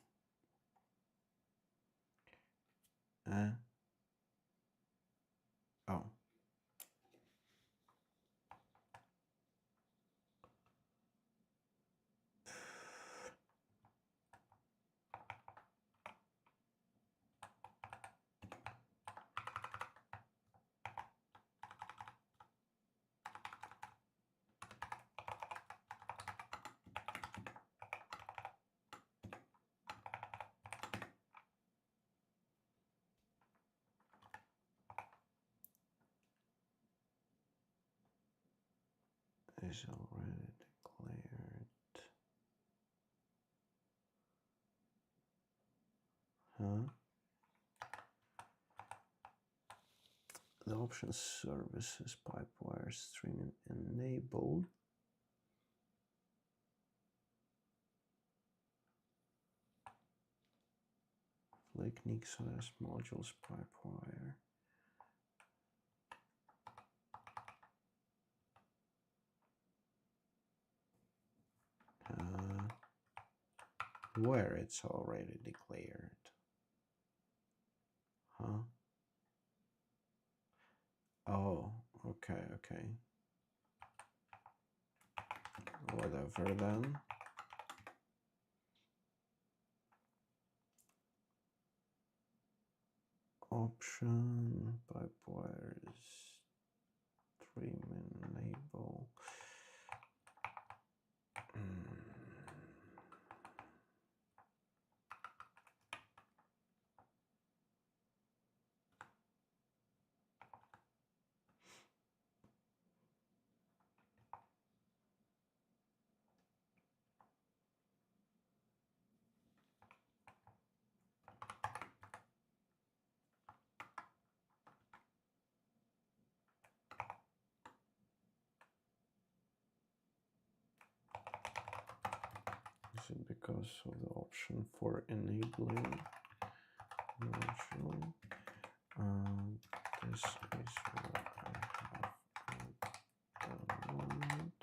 Oh. Is already declared. Huh? The option services pipewire streaming enabled. Like NixOS modules pipewire. Where it's already declared. Huh? Oh, okay. Whatever then. Option pipewires stream enable. Is it because of the option for enabling module? This is what I have at the moment.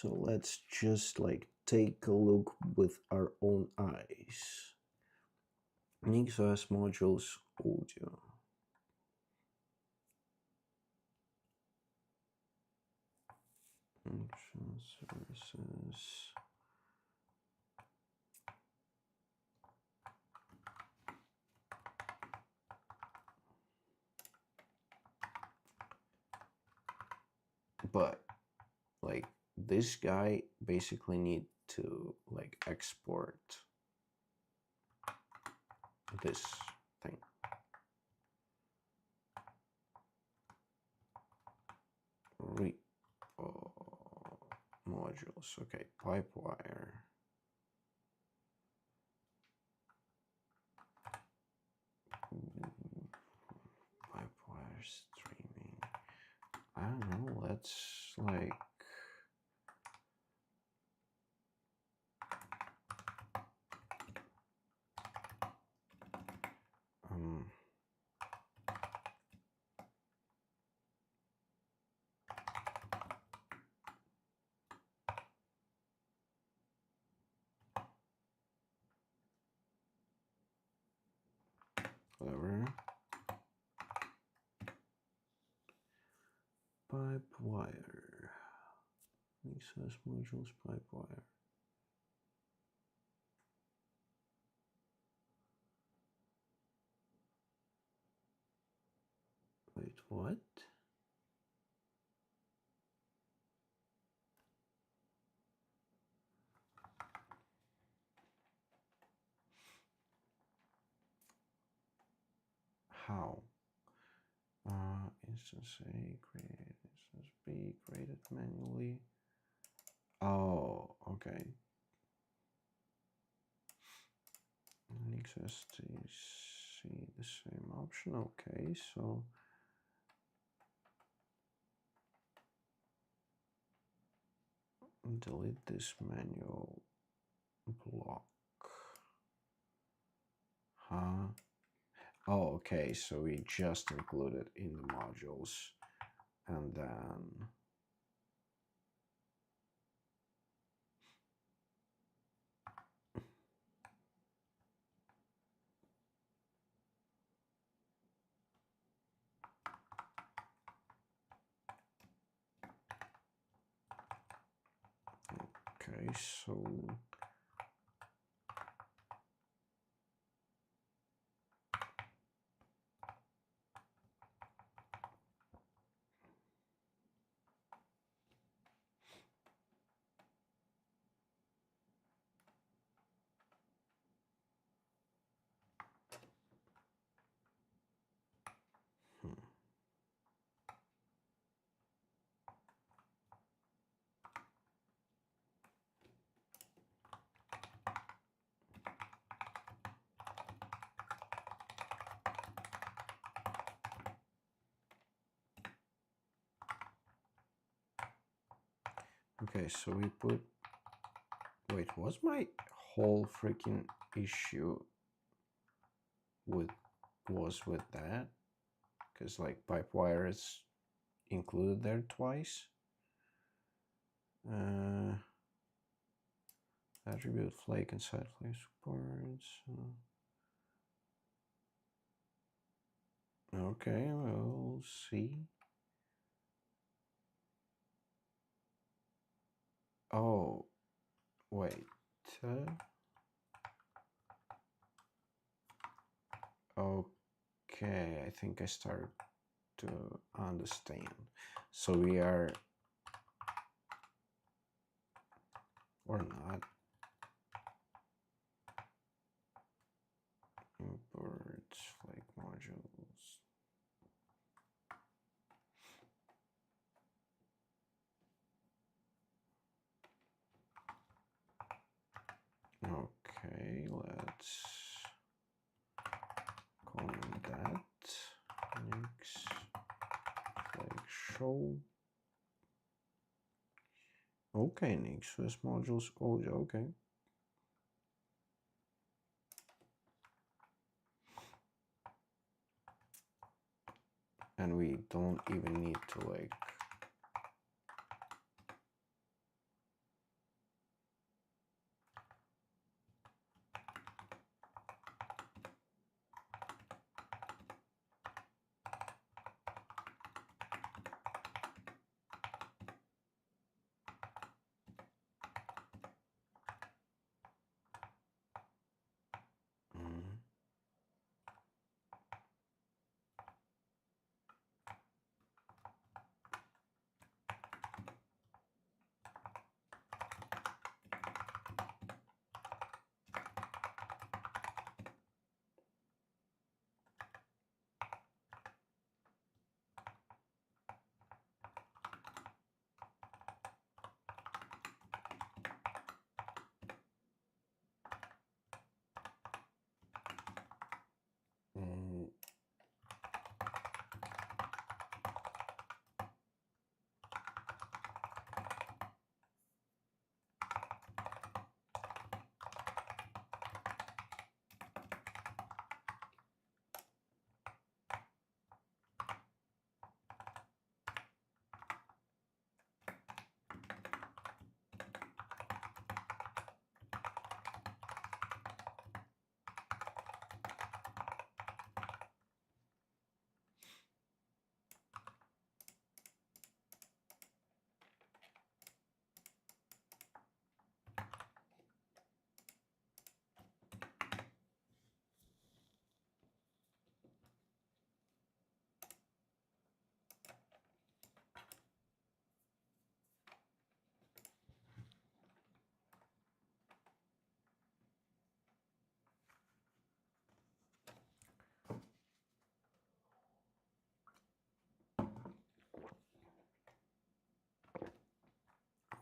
So let's just like take a look with our own eyes. NixOS modules audio. Function services. But like this guy basically need to like export this thing. Modules, okay, pipewire. Pipewire streaming. I don't know, let's like whatever. Pipewire. NixOS modules pipewire. Wait, what? How? Instance A created, instance B created manually. Oh, okay. NixOS see the same option. Okay, so delete this manual block. Huh? Oh, okay, so we just include it in the modules and then okay, so okay, so we put, wait, what's my whole freaking issue with that? Because like pipewire is included there twice. Attribute flake and side flake supports. Okay, we'll see. Oh, wait. Okay, I think I started to understand. So we are, or not. import flake modules. Okay, let's call that nix flake show. Okay, NixOS modules. Oh, okay. And we don't even need to like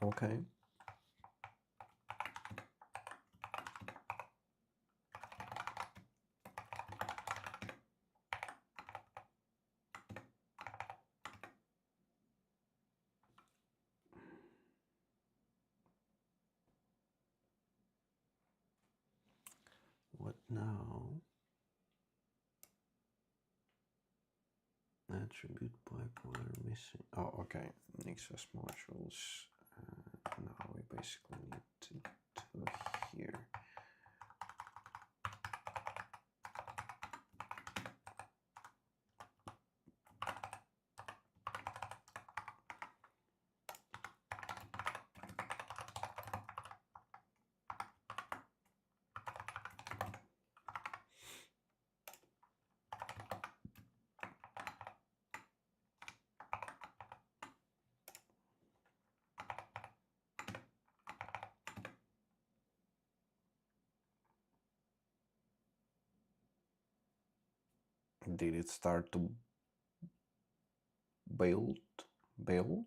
okay. What now? Attribute bipolar missing. Oh, okay. NixOS modules. Now we basically need to do here. Did it start to build? Build?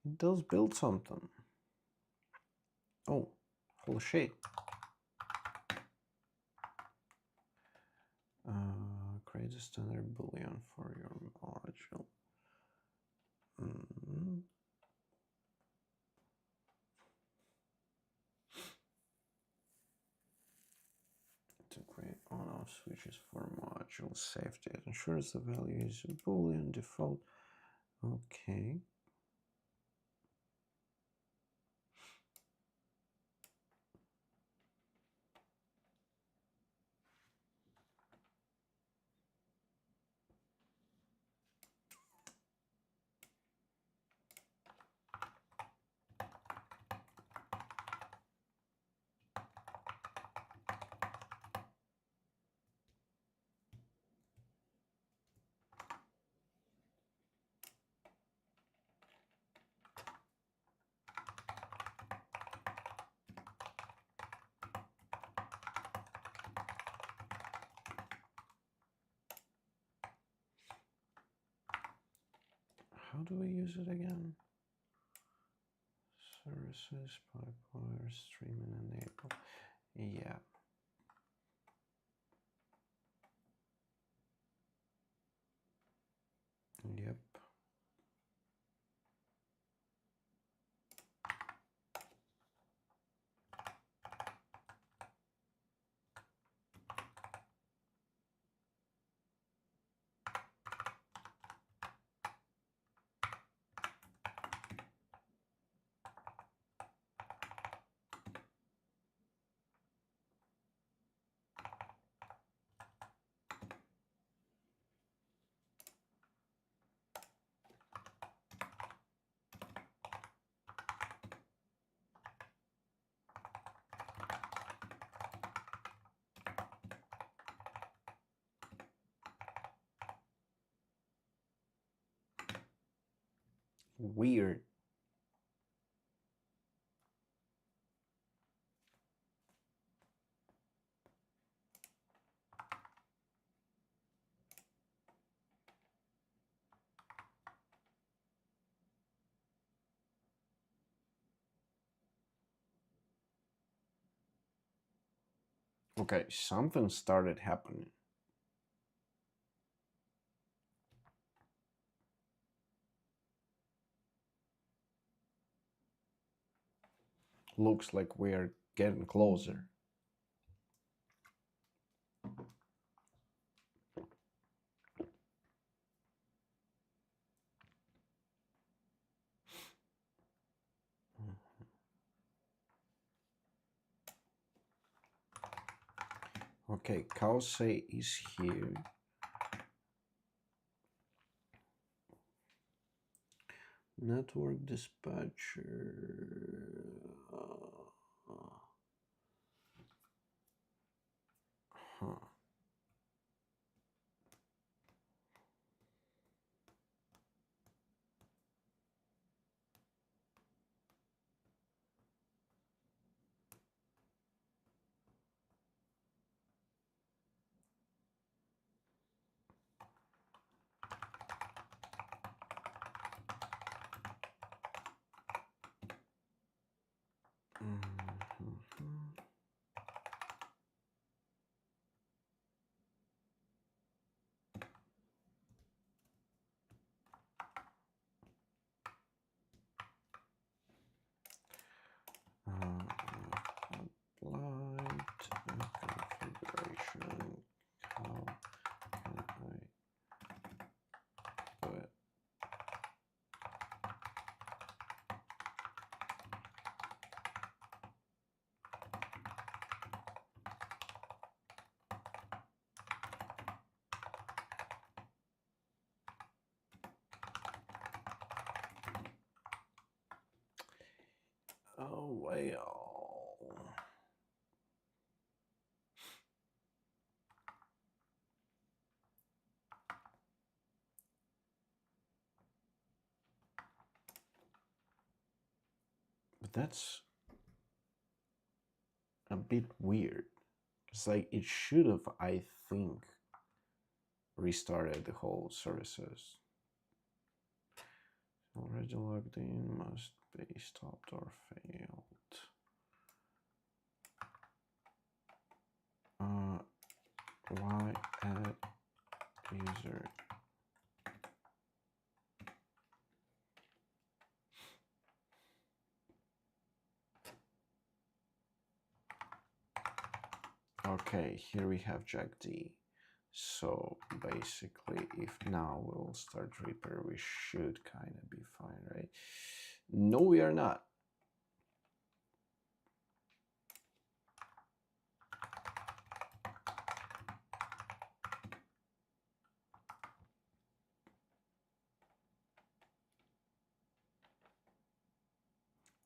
It does build something. Oh, holy shit. Create a standard boolean for your module. To create on-off switches for module safety. It ensures the value is a boolean default. Okay. how do we use it again? Services, pipewire, streaming enable. Yeah. Yep. Weird. Okay, something started happening. Looks like we are getting closer. Okay, Kause is here. Network dispatcher. Huh. Applied configuration. How can I do it? Oh, well. But that's a bit weird. It's like it should have, I think, restarted the whole services. Already logged in, must be stopped or failed. Why add user? Okay, here we have jackd. So basically, if now we'll start Reaper, we should kind of be fine, right? No, we are not.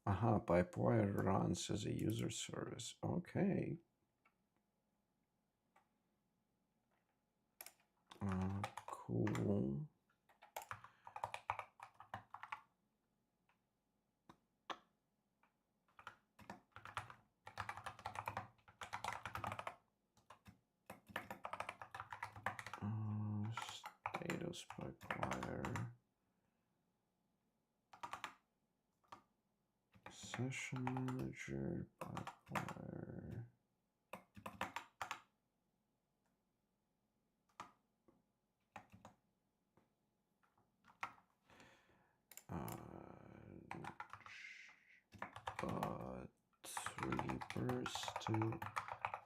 Aha, pipewire runs as a user service. Okay. Cool. Status pipewire. session manager, pipewire. But reverse to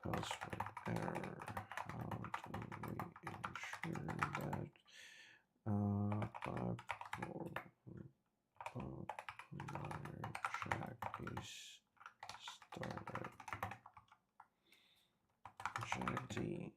password error. How do we ensure that pipewire check is started? Check the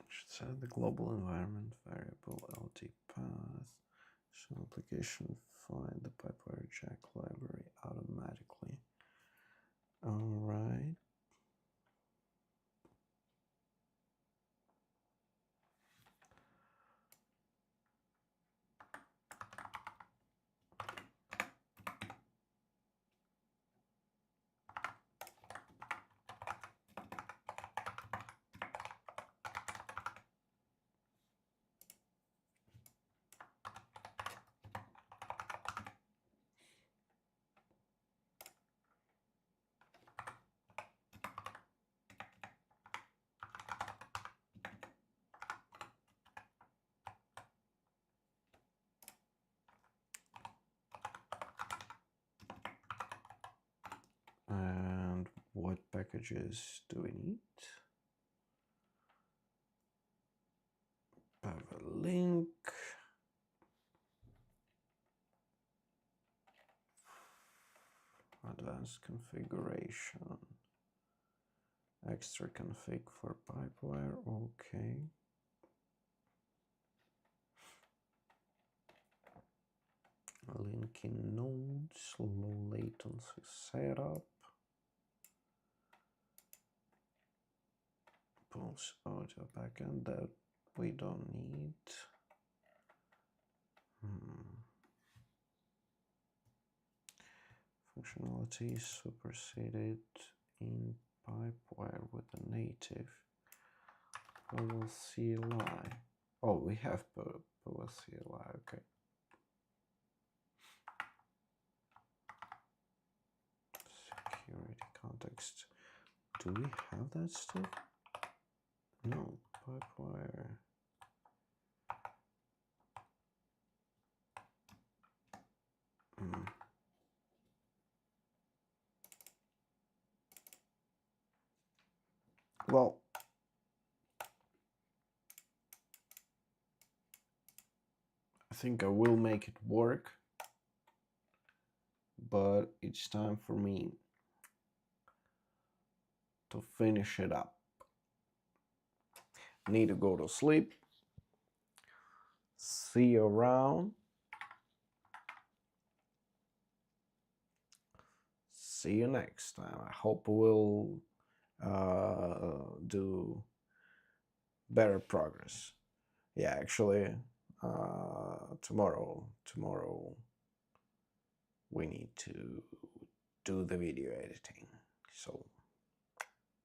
should set the global environment variable LT path. So application find the pipewire check library automatically. All right. And what packages do we need? I have a link. Advanced configuration. Extra config for pipewire. Okay. Linking nodes, low latency setup. Pulse audio backend that we don't need. Functionality superseded in pipewire with the native PowerCLI. Oh, we have PowerCLI, okay. Security context. Do we have that still? No, pipewire. Well, I think I will make it work, but it's time for me to finish it up. Need to go to sleep. See you around. See you next time. I hope we'll do better progress. Yeah, actually, tomorrow we need to do the video editing. So